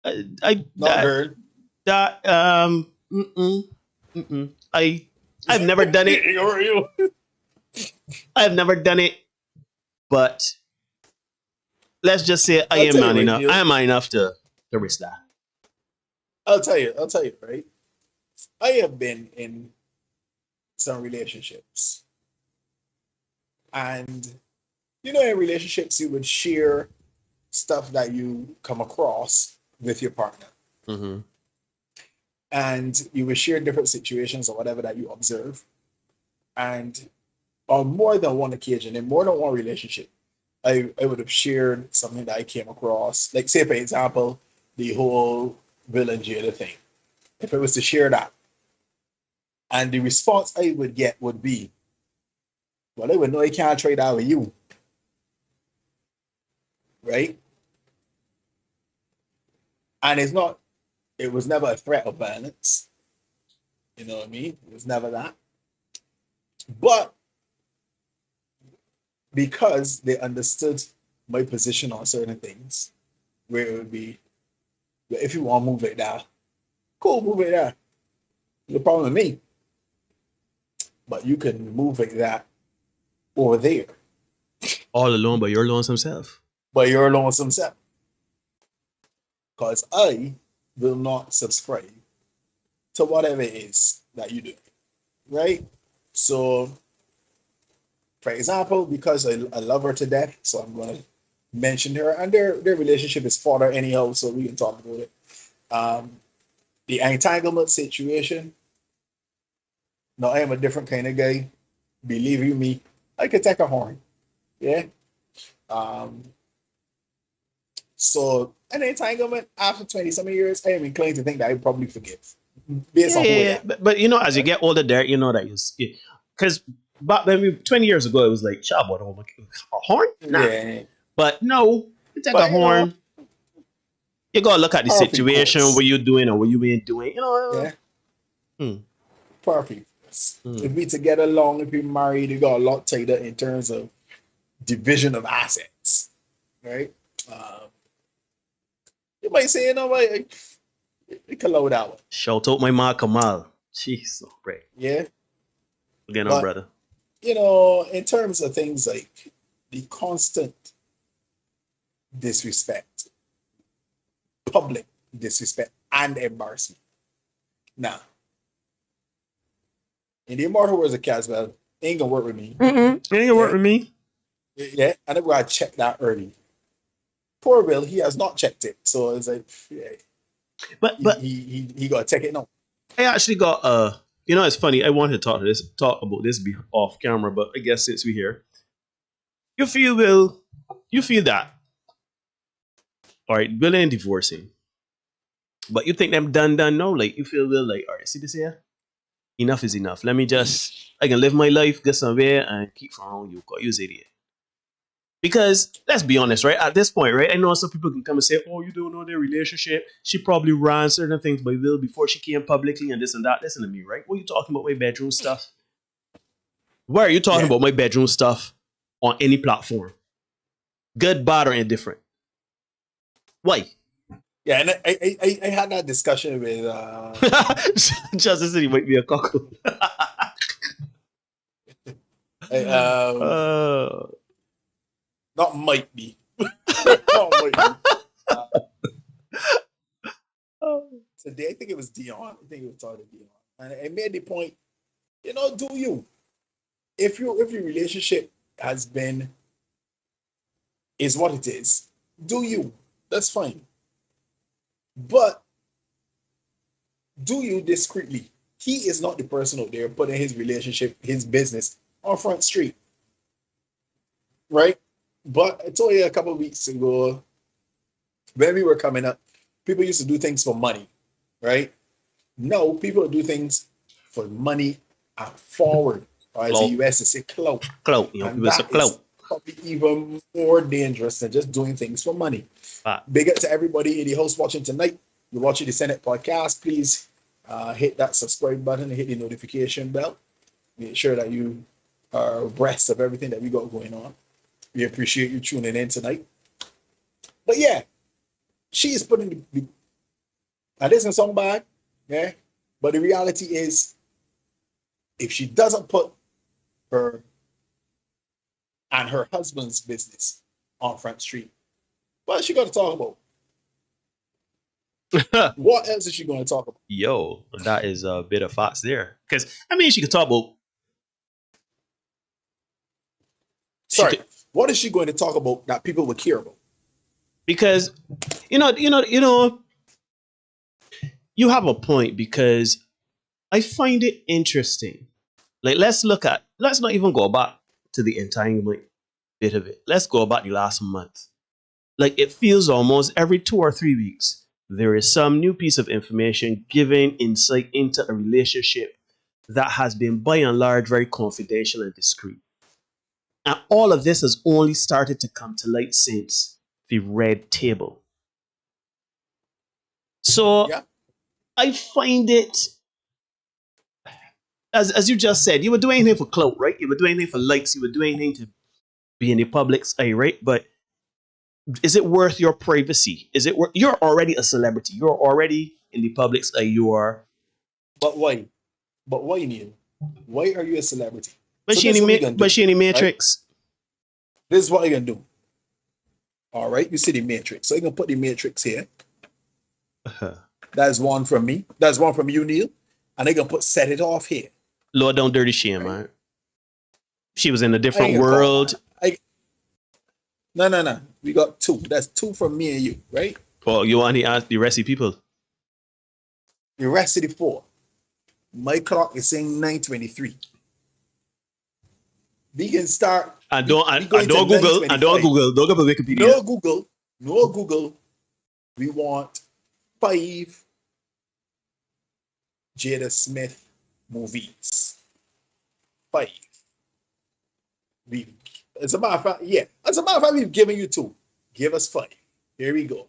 I've never done it. I've never done it, but let's just say I am man enough to risk that. I'll tell you, right? I have been in some relationships, and in relationships you would share stuff that you come across with your partner. Mm-hmm. And you would share different situations or whatever that you observe. And on more than one occasion, in more than one relationship, I would have shared something that I came across. Like, say, for example, the whole Will and Jada thing. If I was to share that, and the response I would get would be, well, I would know I can't trade that with you. Right? And it was never a threat of violence. You know what I mean? It was never that. But because they understood my position on certain things, where it would be, if you want to move like that, cool, move like that. No problem with me. But you can move like that over there. All alone, but you're lonesome self. But you're lonesome self. Because I will not subscribe to whatever it is that you do. Right? So, for example, because I love her to death, so I'm going to mention her, and their relationship is fodder anyhow, so we can talk about it. The entanglement situation. Now, I am a different kind of guy. Believe you me, I could take a horn. Yeah? So, an entanglement after 20-some years, I am inclined to think that I would probably forgive. Based on who I am. But as you get older, there, you know that because back then, 20 years ago, it was like, a horn? Nah. Yeah. But no, you take a horn. You gotta look at the situation, what you're doing or what you ain't doing. Perfect. If we together long, if we married, you got a lot tighter in terms of division of assets, right? You might say, we can load out. Shout out my man Kamal. Jeez, right. Yeah. Again, our brother. In terms of things like the constant disrespect, public disrespect, and embarrassment. Now, in the immortal words of Caswell, ain't gonna work with me. Ain't gonna work with me. Yeah, and I'm gonna check that early. Poor Will, he has not checked it, so it's like, but he got to check it now. I actually got it's funny. I wanted to talk about this off camera, but I guess since we're here, you feel that, all right, Will ain't divorcing, but you think them done no? Like, you feel Will, like, all right, see this here, enough is enough. I can live my life, get somewhere, and keep from around you. Cause you're idiot. Because let's be honest, right? At this point, right? I know some people can come and say, "Oh, you don't know their relationship. She probably ran certain things by Will before she came publicly and this and that." Listen to me, right? What are you talking about my bedroom stuff? Why are you talking about my bedroom stuff on any platform. Good, bad, or indifferent. Why? Yeah, and I had that discussion with Justice City might be a cockle. Not might be. Not might be. Today, I think it was Dion. I think it was talking to Dion. And I made the point, do you? If your relationship is what it is, do you? That's fine. But do you discreetly? He is not the person out there putting his relationship, his business on Front Street. Right? But I told you a couple of weeks ago, when we were coming up, people used to do things for money. Right? No, people do things for money and forward. Or as the US is say clout. Clout, people say clout. Probably even more dangerous than just doing things for money. Big up to everybody in the house watching tonight. You're watching the Senate podcast. Please hit that subscribe button and hit the notification bell. Make sure that you are abreast of everything that we got going on. We appreciate you tuning in tonight. But yeah, she is putting that isn't so bad, yeah. But the reality is, if she doesn't put her and her husband's business on Front Street, what is she going to talk about? What else is she going to talk about? Yo, that is a bit of facts there. Because, she could talk about... What is she going to talk about that people would care about? Because, you have a point, because I find it interesting. Like, let's not even go back to the entanglement bit of it. Let's go back the last month. Like, it feels almost every 2 or 3 weeks, there is some new piece of information giving insight into a relationship that has been, by and large, very confidential and discreet. And all of this has only started to come to light since the red table. So, yeah. I find it, as you just said, you were doing anything for clout, right? You were doing anything for likes. You were doing anything to be in the public's eye, right? But is it worth your privacy? Is it worth? You're already a celebrity. You're already in the public's eye. You are. But why? But why, Neil? Why are you a celebrity? But she in the Matrix. Right? This is what you're gonna do. All right, you see the Matrix. So you're gonna put the Matrix here. That's one from me. That's one from you, Neil. And they're gonna set it off here. Lord, don't dirty shame, man. She was in a different world. No. We got 2. That's 2 from me and you, right? Well, you want to ask the rest of the people? The rest of the 4. My clock is saying 9:23. We can start. And don't Google. Don't go to Wikipedia. No Google. We want 5 Jada Smith movies. 5. As a matter of fact, we've given you 2. Give us 5. Here we go.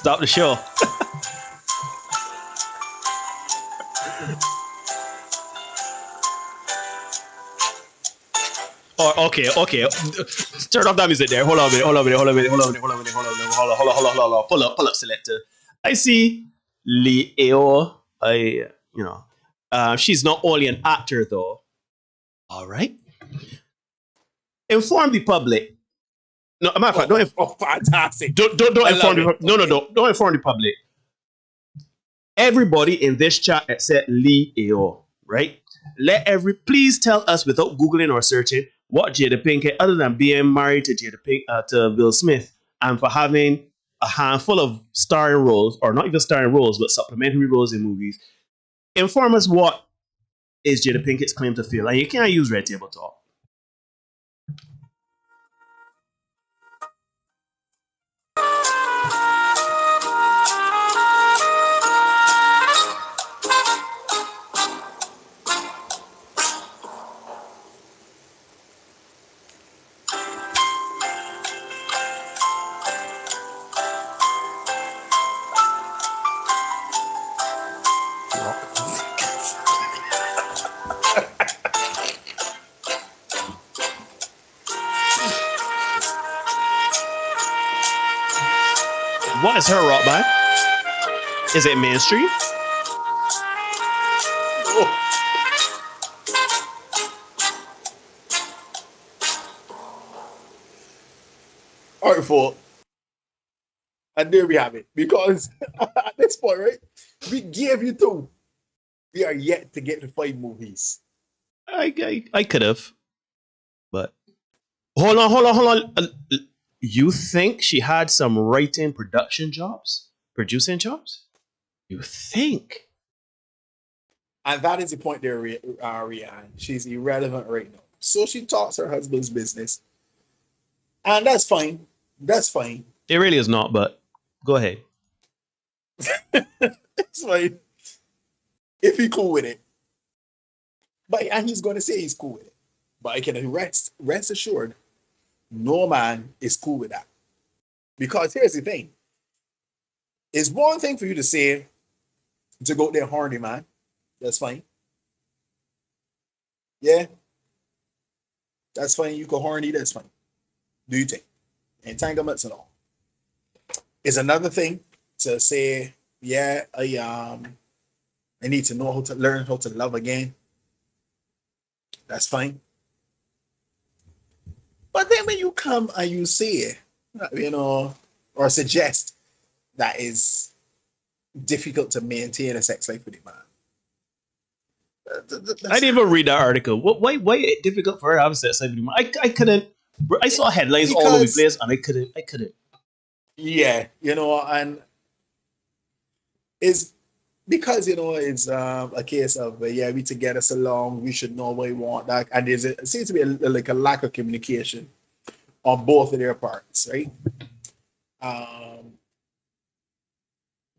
Stop the show. Oh, okay. Turn off that music there. Hold on a minute. Pull up selector. I see Leo. She's not only an actor though. All right. Inform the public. No, matter of fact, fantastic. Don't inform the public. No, don't inform the public. Everybody in this chat except Lee AO, right? Please tell us without Googling or searching what Jada Pinkett, other than being married to to Will Smith, and for having a handful of starring roles, or not even starring roles, but supplementary roles in movies. Inform us what is Jada Pinkett's claim to fame, and you can't use Red Table Talk. What is her rock band? Is it mainstream? All right, for and there we have it. Because at this point, right, we gave you 2. We are yet to get to 5 movies. I could have, but hold on. You think she had some writing, producing jobs? You think? And that is the point there, Rihanna. She's irrelevant right now. So she talks her husband's business. And that's fine. That's fine. It really is not, but go ahead. It's fine. If he's cool with it. And he's going to say he's cool with it. But I can rest assured, no man is cool with that. Because here's the thing. It's one thing for you to say, to go there horny, man. That's fine. Yeah. That's fine. You go horny, that's fine. Do you think? Entanglements and all. It's another thing to say, yeah, I need to know how to learn how to love again. That's fine. But then when you come and you say, or suggest that is difficult to maintain a sex life with a man. I didn't even read that article. Why it difficult for her to have sex life with a man? I couldn't. I saw headlines all over the place and I couldn't. Yeah, and it's because it's a case of we together so long, we should know what we want. That, and it seems to be like a lack of communication on both of their parts, right?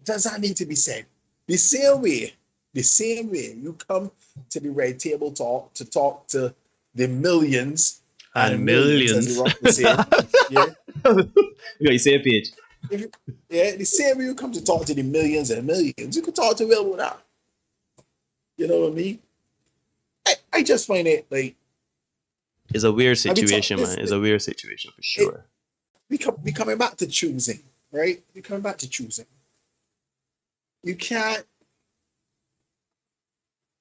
Does that need to be said? The same way you come to the Red Table Talk to talk to the millions and millions. As you roughly say. Yeah. You say page. The same way you come to talk to the millions and millions, you can talk to Will without. You know what I mean? I just find it like it's a weird situation, man. It's a weird situation for sure. We coming back to choosing, right? We coming back to choosing. You can't,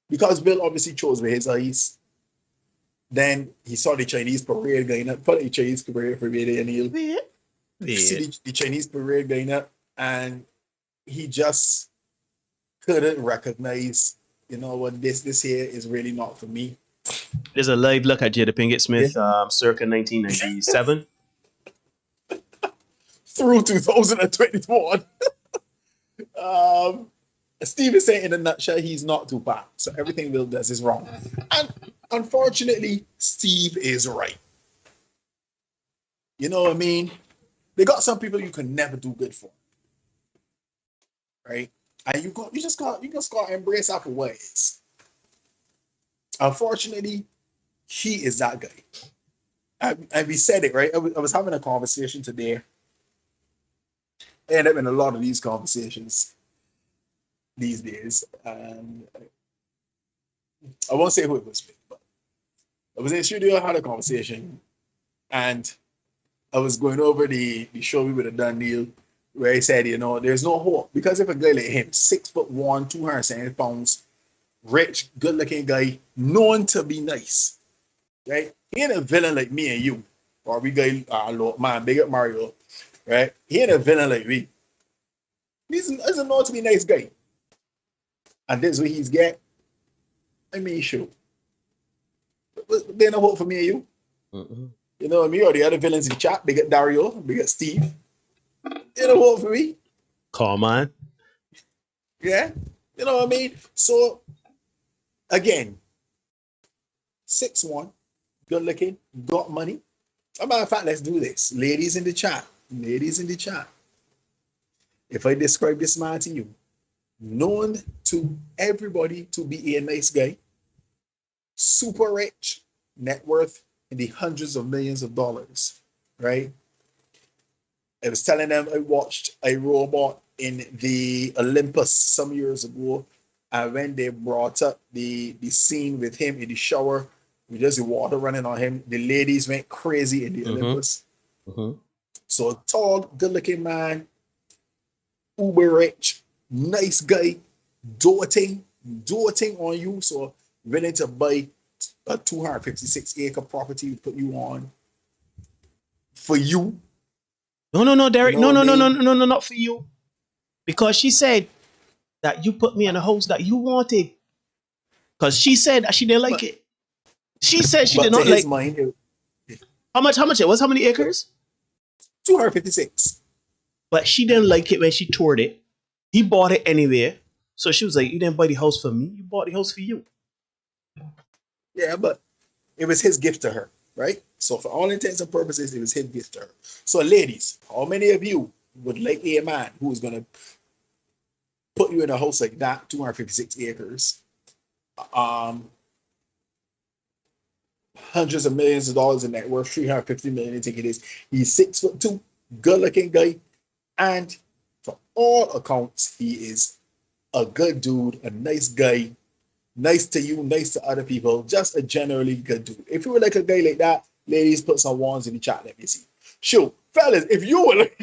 because Bill obviously chose with his eyes. Then he saw the Chinese parade going up, put the Chinese parade and he'll see the Chinese parade going up, and he just couldn't recognize, what this here is really not for me. There's a live look at Jada Pinkett Smith, circa 1997 through 2021. Steve is saying in a nutshell, he's not Tupac, so everything Will does is wrong. And unfortunately, Steve is right. You know what I mean? They got some people you can never do good for, right? And you just got to embrace our ways. Unfortunately, he is that guy. And we said it, right? I was having a conversation today. I end up in a lot of these conversations these days. And I won't say who it was with, but I was in the studio, I had a conversation, and I was going over the show we would have done, Neil, where he said, there's no hope. Because if a guy like him, 6'1", 270 pounds, rich, good-looking guy, known to be nice, right? He ain't a villain like me and you, or we guy, man, big up Mario, right? He ain't a villain like me. He's a known to be nice guy. and this is what he's get. I mean, sure. But they no hope for me and you. You know what I mean? Or the other villains in the chat, they get Dario, they get Steve. They no hope for me. Come on. Yeah? You know what I mean? So, again, 6'1", good looking, got money. As a matter of fact, let's do this. Ladies in the chat. If I describe this man to you, known to everybody to be a nice guy, super rich, net worth in the hundreds of millions of dollars, right? I was telling them I watched a robot in the Olympus some years ago, and when they brought up the scene with him in the shower, with just the water running on him, the ladies went crazy in the Olympus. So a tall, good-looking man, uber rich, nice guy, doting on you, so willing to buy a 256-acre property to put you on for you. No, Derek. You know No, not for you. Because she said that you put me in a house that you wanted. Because she said that she didn't like it. She said she did not like. Mind, How much it was? How many acres? 256. But she didn't like it when she toured it. He bought it anyway. So she was like, you didn't buy the house for me. You bought the house for you. Yeah, but it was his gift to her, right? So for all intents and purposes, it was his gift to her. So ladies, how many of you would like a man who is going to put you in a house like that, 256 acres, hundreds of millions of dollars in net worth, 350 million, I think it is. He's 6'2", good-looking guy, and for all accounts, he is a good dude, a nice guy, nice to you, nice to other people, just a generally good dude. If you were like a guy like that, ladies, put some ones in the chat. Let me see. Shoot, fellas, if you were like...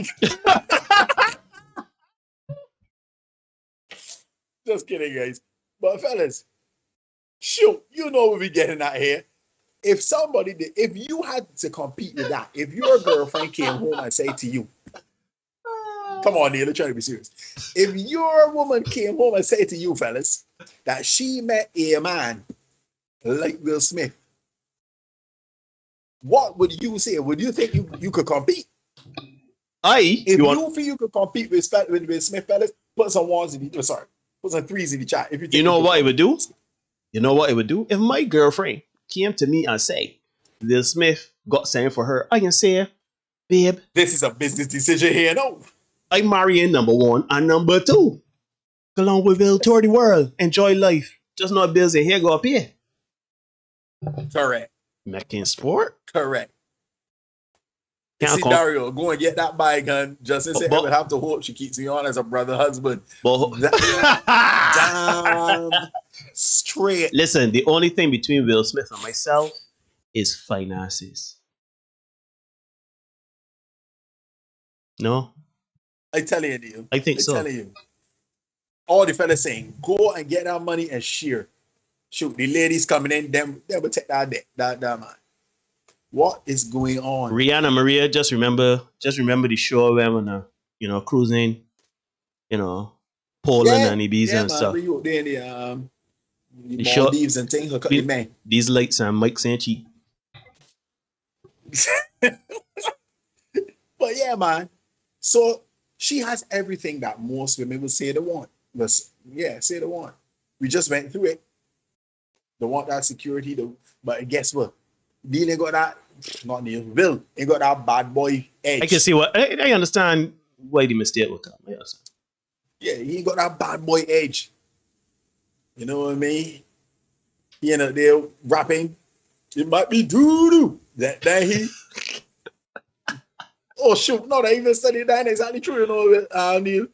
Just kidding, guys. But fellas, shoot, you know what we're getting at here. If somebody did, if you had to compete with that, if your girlfriend came home and said to you, come on, Neil, I'm trying to be serious. If your woman came home and said to you, fellas, that she met a man like Will Smith, what would you say? Would you think you could compete? If you feel you could compete with Smith, fellas, put some ones in the put some threes in the chat. If you know what it would do? You know what it would do? If my girlfriend came to me and say, Will Smith got something for her, I can say, babe, this is a business decision here, no? I'm marrying number one and number two. Go along with Will, tour the world, enjoy life. Just not bills in here, go up here. Correct. Making sport? Correct. See, Dario, go and get that bike gun. Justin said I would have to hope she keeps me on as a brother husband. Damn straight. Listen, the only thing between Will Smith and myself is finances. No? I tell you. I think so. I tell you. All the fellas saying, go and get that money and share. Shoot, the ladies coming in, them they will take that man. What is going on? Rihanna Maria, just remember the show when cruising, Poland and Ibiza and stuff. We were there in the Maldives and things. Look at the man. These lights and mics ain't cheap. But yeah, man. So she has everything that most women would say they want. Say they want. We just went through it. They want that security, but guess what? Neil ain't got that. Not Neil. Will ain't got that bad boy edge. I can see what I understand why the mistake will come. Yeah, he ain't got that bad boy edge. You know what I mean? They're rapping. It might be doo-doo. That he. Oh shoot! No, they even studied that. Exactly true. Neil.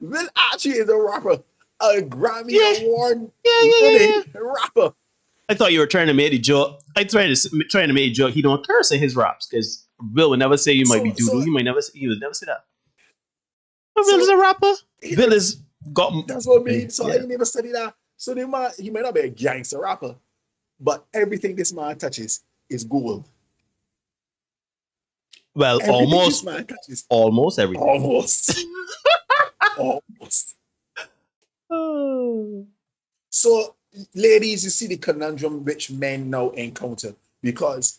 Will actually is a rapper, a Grammy Award winning rapper. I thought you were trying to make a joke. I trying to make a joke. He don't curse in his raps because Will would never say you might be doo-doo. He would never say that. But Will is a rapper. Will is got. That's what I mean. So I never studied that. So he might not be a gangster rapper, but everything this man touches is gold. Well, almost everything. Almost. Almost. So, ladies, you see the conundrum which men now encounter, because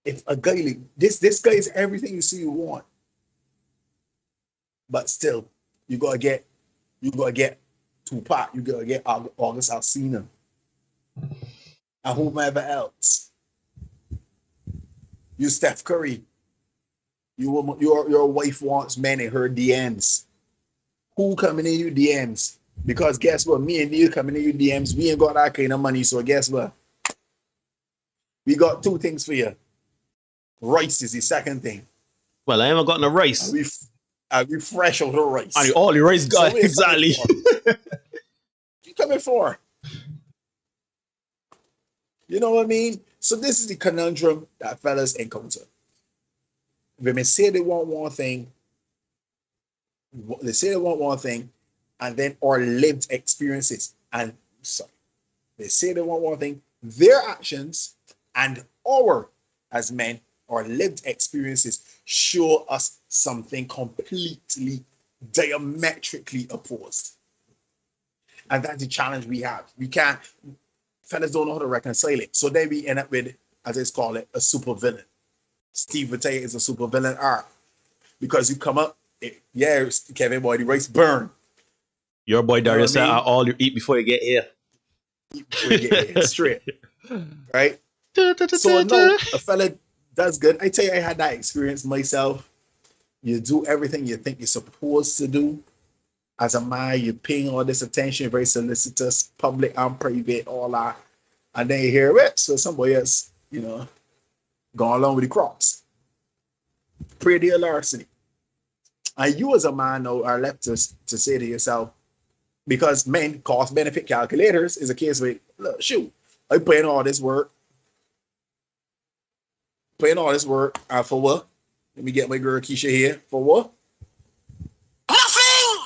if a guy like this guy is everything you see you want, but still you gotta get Tupac, you gotta get August Alsina, and whomever else. You Steph Curry, your wife wants men in her DMs. Who coming in your DMs? Because guess what? Me and you coming in your DMs. We ain't got that kind of money. So guess what? We got two things for you. Rice is the second thing. Well, I haven't got no rice. And we fresh out of rice. And all the rice got, So exactly. You coming for? You know what I mean? So this is the conundrum that fellas encounter. Women say they want one thing. They say they want one thing, and then our lived experiences. And sorry, they say they want one thing. Their actions and our, as men, our lived experiences show us something completely diametrically opposed. And that's the challenge we have. We can't, fellas don't know how to reconcile it. So then we end up with, as I call it, a super villain. Steve Vitale is a super villain art. Because you come up, Kevin boy, the rice burn. Your boy Darius said, I mean? all you eat before you get here. Before you get here, straight. Right? So no, a fella does good. I tell you, I had that experience myself. You do everything you think you're supposed to do. As a man, you're paying all this attention, very solicitous, public and private, all that. And then you hear it. So somebody else, going along with the crops. Pretty larceny. And you as a man now are left to say to yourself, because men cost benefit calculators is a case where, look, shoot, I'm paying all this work. And for what? Let me get my girl Keisha here. For what? Nothing!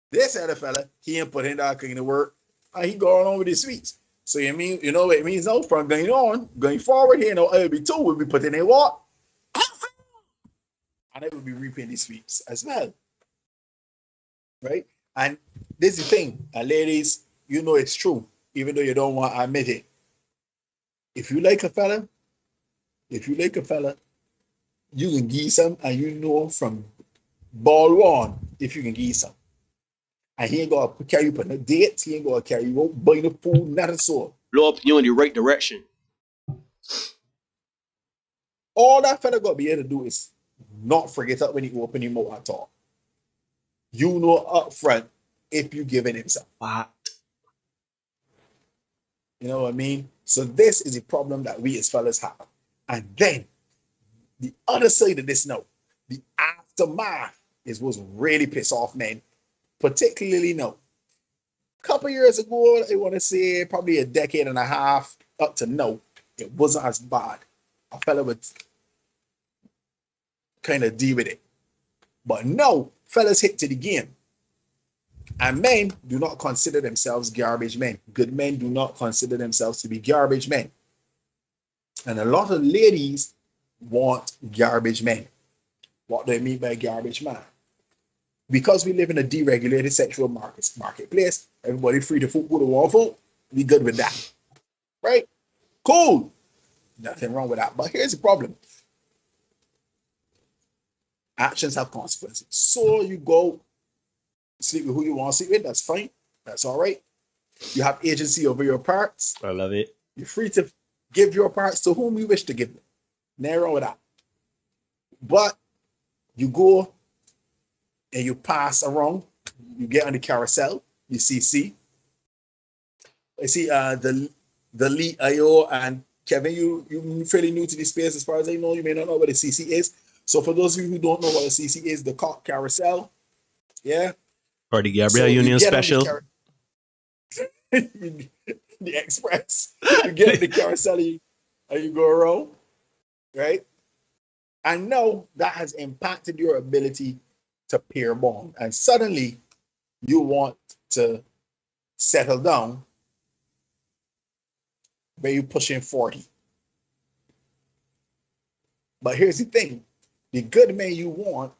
This other fella, he ain't put in that kind of work. And he going on with his sweets. So you know what it means now from going forward here, LB2 will be putting in what? And it will be reaping these sweeps as well. Right? And this is the thing, ladies, it's true, even though you don't want to admit it. If you like a fella, you can give some, and from ball one, if you can give some. And he ain't going to carry you on a date, he ain't going to carry you out, buy the food, not a soul. Blow up you in the right direction. All that fella got to be able to do is not forget that when you open your mouth and talk. You know up front if you giving him some. What? You know what I mean? So this is the problem that we as fellas have. And then the other side of this note, the aftermath is what's really pissed off men, particularly now. A couple years ago, I want to say probably a decade and a half up to now, it wasn't as bad. A fella would kind of deal with it. But now, fellas hit to the game. And men do not consider themselves garbage men. Good men do not consider themselves to be garbage men. And a lot of ladies want garbage men. What do I mean by garbage man? Because we live in a deregulated sexual marketplace, everybody free to food, good or food, we good with that. Right? Cool. Nothing wrong with that. But here's the problem. Actions have consequences. So you go sleep with who you want to sleep with. That's fine. That's all right. You have agency over your parts. I love it. You're free to give your parts to whom you wish to give them. Nothing wrong with that. But you go and you pass around. You get on the carousel. You see. I see the lead IO and Kevin. You fairly new to this space as far as I know. You may not know what a CC is. So for those of you who don't know what a CC is, the carousel, yeah. Or the Gabrielle Union special. The express. You get on the carousel and you go around, right? And now that has impacted your ability to pair bond. And suddenly you want to settle down where you're pushing 40. But here's the thing. The good men you want,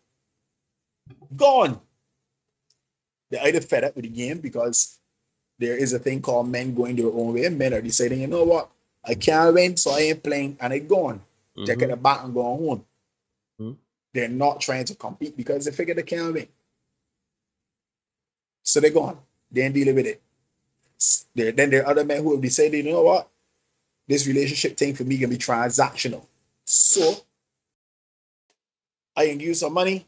gone. They're either fed up with the game because there is a thing called men going their own way. Men are deciding, you know what, I can't win, so I ain't playing, and they gone. Take it the back and go home. They're not trying to compete because they figure they can't win. So they're gone. They ain't dealing with it. Then there are other men who have decided, you know what, this relationship thing for me can be transactional. So I can give you some money,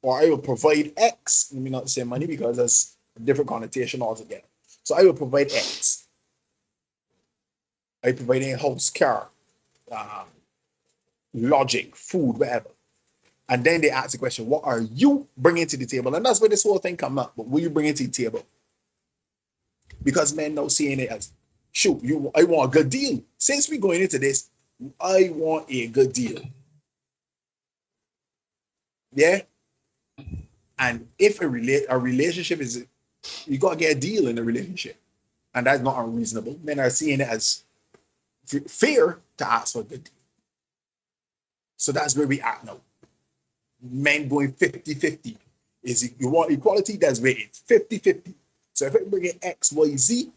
or I will provide X. Let me not say money because that's a different connotation altogether. So I will provide X. I provide a house, car, logic, food, whatever. And then they ask the question, what are you bringing to the table? And that's where this whole thing come up. But what are you bringing to the table? Because men now seeing it as, shoot, I want a good deal. Since we're going into this, I want a good deal. Yeah? And if a relationship is, you got to get a deal in a relationship. And that's not unreasonable. Men are seeing it as fair to ask for a good deal. So that's where we are now. Men going 50-50. Is you want equality? That's where it's 50-50. So if I bring in X, Y, Z,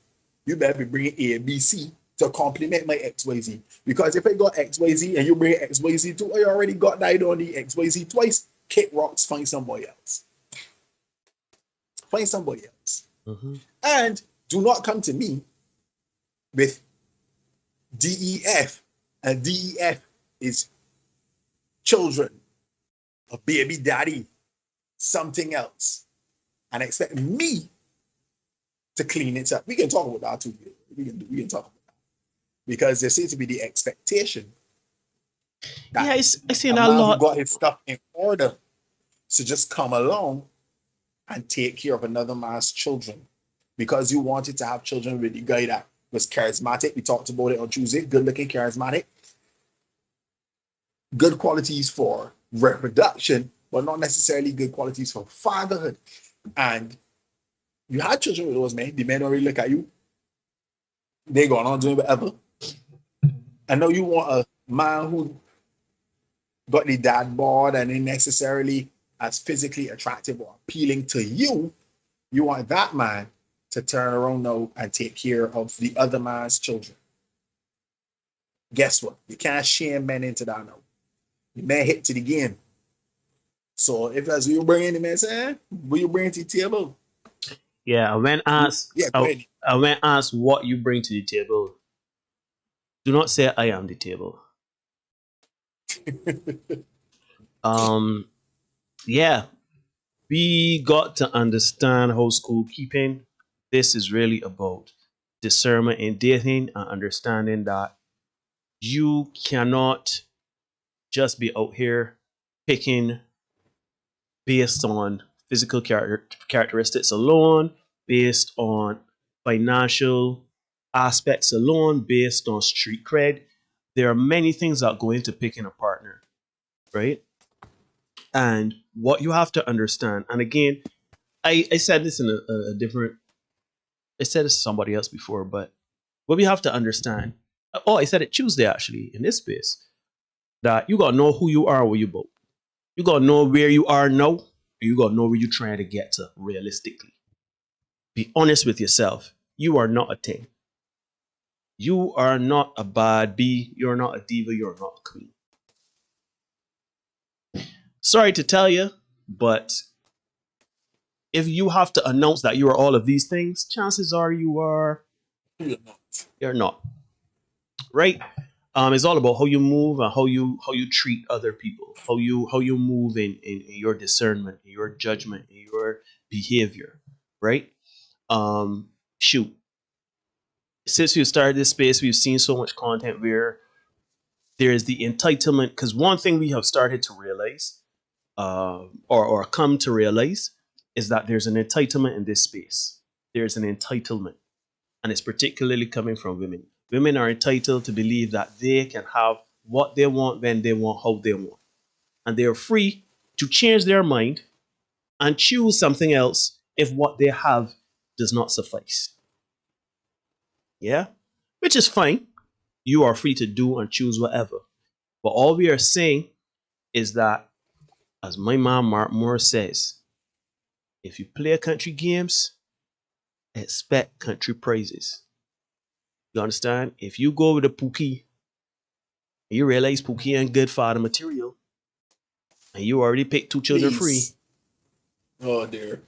you better be bringing A and B, C to complement my X, Y, Z. Because if I got X, Y, Z and you bring X, Y, Z too, I already got that on the X, Y, Z twice. Kick rocks, find somebody else. Find somebody else. And do not come to me with DEF. And DEF is children, a baby daddy, something else, and expect me to clean it up. We can talk about that too. We can talk about that because there seems to be the expectation that I see a a man lot. who got his stuff in order to just come along and take care of another man's children because you wanted to have children with the guy that was charismatic. We talked about it on Tuesday. Good-looking, charismatic, good qualities for reproduction, but not necessarily good qualities for fatherhood. And you had children with those men. The men don't really look at you. They going on doing whatever. I know you want a man who got the dad bod and ain't necessarily as physically attractive or appealing to you. You want that man to turn around now and take care of the other man's children. Guess what? You can't shame men into that now. The man hit to the game. So if that's what you bring in, the man say, what you bring to the table? Yeah, when asked, go ahead. when asked what you bring to the table, do not say I am the table. Yeah, we got to understand how school keeping. This is really about discernment in dating and understanding that you cannot just be out here picking based on physical characteristics alone, based on financial aspects alone, based on street cred. There are many things that go into picking a partner, right? And what you have to understand, and again, I said this in a different, I said this to somebody else before, but what we have to understand, I said it Tuesday actually in this space, that you gotta know who you are, where you both. You gotta know where you are now, and you gotta know where you're trying to get to realistically. Be honest with yourself. You are not a 10. You are not a bad B. You're not a diva. You're not a queen. Sorry to tell you, but if you have to announce that you are all of these things, chances are you're not. Right? It's all about how you move and how you treat other people, how you move in your discernment, in your judgment, in your behavior, right? Shoot. Since we started this space, we've seen so much content where there is the entitlement, because one thing we have started to realize, or come to realize, is that there's an entitlement in this space. There's an entitlement, and it's particularly coming from women. Women are entitled to believe that they can have what they want, when they want, how they want. And they are free to change their mind and choose something else if what they have does not suffice. Yeah? Which is fine. You are free to do and choose whatever. But all we are saying is that, as my man Mark Moore says, if you play country games, expect country praises. You understand? If you go with a Pookie, you realize Pookie ain't good father material, and you already picked 2 children free. Oh dear.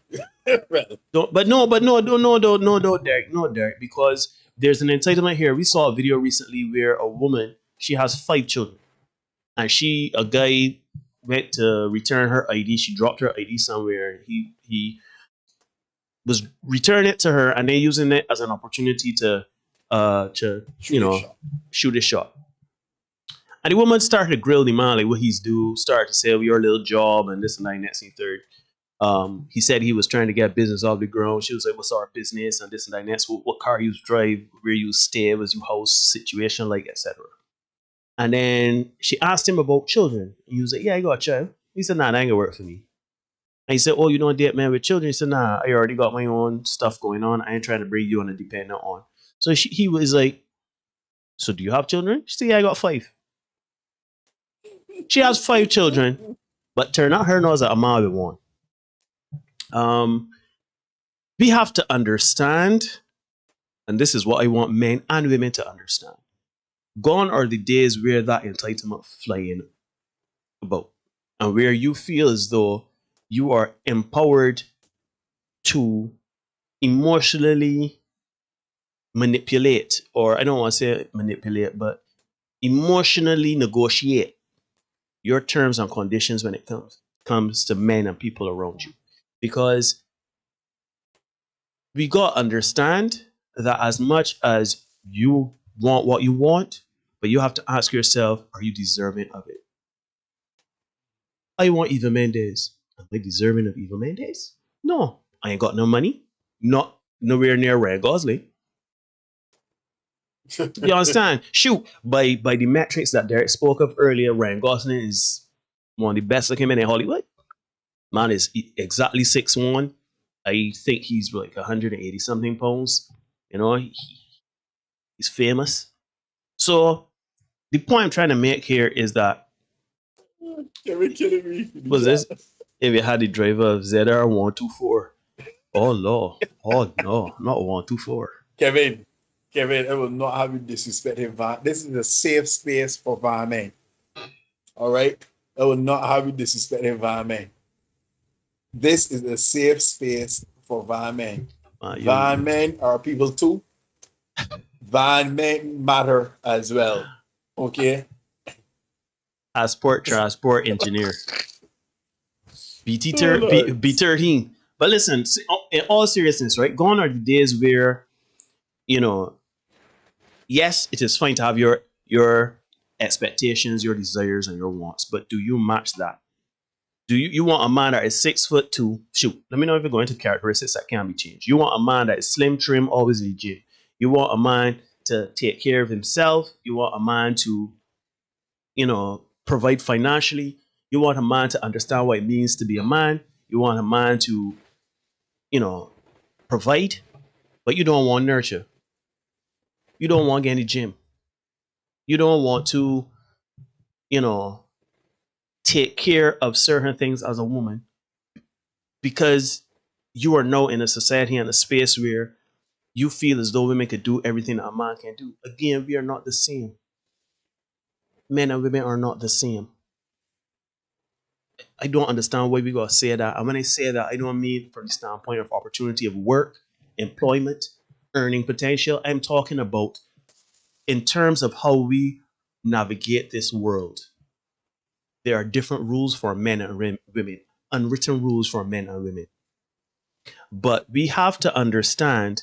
But no, Derek, because there's an entitlement here. We saw a video recently where a woman, she has 5 children, and a guy went to return her ID. She dropped her ID somewhere. He was returning it to her and then using it as an opportunity to shoot a shot. And the woman started to grill the man, like what he's do, started to say, oh, your little job and this and that, next and third. He said he was trying to get business off the ground. She was like, what's our business and this and that, next, what car you drive, where you stay, was your house situation, like, etc. And then she asked him about children. He was like, yeah, I got a child. He said, nah, that ain't gonna work for me. And he said, oh, you don't date men with children? He said, nah, I already got my own stuff going on. I ain't trying to bring you on a dependent on. So he was like, so do you have children? She said, yeah, I got 5. She has 5 children, but turn out her knows that a man with 1. We have to understand, and this is what I want men and women to understand. Gone are the days where that entitlement flying about, and where you feel as though you are empowered to emotionally manipulate, or I don't want to say manipulate, but emotionally negotiate your terms and conditions when it comes to men and people around you. Because we got to understand that as much as you want what you want, but you have to ask yourself, are you deserving of it? I want Eva Mendes. Am I deserving of Eva Mendes? No. I ain't got no money. Not nowhere near Ryan Gosling. You understand? Shoot, by the metrics that Derek spoke of earlier, Ryan Gosling is one of the best looking men in Hollywood. Man is exactly 6'1". I think he's like 180 something pounds. You know, he's famous. So the point I'm trying to make here is that was this if you had the driver of ZR 124. Oh Lord. Oh no, not 124. Kevin, I will not have you disrespect him. This is a safe space for Van men. All right? I will not have you disrespect him, Van men. This is a safe space for Van men. Van men are people too. Van men matter as well. Okay? Transport engineer. B13. But listen, in all seriousness, right? Gone are the days where, you know, yes, it is fine to have your expectations, your desires, and your wants, but do you match that? Do you want a man that is 6'2"? Shoot, let me know if you're going to characteristics that can be changed. You want a man that is slim, trim, always in the gym. You want a man to take care of himself. You want a man to, you know, provide financially. You want a man to understand what it means to be a man. You want a man to, you know, provide, but you don't want nurture. You don't want to get in the gym. You don't want to, you know, take care of certain things as a woman because you are now in a society and a space where you feel as though women could do everything that a man can do. Again, we are not the same. Men and women are not the same. I don't understand why we gotta say that. And when I say that, I don't mean from the standpoint of opportunity of work, employment, earning potential. I'm talking about in terms of how we navigate this world. There are different rules for men and women, unwritten rules for men and women. But we have to understand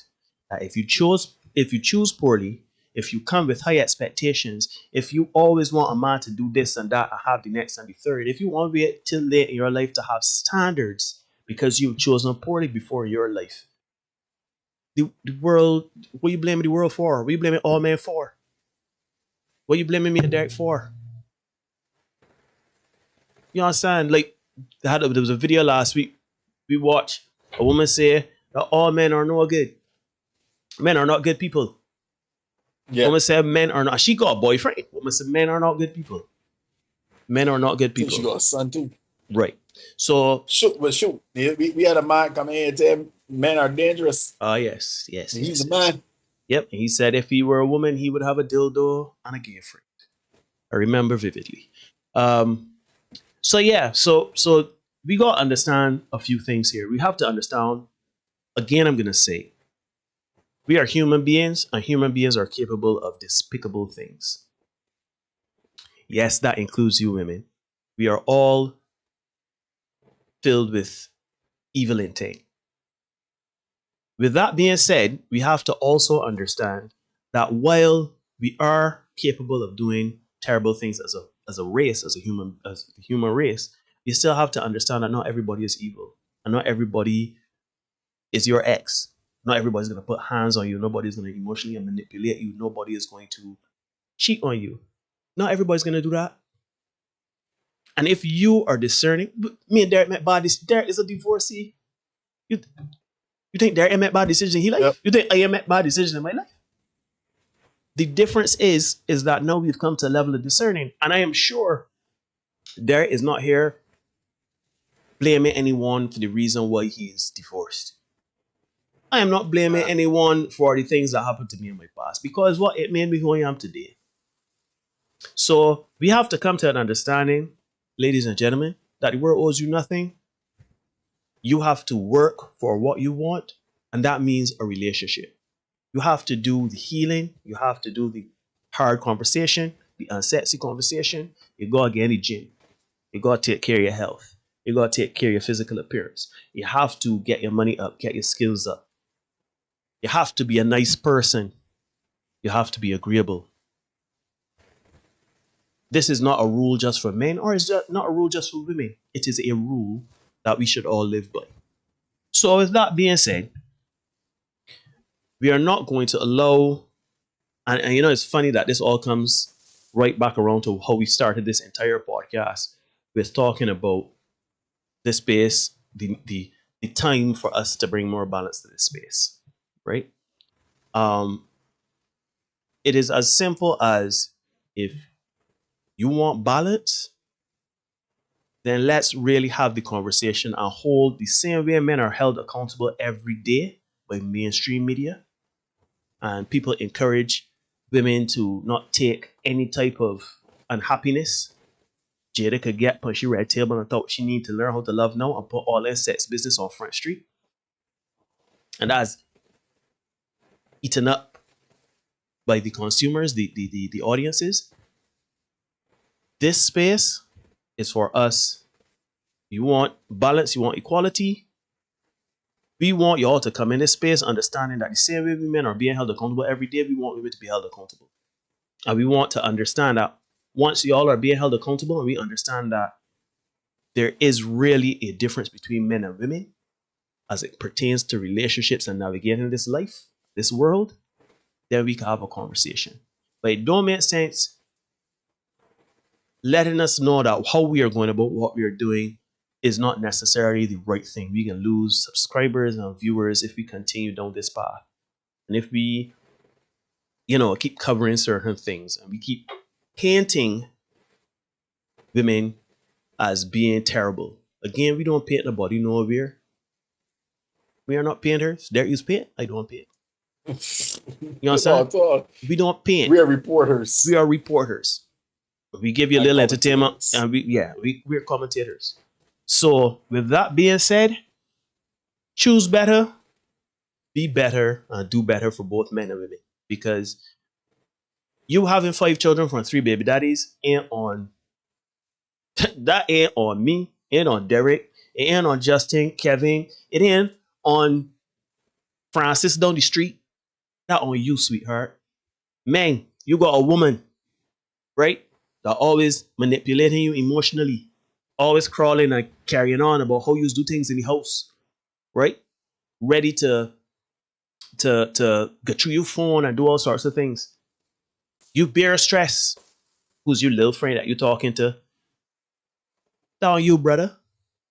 that if you choose poorly, if you come with high expectations, if you always want a man to do this and that and have the next and the third, if you want to wait till late in your life to have standards because you've chosen poorly before your life, the world, what are you blaming the world for? What are you blaming all men for? What are you blaming me and Derek for? You understand? Like, there was a video last week we watched. A woman say that all men are no good. Men are not good people. Yeah. Woman said men are not. She got a boyfriend. Woman said men are not good people. Men are not good people. She got a son too. Right. So shoot. We had a man come here and tell him Men are dangerous. Oh, yes, yes, He's yes, a yes. man. Yep, and he said if he were a woman, he would have a dildo and a girlfriend. I remember vividly. So yeah, so we gotta understand a few things here. We have to understand. Again, I'm gonna say, we are human beings, and human beings are capable of despicable things. Yes, that includes you women. We are all filled with evil intent. With that being said, we have to also understand that while we are capable of doing terrible things as a race, as the human race, you still have to understand that not everybody is evil, and not everybody is your ex. Not everybody's gonna put hands on you. Nobody's gonna emotionally manipulate you. Nobody is going to cheat on you. Not everybody's gonna do that. And if you are discerning, me and Derek met bad. Derek is a divorcee. You think Derek made bad decisions in his life? Yep. You think I made bad decisions in my life? The difference is that now we've come to a level of discerning, and I am sure Derek is not here blaming anyone for the reason why he is divorced. I am not blaming anyone for the things that happened to me in my past, because what it made me who I am today. So we have to come to an understanding, ladies and gentlemen, that the world owes you nothing. You have to work for what you want, and that means a relationship. You have to do the healing. You have to do the hard conversation, the unsexy conversation. You go again the gym. You got to take care of your health. You got to take care of your physical appearance. You have to get your money up, get your skills up. You have to be a nice person. You have to be agreeable. This is not a rule just for men, or it's just not a rule just for women. It is a rule that we should all live by. So with that being said, we are not going to allow, and you know, it's funny that this all comes right back around to how we started this entire podcast with talking about the space, the time for us to bring more balance to this space, right? It is as simple as, if you want balance, then let's really have the conversation and hold the same way men are held accountable every day by mainstream media. And people encourage women to not take any type of unhappiness Jada could get, but she red table and thought she need to learn how to love now and put all that sex business on Front Street. And that's eaten up by the consumers, the audiences. This space is for us. You want balance, you want equality. We want y'all to come in this space understanding that the same way women are being held accountable every day, we want women to be held accountable. And we want to understand that once y'all are being held accountable, and we understand that there is really a difference between men and women as it pertains to relationships and navigating this life, this world, then we can have a conversation. But it don't make sense letting us know that how we are going about what we are doing is not necessarily the right thing. We can lose subscribers and viewers if we continue down this path. And if we, keep covering certain things and we keep painting women as being terrible. Again, we don't paint nobody nowhere. We are not painters. There is paint. I don't paint. You understand? We don't paint. We are reporters. We are reporters. We give you a little entertainment, and we're commentators. So with that being said, choose better, be better, and do better for both men and women. Because you having 5 children from 3 baby daddies ain't on that ain't on me, ain't on Derek, it ain't on Justin, Kevin, it ain't on Francis down the street. That on you, sweetheart. Man, you got a woman, right? That always manipulating you emotionally, always crawling and carrying on about how you do things in the house, right? Ready to get through your phone and do all sorts of things. You bear stress. Who's your little friend that you're talking to? That on you, brother.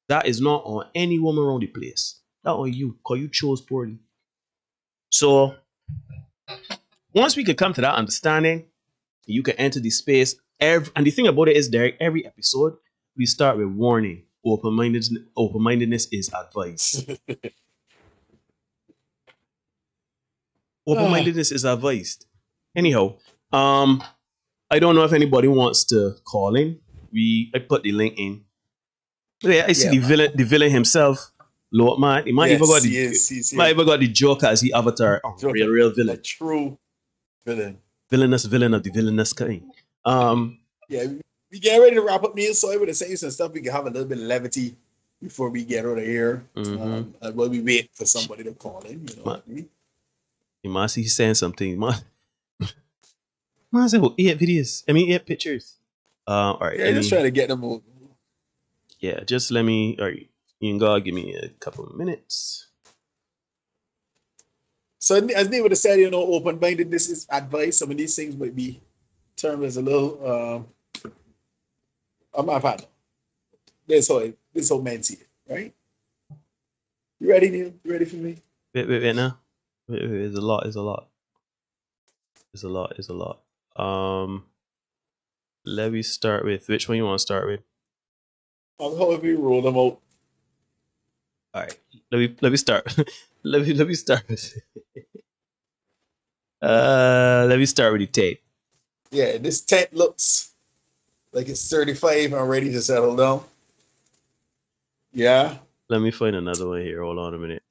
That is not on any woman around the place. That on you, because you chose poorly. So once we could come to that understanding, you can enter the space. And the thing about it is, Derek, every episode, we start with warning. Open-mindedness is advice. Open-mindedness is advised. Anyhow, I don't know if anybody wants to call in. I put the link in. Yeah, I see Yeah, man. the villain himself. Lord man, he might even got Yes, the he is. He's might here. even got the Joker as he avatar. Real A villain. true villain. Villainous villain of the villainous kind. Yeah, we get ready to wrap up, Neil. So I would say some stuff. We can have a little bit of levity before we get out of here. Mhm. While we wait for somebody to call in. You know what I mean? You must see he's saying something. Man said, well, 8 videos. I mean 8 pictures. All right. Yeah, just trying to get them over. Yeah, just let me. All right, you can go. Give me a couple of minutes. So as Neil would have said, open-mindedness is advice. Some of these things might be termed as a little. I'm not fan. This whole man see it, right? You ready, Neil? You ready for me? Wait now. Wait, it's a lot. It's a lot. Let me start with which one you want to start with. However you roll them out. All right. Let me start. let me start with. Let me start with the tape. Yeah, this tent looks like it's 35 and ready to settle down. Yeah. Let me find another one here. Hold on a minute.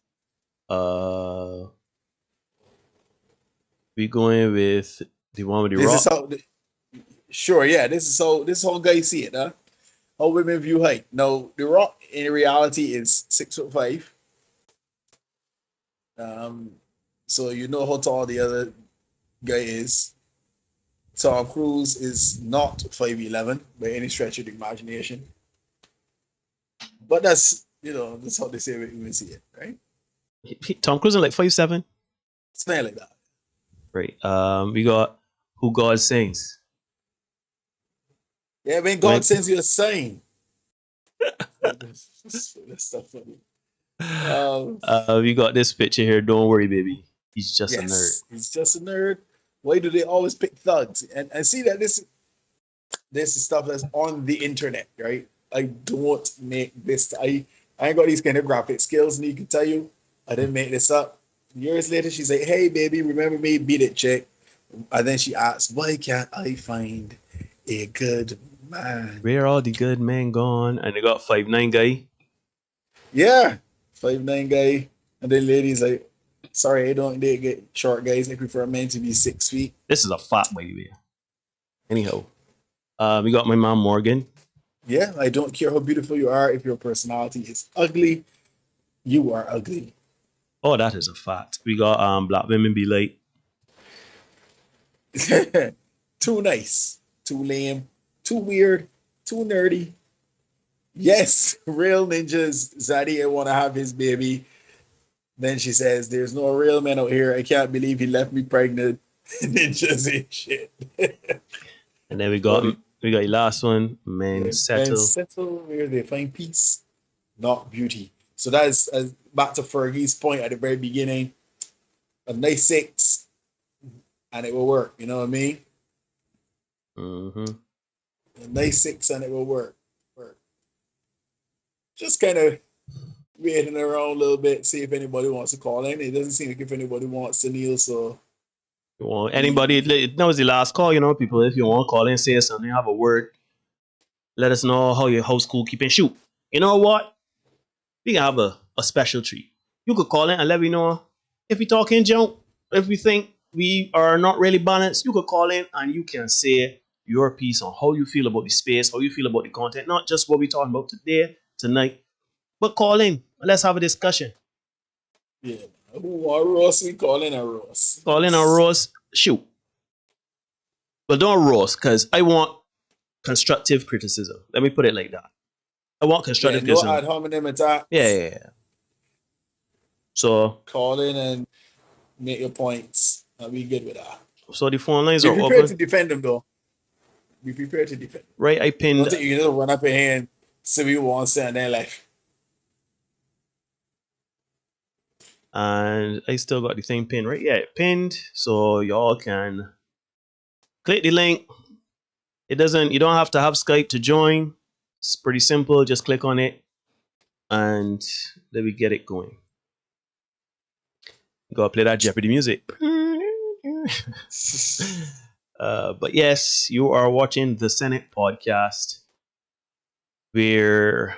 We going with the one with the rock. Sure, yeah. This is how guys see it, huh? How women view height. Now, the rock in reality is 6'5". So you know how tall the other guy is. Tom Cruise is not 5'11" by any stretch of the imagination. But that's how they say women see it, right? Tom Cruise is like 5'7". Something like that. Right. We got Who God Sings. Yeah, when God sends you a sign. That's stuff funny. We got this picture here. Don't worry, baby. He's just a nerd. He's just a nerd. Why do they always pick thugs? And see that this is stuff that's on the internet, right? I don't make this. I ain't got these kind of graphic skills, and you can tell you I didn't make this up. Years later, she's like, "Hey, baby, remember me? Beat it, chick." And then she asks, "Why can't I find a good man?" Where are all the good men gone? And they got 5'9" guy. Yeah, 5'9" guy. And then ladies like, "Sorry, I don't date get short guys. I prefer men to be 6 feet." This is a fat baby. Anyhow, we got my mom Morgan. Yeah, I don't care how beautiful you are. If your personality is ugly, you are ugly. Oh, that is a fact. We got Black Women Be Late. Too nice, too lame, too weird, too nerdy. Yes, real ninjas. Zadie, I want to have his baby. Then she says, "There's no real man out here. I can't believe he left me pregnant." Ninjas ain't shit. And then we got the last one, Men Settle. Men settle where they find peace, not beauty. So that is back to Fergie's point at the very beginning. A nice 6, and it will work. You know what I mean? Mm-hmm. A nice 6, and it will work. Just kind of waiting around a little bit, see if anybody wants to call in. It doesn't seem like if anybody wants to kneel, so. Well, anybody, that was the last call, people. If you want to call in, say something, have a word, let us know how your house school keeping shoot. You know what? We can have a special treat. You could call in and let me know if we talking junk, if we think we are not really balanced. You could call in and you can say your piece on how you feel about the space, how you feel about the content, not just what we're talking about today, tonight, but call in and let's have a discussion. Yeah. Who want roast? We call in a roast. Call in a roast, shoot. But don't roast, because I want constructive criticism. Let me put it like that. I want constructive criticism. No ad hominem attacks. Yeah. So call in and make your points. I'll be good with that. So the phone lines are open. Be prepared to defend them, though. Be prepared to defend them. Right, I pinned. Don't think you run up in here and say we want to and then like. And I still got the same pin, right? Yeah, pinned. So y'all can click the link. You don't have to have Skype to join. It's pretty simple. Just click on it and let me get it going. Gotta play that Jeopardy music. But yes, you are watching the Senate podcast. Where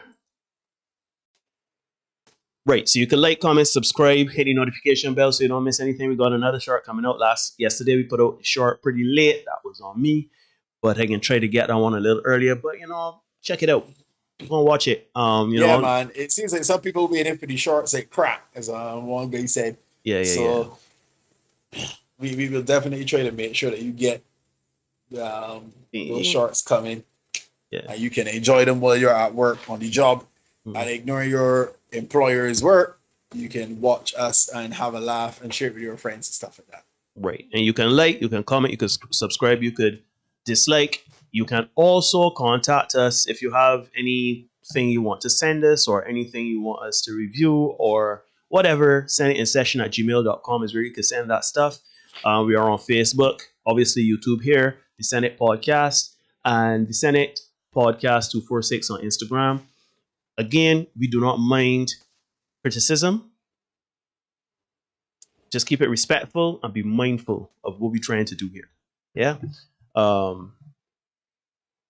right, so you can like, comment, subscribe, hit the notification bell so you don't miss anything. We got another short coming out yesterday. We put out a short pretty late. That was on me, but I can try to get that one a little earlier. But check it out. Go and watch it. Yeah, man. It seems like some people waiting for the shorts like crack, as one guy said. Yeah. We will definitely try to make sure that you get those shorts coming. Yeah. And you can enjoy them while you're at work on the job. And ignore your employer's work. You can watch us and have a laugh and share it with your friends and stuff like that. Right. And you can like, you can comment, you can subscribe, you could dislike. You can also contact us if you have anything you want to send us or anything you want us to review or whatever. Send it in session@gmail.com is where you can send that stuff. We are on Facebook, obviously YouTube here, the Senate Podcast, and the Senate Podcast 246 on Instagram. Again, we do not mind criticism. Just keep it respectful and be mindful of what we're trying to do here. Yeah.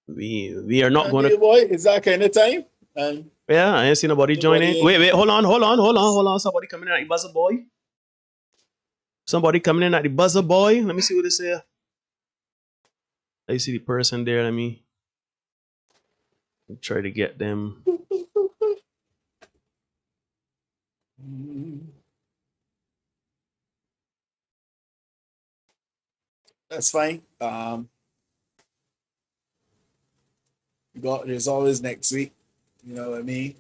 We are not going to. Boy, is that kind of time? Yeah, I ain't seen nobody joining. Wait, hold on. Somebody coming in at the buzzer, boy. Somebody coming in at the buzzer, boy. Let me see what they say. I see the person there. Let me try to get them. That's fine. There's always next week. You know what I mean?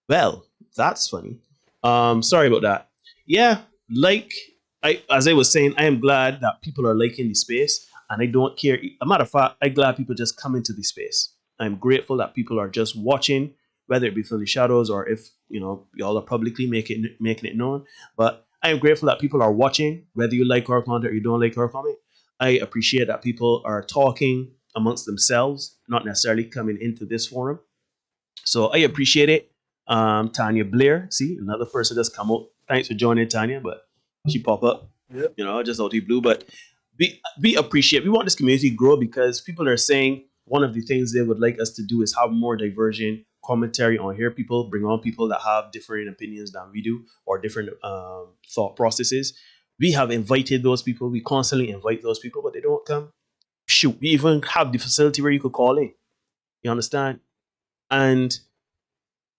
Well, that's funny. Sorry about that. Yeah, as I was saying, I am glad that people are liking the space, and I don't care. A matter of fact, I'm glad people just come into the space. I'm grateful that people are just watching, whether it be from the shadows or if y'all are publicly making it known. But I am grateful that people are watching, whether you like our content or you don't like our comment. I appreciate that people are talking amongst themselves, not necessarily coming into this forum. So I appreciate it. Tanya Blair, see, another person just come out. Thanks for joining, Tanya, but she pop up, just out of the blue. But we appreciate, we want this community to grow because people are saying one of the things they would like us to do is have more diversion commentary on here. People bring on people that have different opinions than we do or different thought processes. We have invited those people. We constantly invite those people, but they don't come. Shoot, we even have the facility where you could call in. You understand? And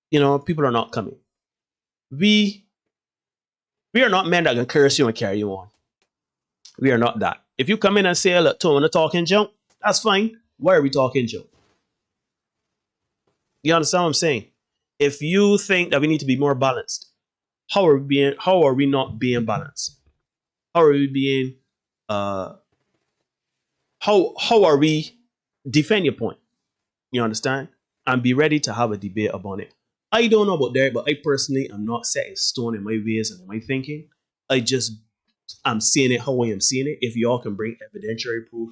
people are not coming. We are not men that can curse you and carry you on. We are not that. If you come in and say, look, Tom, I'm talking junk, that's fine. Why are we talking junk? You understand what I'm saying? If you think that we need to be more balanced, how are we not being balanced? How are we being how are we defend your point? You understand? And be ready to have a debate about it. I don't know about Derek, but I personally am not set in stone in my ways and in my thinking. I'm seeing it how I am seeing it. If y'all can bring evidentiary proof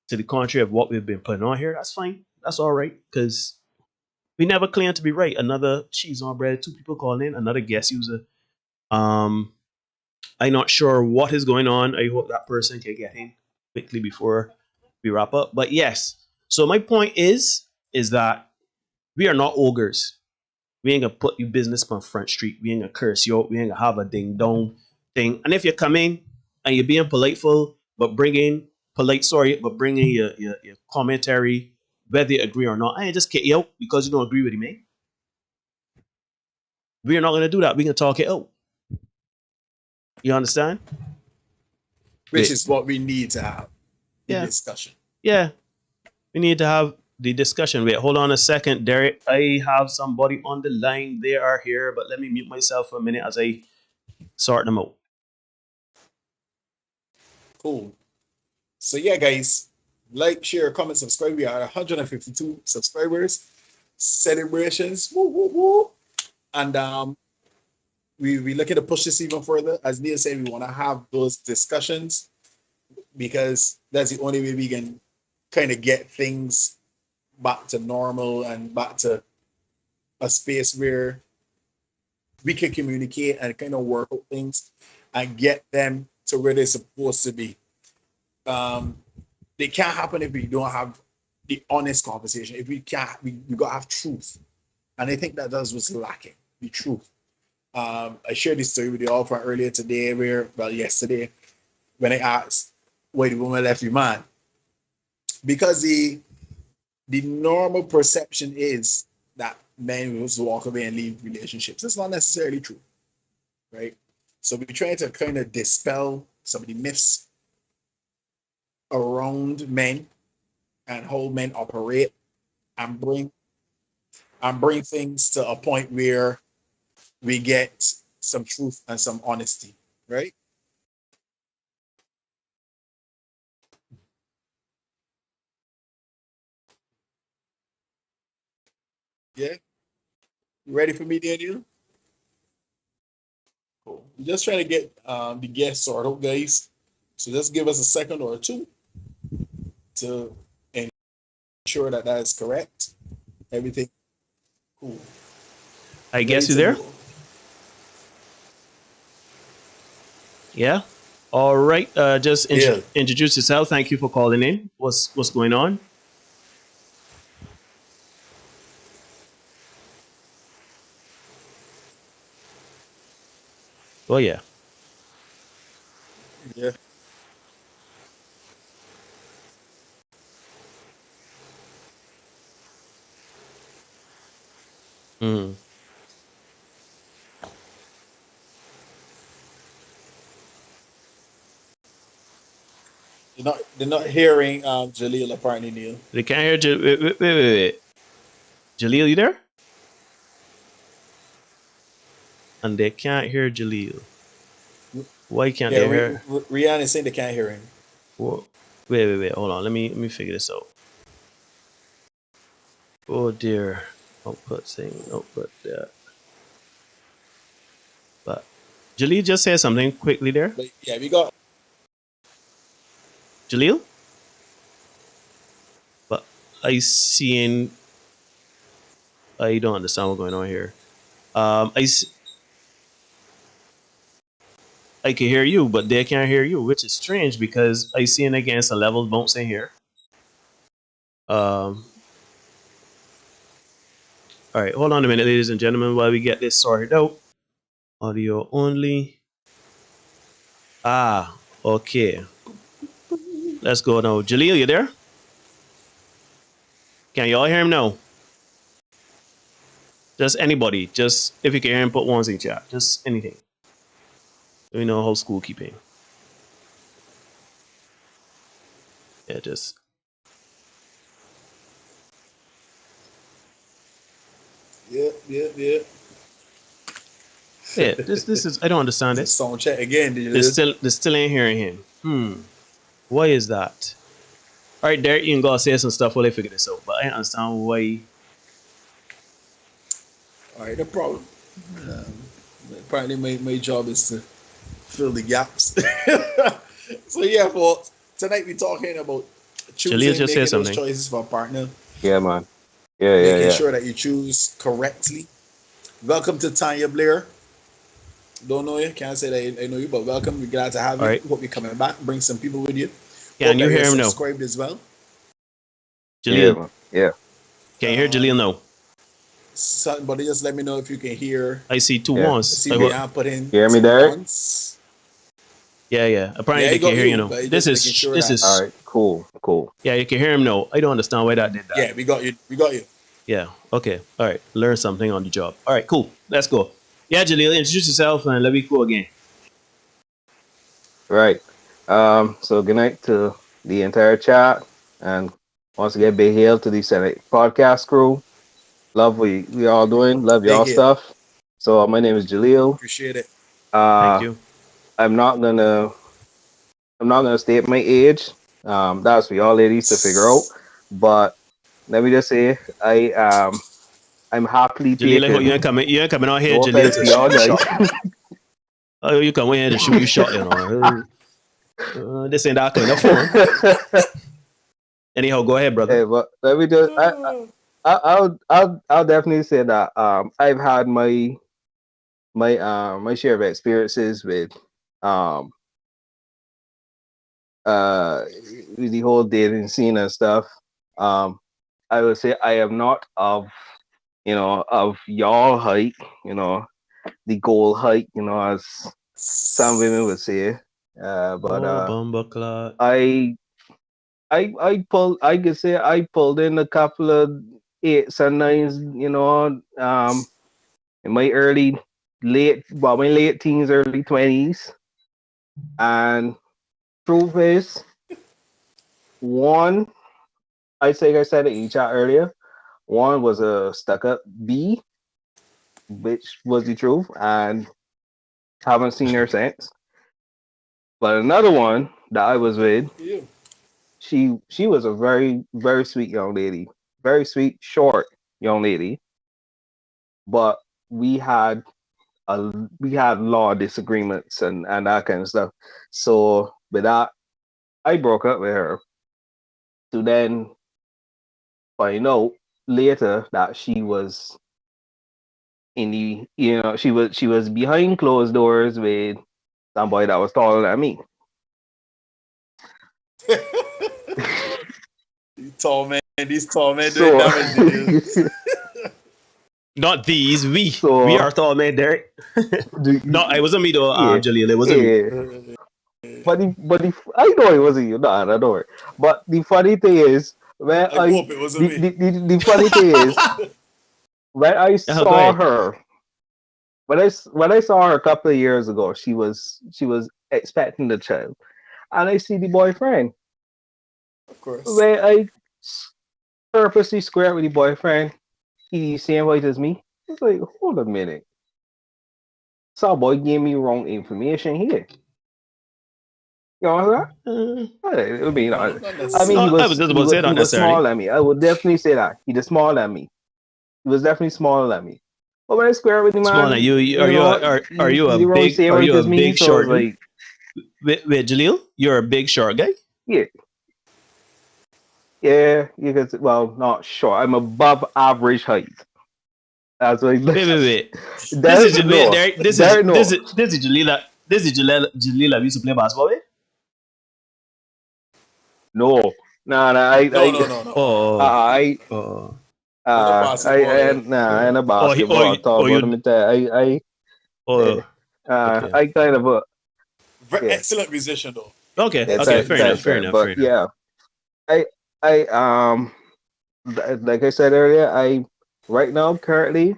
to the contrary of what we've been putting on here, that's fine. That's all right. Because we never claim to be right. Another cheese on bread, 2 people calling in, another guest user. I'm not sure what is going on. I hope that person can get in quickly before we wrap up. But yes. So my point is that We are not ogres. We ain't gonna put your business on Front Street. We ain't gonna curse you out. We ain't gonna have a ding dong thing. And if you come in and you're being politeful, but bring in your commentary, whether you agree or not, I ain't just kick you out because you don't agree with me. We are not gonna do that. We can talk it out. You understand? Which is what we need to have the discussion. Yeah. We need to have the discussion. Wait, hold on a second, Derek. I have somebody on the line. They are here, but let me mute myself for a minute as I sort them out. Cool. So yeah, guys, like, share, comment, subscribe. We are 152 subscribers. Celebrations. Woo, woo, woo. And we looking to push this even further. As Neil said, we want to have those discussions because that's the only way we can kind of get things back to normal and back to a space where we can communicate and kind of work out things and get them to where they're supposed to be. They can't happen if we don't have the honest conversation. If we can't, we gotta have truth. And I think that's what's lacking, the truth. I shared this story with you all from earlier today, yesterday, when I asked why the woman left your man. Because the normal perception is that men will just walk away and leave relationships. That's not necessarily true, right? So we're trying to kind of dispel some of the myths around men and how men operate and bring things to a point where we get some truth and some honesty, right? Yeah. You ready for me, Daniel? Cool. We're just trying to get the guests sorted out, guys. So just give us a second or two to ensure that is correct. Everything cool. I guess you there? Yeah. All right. Just introduce yourself. Thank you for calling in. What's going on? Oh yeah. Yeah. Mm. They're not hearing Jaleel apparently, Neil. They can't hear wait. Jaleel, you there? And they can't hear Jaleel. Why can't they hear? Rihanna is saying they can't hear him. Whoa. Wait. Hold on. Let me figure this out. Oh dear. Output that. But Jaleel just said something quickly there. But yeah, we got Jaleel? But I don't understand what's going on here. I can hear you, but they can't hear you, which is strange because I see against a level bouncing here. All right, hold on a minute, ladies and gentlemen, while we get this sorted out. Audio only. Okay. Let's go now. Jaleel, you there? Can y'all hear him now? Just anybody. Just if you can hear him, put ones in chat. Just anything. We know how school keeping. Yeah, just. Yeah. Yeah, this is I don't understand it. Sound check again. They still ain't hearing him. Why is that? All right, Derek, you can go say some stuff while I figure this out, but I don't understand why. All right, no problem. Apparently, my job is to fill the gaps. So yeah, for tonight we're talking about choosing, making those choices for a partner. Yeah, man. Making sure that you choose correctly. Welcome to Tanya Blair. Don't know you, can't say that I know you, but welcome. We're glad to have you. Right. Hope you're coming back. Bring some people with you. Can you hear him now? Subscribed as well. Jaleel. Yeah. Can you hear Jaleel now? Somebody just let me know if you can hear. I see two Yeah. ones. See me I'm putting Hear me, two Derek? ones. Yeah. Apparently Yeah, they he got can hear you you, now. but he This just making sure that. All right, cool. Yeah, you can hear him now. I don't understand why that did that. Yeah, we got you. We got you. Yeah. Okay. All right. Learn something on the job. All right. Cool. Let's go. Yeah, Jaleel, introduce yourself and let me go again. Right. So good night to the entire chat, and once again, big hail to the Senate podcast crew. Love we all doing. Love Big y'all hit. stuff. So my name is Jaleel. Appreciate it. Thank you. I'm not gonna state my age. That's for y'all ladies to figure out. But let me just say, I'm happily Jaleel, I hope taken. you ain't coming out here, No Jaleel, offense to to shoot y'all you guys. shot. Oh, you come in here to shoot you shot, you know. This ain't that kind of fun. Anyhow, go ahead, brother. Hey, but let me just. I'll definitely say that I've had my share of experiences with with the whole dating scene and stuff. I would say I am not of of y'all height, the goal height, as some women would say. But Bumbleclot. I pulled. I could say I pulled in a couple of 8s and 9s, in my my late teens, early 20s, and truth is, one, I think I said it in chat earlier. One was a stuck-up B, which was the truth, and haven't seen her since. But another one that I was with, she was a very, very sweet young lady, very sweet, short young lady. But we had law disagreements and that kind of stuff. So with that, I broke up with her. To then find out later that she was in the she was behind closed doors with somebody that was taller than me. These tall men doing So- damage. Not these, we. So- We are tall man, Derek. No, it wasn't me though, Yeah. Jaleel. It wasn't me. But I know it wasn't you. No, I don't worry. But the funny thing is, when I hope it wasn't me. the funny thing is, when I go saw ahead. her, when I saw her a couple of years ago, she was expecting the child, and I see the boyfriend. Of course. When I purposely squared with the boyfriend, he same height as me. I was like, hold a minute, some boy gave me wrong information here. You know what I'm saying? I mean, Not I necessarily. mean, No, I was just about to say not he was necessarily. smaller than me. I would definitely say that he was smaller than me. He was definitely smaller than me. But when I square with him, man, Smaller, are you a you wrong big same height as me, big so short? it's like, Wait, Jaleel, you're a big short guy. yeah, you could. Well, not short. I'm above average height. That's what. Wait. Derek, no. This Derek, no. is Jalila. This is Jalila. We used to play basketball with. No. No. No. I basketball, in a basketball talk, but let me tell you, Okay. I kind of Very excellent musician though. Okay. Yeah, Fair enough. But yeah, like I said earlier, right now currently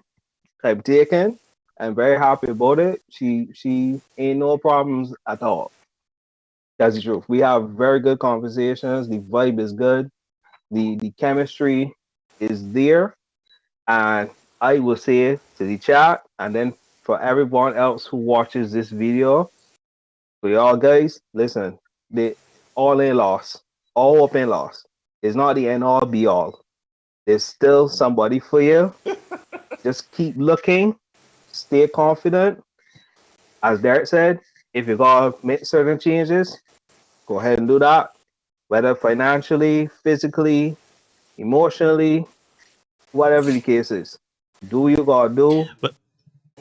I'm taken. I'm very happy about it. She ain't no problems at all. That's the truth. We have very good conversations. The vibe is good. The chemistry is there. And I will say to the chat, and then for everyone else who watches this video, for y'all guys, listen, they all ain't lost. All hope ain't lost. It's not the end all be all. There's still somebody for you. Just keep looking, stay confident. As Derek said, if you gotta make certain changes, go ahead and do that. Whether financially, physically, emotionally, whatever the case is. Do what you gotta do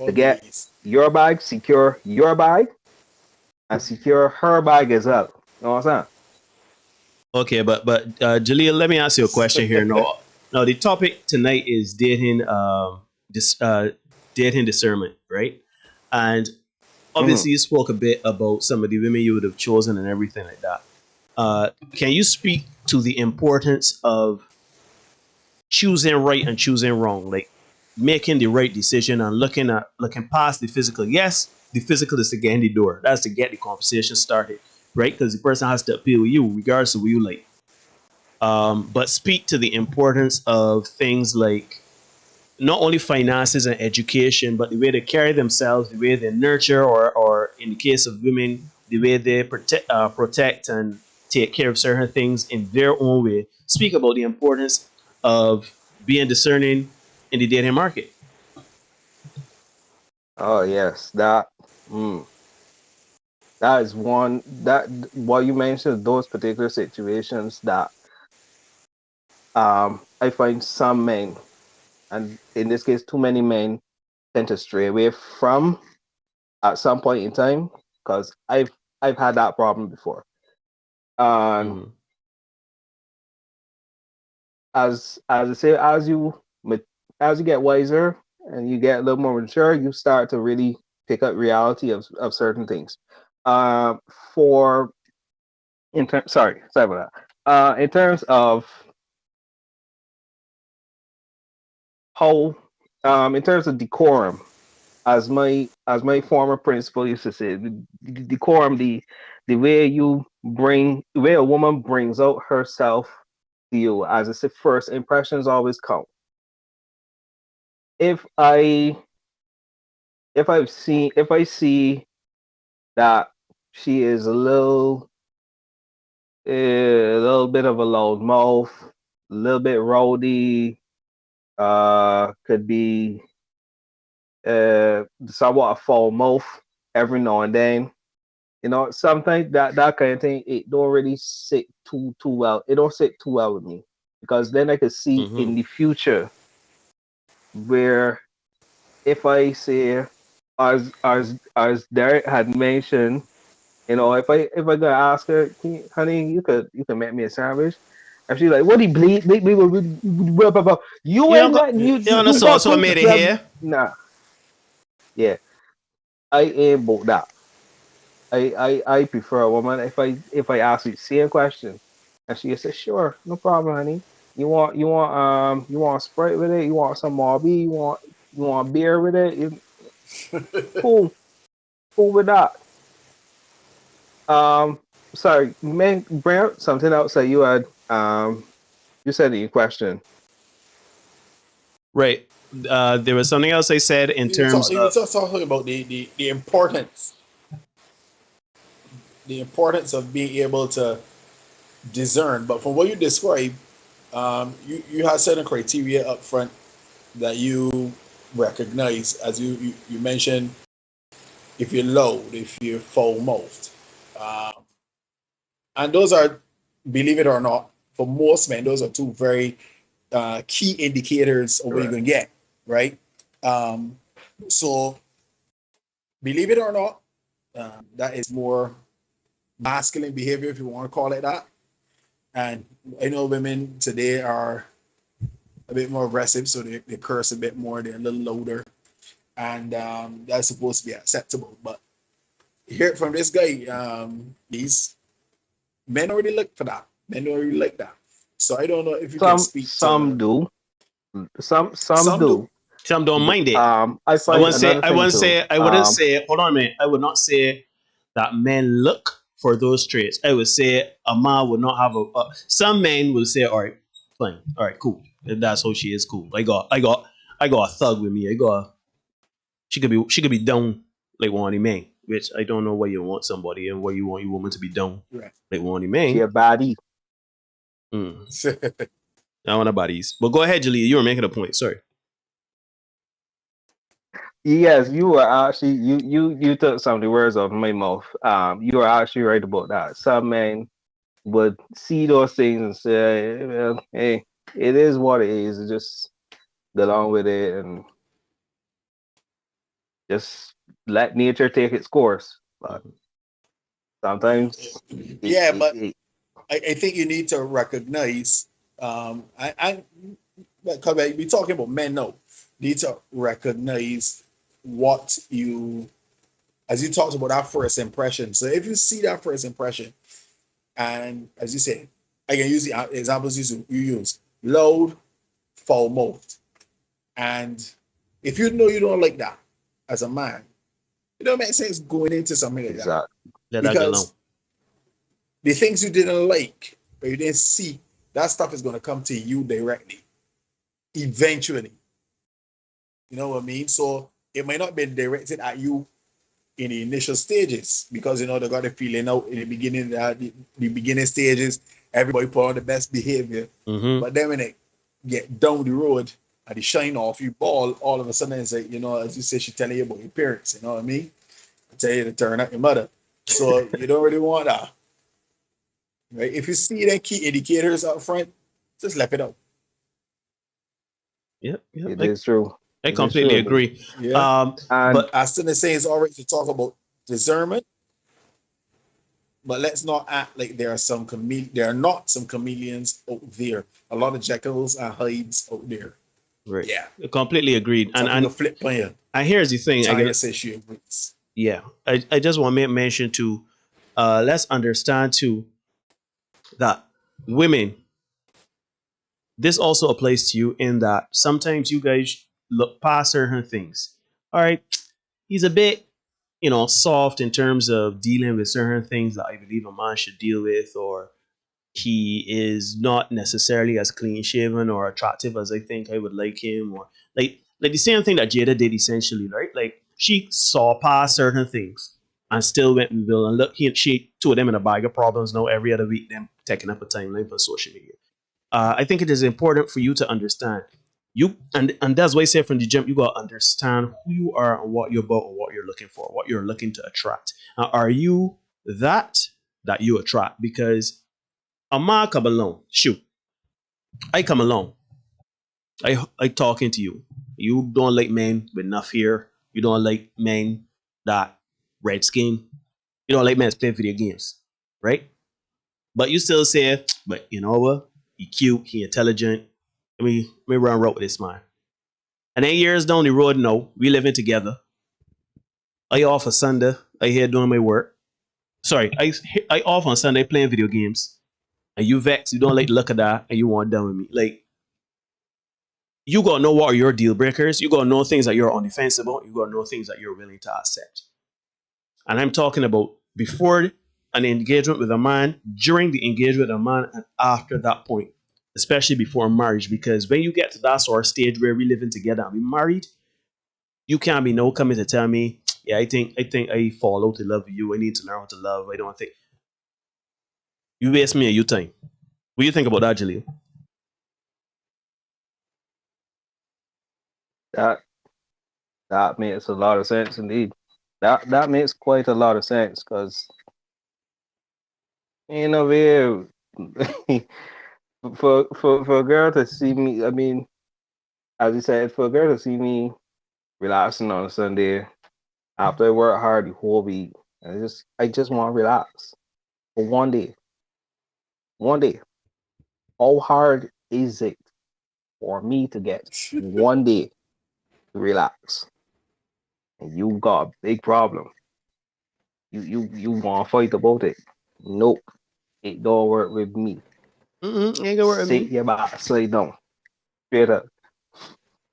to get your bag, secure your bag, and secure her bag as well. You know what I'm saying? Okay, but Jaleel, let me ask you a question here. Now the topic tonight is dating this dating discernment, right? And Mhm. obviously, you spoke a bit about some of the women you would have chosen and everything like that. Can you speak to the importance of choosing right and choosing wrong, like making the right decision and looking past the physical? Yes, the physical is to get in the door. That's to get the conversation started, right? Because the person has to appeal to you, regardless of what you like. But speak to the importance of things like not only finances and education, but the way they carry themselves, the way they nurture, or in the case of women, the way they protect and take care of certain things in their own way. Speak about the importance of being discerning in the dating market. Oh yes, that. Mm, that is one that what you mentioned, those particular situations that I find some men, and in this case too many men, tend to stray away from at some point in time, because I've had that problem before. And Mm-hmm. as I say, as you get wiser and you get a little more mature, you start to really pick up reality of certain things. Uh, for sorry about that. In terms of how, in terms of decorum, as my former principal used to say, the decorum, the way the way a woman brings out herself to you, as I said, first impressions always count. If I if I see that she is a little bit of a loud mouth, a little bit rowdy, could be somewhat a foul mouth every now and then. Sometimes that kind of thing, it don't really sit too well. It don't sit too well with me, because then I could see Mm-hmm. in the future where, if I say, as Derek had mentioned, if I gonna ask her, honey, you can make me a sandwich, and she's like, what do you bleed? Blah, blah, blah. You You know, ain't got you know, you so got so I cook. made it here. Nah, yeah, I ain't about that. I prefer a woman, if I ask you the same question and she says, sure, no problem, honey. You want Sprite with it? You want some Marby? You want beer with it? Cool, cool with that. Um, sorry, man, bring up something else that you said in your question. Right. There was something else I said in terms You were of. just talking about the importance of being able to discern. But from what you described, you have certain criteria up front that you recognize, as you mentioned, if you're loud, if you're foul mouthed. Um, and those are, believe it or not, for most men, those are two very key indicators of what you're Correct. going to get, right? Um, so, believe it or not, that is more masculine behavior, if you want to call it that. And I know women today are a bit more aggressive, so they curse a bit more, they're a little louder, and that's supposed to be acceptable. But hear it from this guy, these men already look for that. Men already like that. So I don't know if you can Some speak some to do. Some some do. do. Some don't mind it. I I find wouldn't say. another I thing wouldn't too. say. I wouldn't say. Hold on a minute. I would not say that men look for those traits. I would say a man would not have a. Some men will say, "All right, fine. All right, cool. If that's how she is, cool. I got a thug with me. I got. She could be down like one of the men. Which I don't know why you want somebody and why you want your woman to be down Right. like one of the She men. a baddie. Mm, I want bodies. But go ahead, Julia. You were making a point. Sorry. Yes, you were actually you took some of the words off my mouth. You are actually right about that. Some men would see those things and say, well, hey, it is what it is. Just go along with it and just let nature take its course. But sometimes it, Yeah, it, but it I think you need to recognize, because we're talking about men now. need to recognize what you, as you talked about that first impression. So if you see that first impression, and as you said, I can use the examples you use: loud, foul mouthed. And if you know you don't like that as a man, it don't make sense going into something like that. Exactly. Let that go alone. Because the things you didn't like or you didn't see, that stuff is going to come to you directly, eventually. You know what I mean? So it might not be directed at you in the initial stages because you know they got the feeling out in the beginning, the beginning stages, everybody put on the best behavior. But then when they get down the road and they shine off, you ball, all of a sudden it's like, you know, as you say, she telling you about your parents, you know what I mean? I tell you to turn out your mother. So you don't really want that. Right? If you see them key indicators up front, just let it out. Yep. It is true. I completely agree. Yeah. But I still say it's all right to talk about discernment, but let's not act like there are not some chameleons out there. A lot of Jekylls and Hydes out there. Right. Yeah. Completely agreed. And flip plan. And here's the thing. China says she agrees. Yeah. I just want to mention to let's understand too that women, this also applies to you in that sometimes you guys look past certain things. All right, he's a bit, soft in terms of dealing with certain things that I believe a man should deal with, or he is not necessarily as clean shaven or attractive as I think I would like him, or like the same thing that Jada did essentially, right? Like she saw past certain things and still went with Bill, and look, she two of them in a bag of problems now every other week, them taking up a timeline for social media. I think it is important for you to understand you, and that's why I say from the jump, you gotta understand who you are and what you're about and what you're looking for, what you're looking to attract. Now, are you that you attract? Because a man come along, shoot, I come along, I talking to you. You don't like men with enough hair. You don't like men that red skin. You don't like men that play video games, right? But you still say, but you know what? He cute, he intelligent. Let me run road with this man. And 8 years down the road, no, we living together. I off on Sunday, I here doing my work. Sorry, I off on Sunday playing video games. And you vex, you don't like the look of that, and you want done with me. Like, you gotta know what are your deal breakers. You gotta know things that you're on the fence about. You gotta know things that you're willing to accept. And I'm talking about before an engagement with a man, during the engagement with a man, and after that point, especially before marriage. Because when you get to that sort of stage where we living together and we married, you can't be no coming to tell me, yeah, I think I fall out in love with you. I need to learn how to love. I don't think you waste me and your time. What do you think about that, Jaleel? That makes a lot of sense indeed. That makes quite a lot of sense because for a girl to see me, I mean, as you said, for a girl to see me relaxing on a Sunday after I work hard the whole week, I just want to relax for one day. One day. How hard is it for me to get one day to relax? And you got a big problem. You want to fight about it? Nope, it don't work with me. Ain't gonna work with me. Sit your backside down, straight up.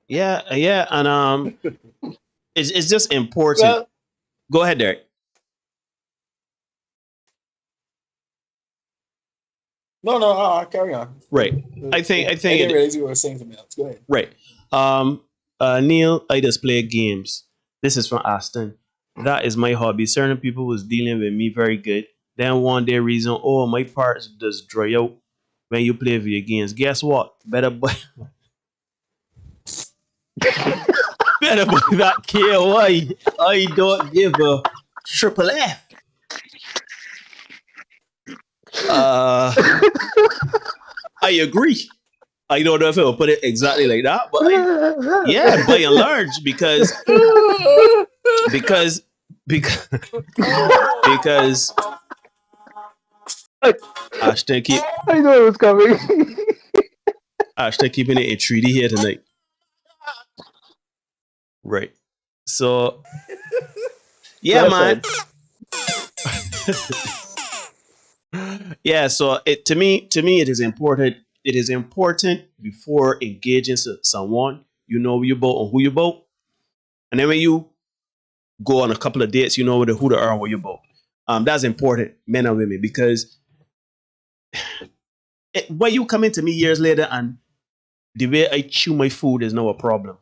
Yeah, and it's just important. Well, go ahead, Derek. No, carry on. Right. I think I didn't realize you were saying something else. Go ahead. Right. Neil, I just play games. This is from Aston. That is my hobby. Certain people was dealing with me very good. Then one day reason, my parts just dry out when you play video games. Guess what? Better buy that KOI. I don't give a triple F. I agree. I don't know if I will put it exactly like that, but yeah, by and large, because Ashton keep. I know it was coming. Ashton keeping it in treaty here tonight. Right. So, yeah, man. Yeah. So to me, it is important. It is important before engaging someone, you know you both and who you both, and then when you go on a couple of dates, you know who they are and where you both. That's important, men and women, because when you come into me years later and the way I chew my food is now a problem.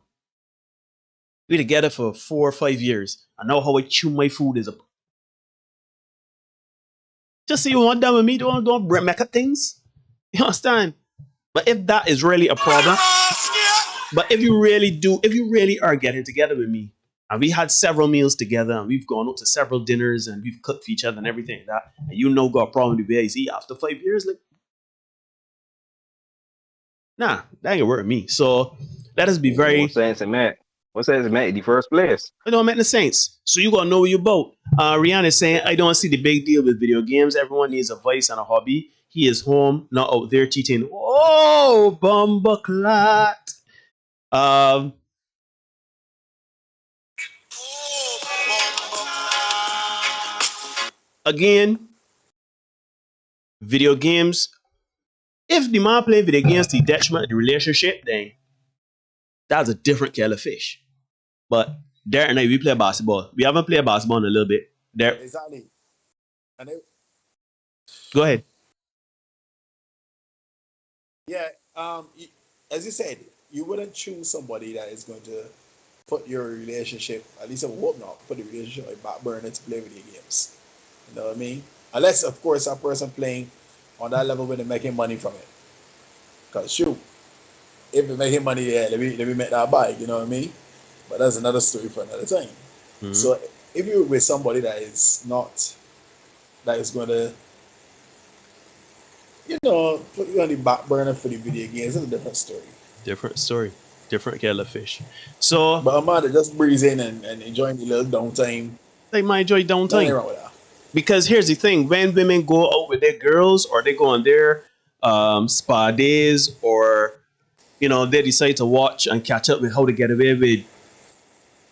We together for 4 or 5 years, and now how I chew my food is a. Just so you want done with me, don't make up things. You understand? But if that is really a problem, but if you really are getting together with me, and we had several meals together, and we've gone out to several dinners, and we've cooked for each other and everything like that, and you know got a problem with the way I see after 5 years, like, nah, that ain't work with me. So let us be very. What sense it meant? What sense it meant in the first place? It don't make no sense. So you gotta know where you both. Rihanna is saying, I don't see the big deal with video games. Everyone needs a vice and a hobby. He is home, not out there cheating. Oh, bumbleclat. Again, video games. If the man playing video games to the detriment of the relationship, then that's a different kettle of fish. But Derek and I, we play basketball. We haven't played basketball in a little bit. Derek, Exactly. And go ahead. yeah, as you said, you wouldn't choose somebody that is going to put your relationship, at least I hope not, put the relationship on the back burner to play video games. You know what I mean? Unless, of course, that person playing on that level when they're making money from it. Because, shoot, if they're making money, yeah, let me make that bike, you know what I mean? But that's another story for another time. Mm-hmm. So if you're with somebody that is going to, put you on the back burner for the video games, it's a different story. Different kettle of fish. So, but Amanda just breeze in and enjoying the little downtime. They might enjoy Nothing wrong with that. Because here's the thing: when women go out with their girls, or they go on their spa days, or they decide to watch and catch up with How to Get Away with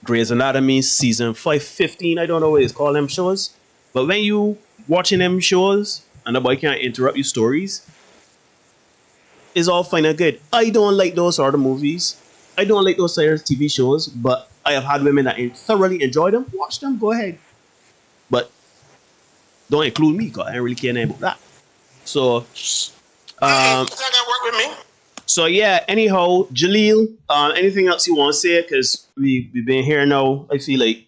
Grey's Anatomy season 515. I don't know what it's called, them shows. But when you watching them shows and the boy can't interrupt your stories, it's all fine and good. I don't like those sort of movies. I don't like those sort of TV shows. But I have had women that thoroughly enjoy them. Watch them, go ahead. But don't include me, because I don't really care about that. So, that work with me. So yeah. Anyhow, Jaleel, anything else you want to say? Because we've been here now. I feel like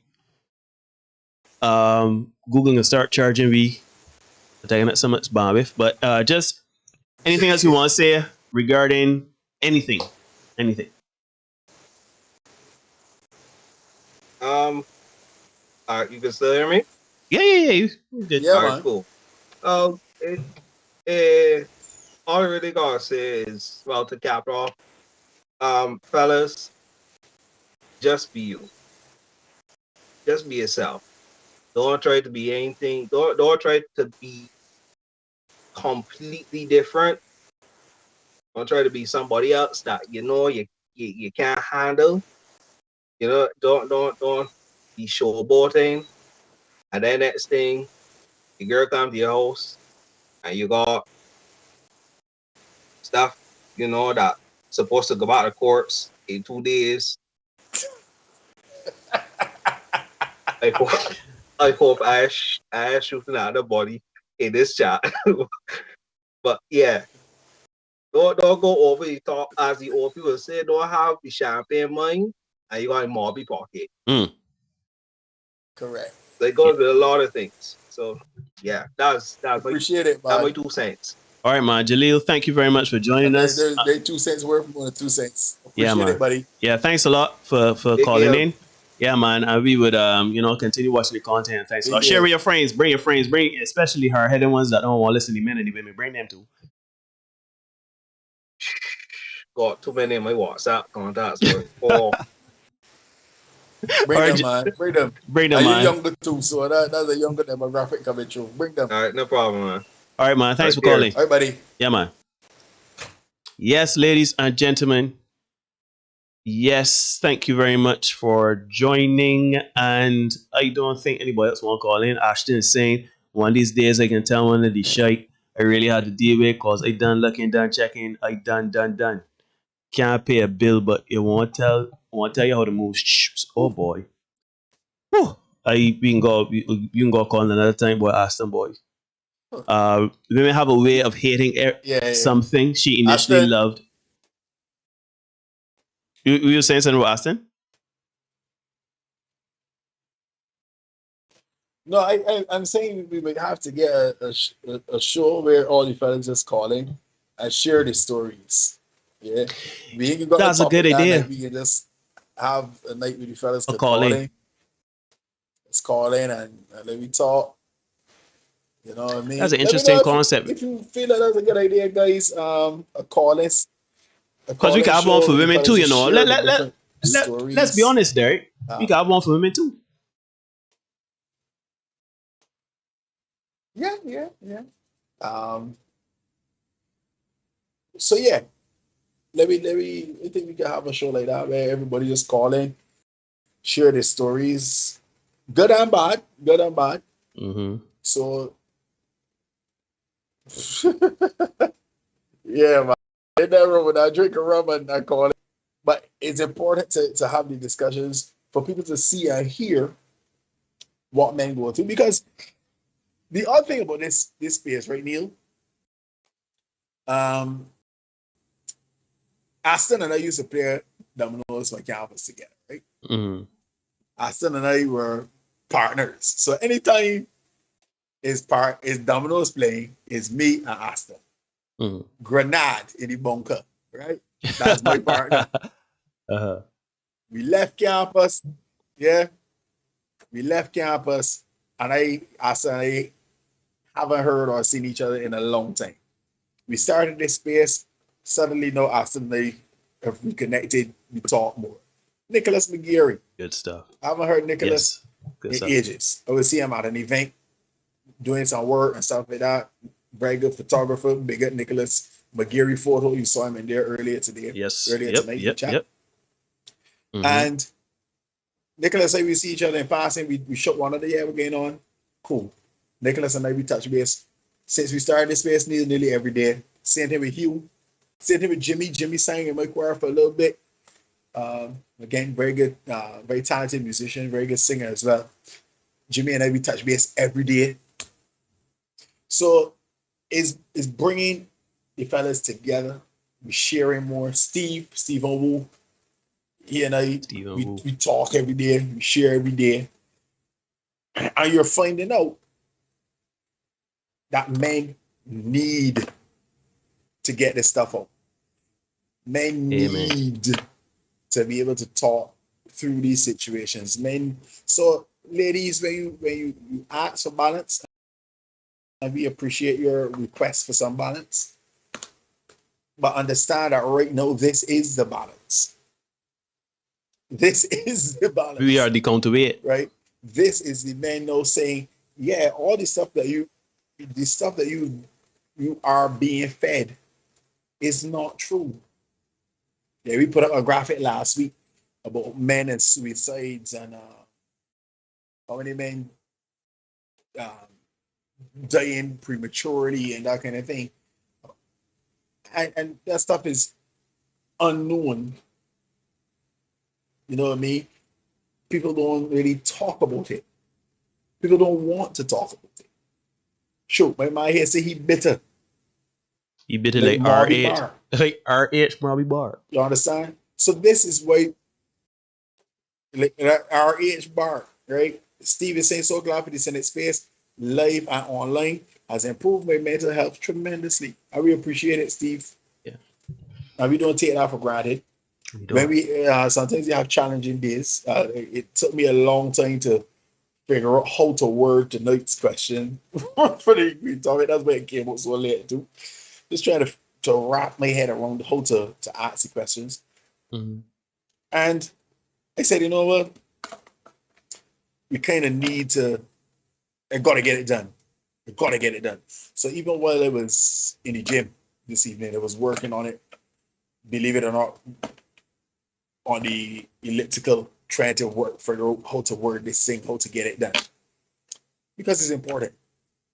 Google can start charging me, taking up so much bandwidth. But just anything else you want to say regarding anything? Anything? You can still hear me? Yeah. Good. Yeah, All man. right, cool. All I really gotta say is, well, to cap off, fellas, just be you. Just be yourself. Don't try to be anything. Don't try to be completely different. Don't try to be somebody else that you can't handle. Don't be showboating. And then next thing, your girl comes to your house and you got stuff, that supposed to go out of courts in 2 days. I hope I shooting out the body in this chat. But yeah, don't go over the top, as the old people say. Don't have the champagne money and you got a mobby pocket. Correct. They go with a lot of things. So yeah, that's appreciate it, man. That's my 2 cents. All right, man. Jaleel, thank you very much for joining us. They're 2 cents worth, more than 2 cents. Appreciate man. it, buddy. Yeah, thanks a lot for calling in. Yeah, man. We would continue watching the content. Thanks a lot. Share with your friends. Bring your friends. Bring especially hard-headed ones that don't want to listen to men and the women. Bring them too. Got too many in my WhatsApp contacts. Bring them, man. Bring them, man. You're younger too, so that's a younger demographic coming through. Bring them. All right, no problem, man. All right, man. Thanks for calling. All right, buddy. Yeah, man. Yes, ladies and gentlemen. Yes, thank you very much for joining. And I don't think anybody else want to call in. Ashton is saying one of these days I can tell one of the shite I really had to deal with because I done looking, done checking, I done. Can't pay a bill, but it won't tell you how to move. Oh boy. Whew. We can go call another time, boy. Ashton boy. Women have a way of hating Yeah. something she initially Ashton? loved. You were saying something about Ashton? No, I'm saying we would have to get a show where all the fellas just calling and share the stories. Yeah, we ain't got a That's a good topic that idea. night. We can just have a night with the fellas A could call call in. in. Let's call in and let me talk. You know what I mean? That's an Let me interesting know concept. if you feel that that's a good idea, guys. A call in, Because we can have one show for where the women fellas too, you just know. share the different Let's be stories. honest, Derek. We can have one for women too. Yeah. So yeah, let me. I think we can have a show like that where everybody just call in, share their stories, good and bad, Mm-hmm. So yeah, man. In that room when I drink a rum and I call it. But it's important to have the discussions for people to see and hear what men go through. Because the odd thing about this space, right, Neil? Um, Aston and I used to play dominoes on campus together, right? Mm-hmm. Aston and I were partners. So anytime is dominoes playing, is me and Aston. Mm-hmm. Grenade in the bunker, right? That's my partner. Uh-huh. We left campus, yeah. We left campus, and Aston and I haven't heard or seen each other in a long time. We started this space. Suddenly, no, Aston and I have reconnected. We talk more. Nicholas McGeary. Good stuff. I haven't heard Nicholas Good in stuff. ages. I would see him at an event doing some work and stuff like that. Very good photographer. Big up Nicholas McGeary photo. You saw him in there earlier today. Yes. Earlier tonight in the chat. Yep. Mm-hmm. And Nicholas and I, we see each other in passing. We shot one of the year we're going on. Cool. Nicholas and I, we touch base. Since we started this space nearly every day. Same thing with Hugh. Same thing with Jimmy. Jimmy sang in my choir for a little bit. Again, very good, very talented musician, very good singer as well. Jimmy and I, we touch base every day. So it's bringing the fellas together. We're sharing more. Stephen Wu, he and I, we talk every day. We share every day. And you're finding out that men need to get this stuff out. Men need to be able to talk through these situations. So ladies, when you ask for balance, and we appreciate your request for some balance, but understand that right now this is the balance. This is the balance. We are the counterweight, right? This is the men now saying, yeah, all the stuff that you are being fed is not true. Yeah, we put up a graphic last week about men and suicides and how many men dying prematurely and that kind of thing. And that stuff is unknown. You know what I mean? People don't really talk about it. People don't want to talk about it. Sure, my man here say he bitter. He bitter like RH. Like RH Marby Bar. You understand? So this is why like RH Bar, right? Steve is saying so glad for this in its space, live and online, has improved my mental health tremendously. I really appreciate it, Steve. Yeah. And we don't take that for granted. When we sometimes you have challenging days. It took me a long time to figure out how to word tonight's question for the green topic. That's why it came out so late too. Just trying to wrap my head around how to ask the questions. Mm-hmm. And I said, you know what? We kind of need to. I gotta get it done. I gotta get it done. So even while I was in the gym this evening, I was working on it. Believe it or not, on the elliptical trying to work figure out how to word this thing, how to get it done. Because it's important.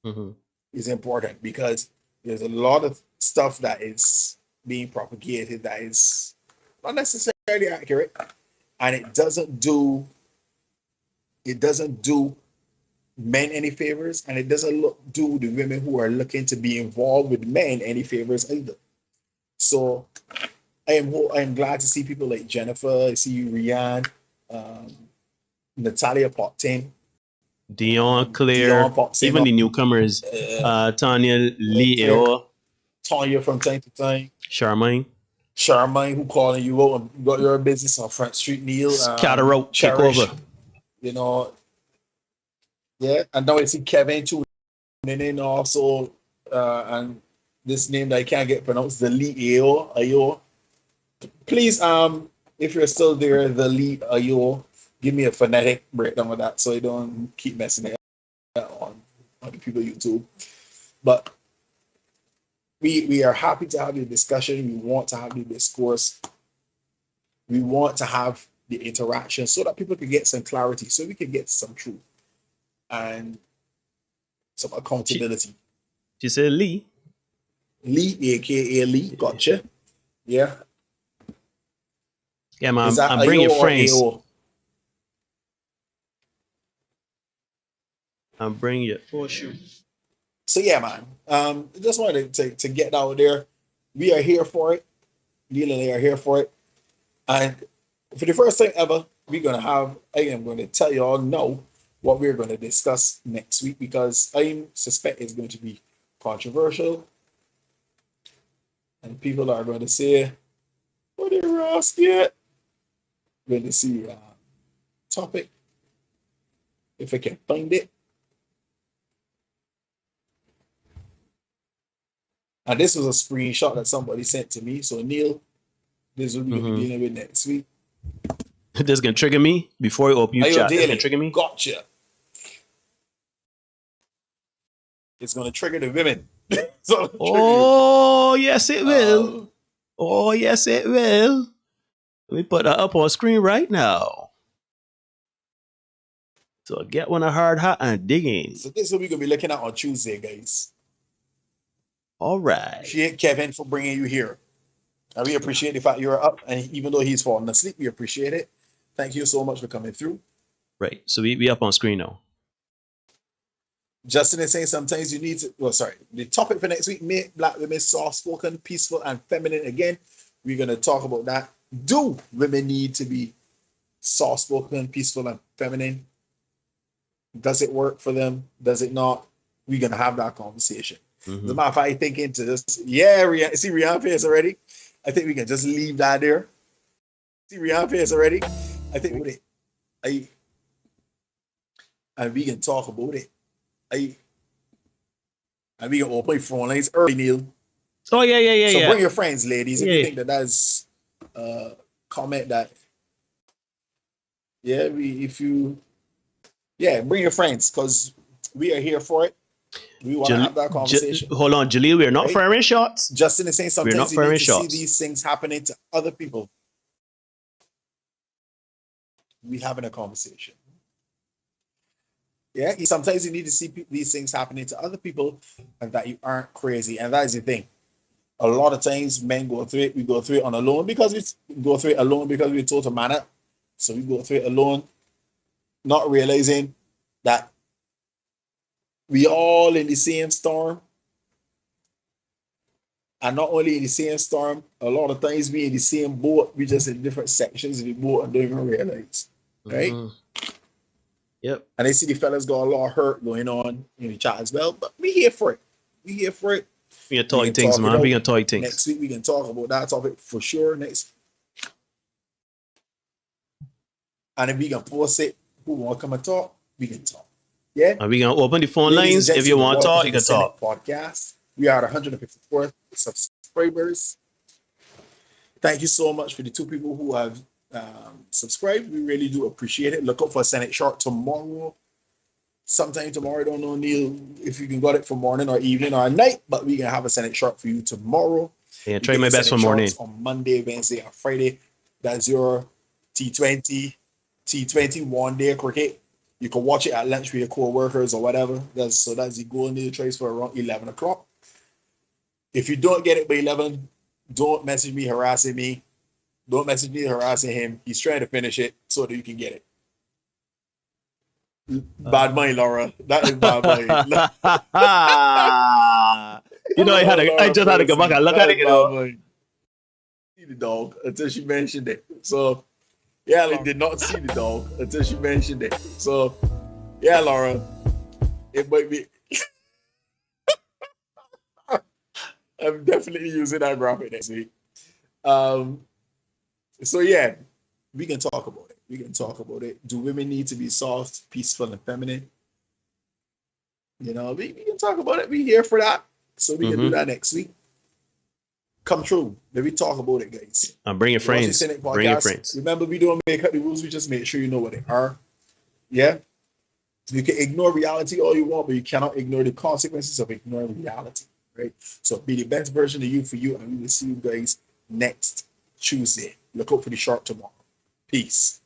Mm-hmm. It's important because there's a lot of stuff that is being propagated that is not necessarily accurate, and it doesn't do men any favors, and it doesn't do the women who are looking to be involved with men any favors either. So I am glad to see people like Jennifer, I see Rianne, Natalia Poptin, Dion, Claire, even the newcomers, Tanya, Leo, Tanya from time to time, Charmaine, who calling you out and got your business on Front Street, Neil, Cataract, take over. You know, yeah, and now I see Kevin too, and then also, and this name that I can't get pronounced, the Ayo. Please, if you're still there, the Ayo, give me a phonetic breakdown of that so I don't keep messing it up on the people YouTube. But we are happy to have the discussion. We want to have the discourse. We want to have the interaction so that people can get some clarity, so we can get some truth and some accountability. She said Lee, aka Lee, gotcha. Yeah. Yeah, man, I'm bringing friends. I'm bringing it for sure. So yeah, man. Just wanted to get out there. We are here for it. Neil and I are here for it. And for the first time ever, I am going to tell you all now what we're going to discuss next week, because I suspect it's going to be controversial. And people are going to say, what did Ross get? We're going to see topic, if I can find it. And this was a screenshot that somebody sent to me. So Neil, this is what we're going to be dealing with next week. This is going to trigger me before you open your chat. It's going to trigger me. Gotcha. It's going to trigger the women. Yes, it will. Yes, it will. Let me put that up on screen right now. So get one a hard hat and dig in. So this is what we're going to be looking at on Tuesday, guys. All right. Appreciate Kevin for bringing you here. And we appreciate the fact you're up. And even though he's falling asleep, we appreciate it. Thank you so much for coming through. Right. So we up on screen now. Justin is saying sometimes you need to, the topic for next week, make black women soft-spoken, peaceful, and feminine again. We're going to talk about that. Do women need to be soft-spoken, peaceful, and feminine? Does it work for them? Does it not? We're going to have that conversation. As a matter of fact, I think into this, Rihanna, see Rihanna face already? I think we can just leave that there. See Rihanna face already? I think with it, and we can talk about it. And we can open phone lines early, Neil. Oh, yeah. So bring your friends, ladies. If you think that's comment that, bring your friends, because we are here for it. We want to have that conversation. Hold on, Jaleel, we're not firing shots. Justin is saying sometimes you need to see these things happening to other people. We having a conversation. Yeah, sometimes you need to see these things happening to other people and that you aren't crazy. And that is the thing. A lot of times men go through it. We go through it on alone because we're told to man up. So we go through it alone, not realizing that we all in the same storm. And not only in the same storm, a lot of times we in the same boat. We just in different sections of the boat and don't even realize. Right? Yep. And I see the fellas got a lot of hurt going on in the chat as well. But we here for it. We here for it. We can talk things, man. We can talk things. Next week we can talk about that topic for sure. And if we can post it, who want to come and talk, we can talk. Yeah. And we can open the phone lines. If you want to talk, you can talk. Podcast. We are at 154 subscribers. Thank you so much for the 2 people who have subscribed. We really do appreciate it. Look out for Senate Short tomorrow. Sometime tomorrow. I don't know, Neil, if you can get it for morning or evening or night, but we can have a Senate Short for you tomorrow. Yeah, try my best for morning. On Monday, Wednesday, or Friday. That's your T20, T20 one-day cricket. You can watch it at lunch with your co-workers or whatever. That's the golden trace for around 11 o'clock. If you don't get it by 11, don't message me harassing me. Don't message me harassing him. He's trying to finish it so that you can get it. Bad money, Laura. That is bad money. You know, I just had to go back and look at it, you know. See the dog until she mentioned it. So, yeah, Laura did not see the dog until she mentioned it. So, yeah, Laura, it might be. I'm definitely using that graphic next week. So, yeah, we can talk about it. We can talk about it. Do women need to be soft, peaceful, and feminine? You know, we can talk about it. We're here for that. So we can do that next week. Come true. Let me talk about it, guys. Bring your friends. Bring your friends. Remember, we don't make up the rules. We just make sure you know what they are. Yeah? You can ignore reality all you want, but you cannot ignore the consequences of ignoring reality, right? So be the best version of you for you, and we will see you guys next Tuesday. Look out for the shark tomorrow. Peace.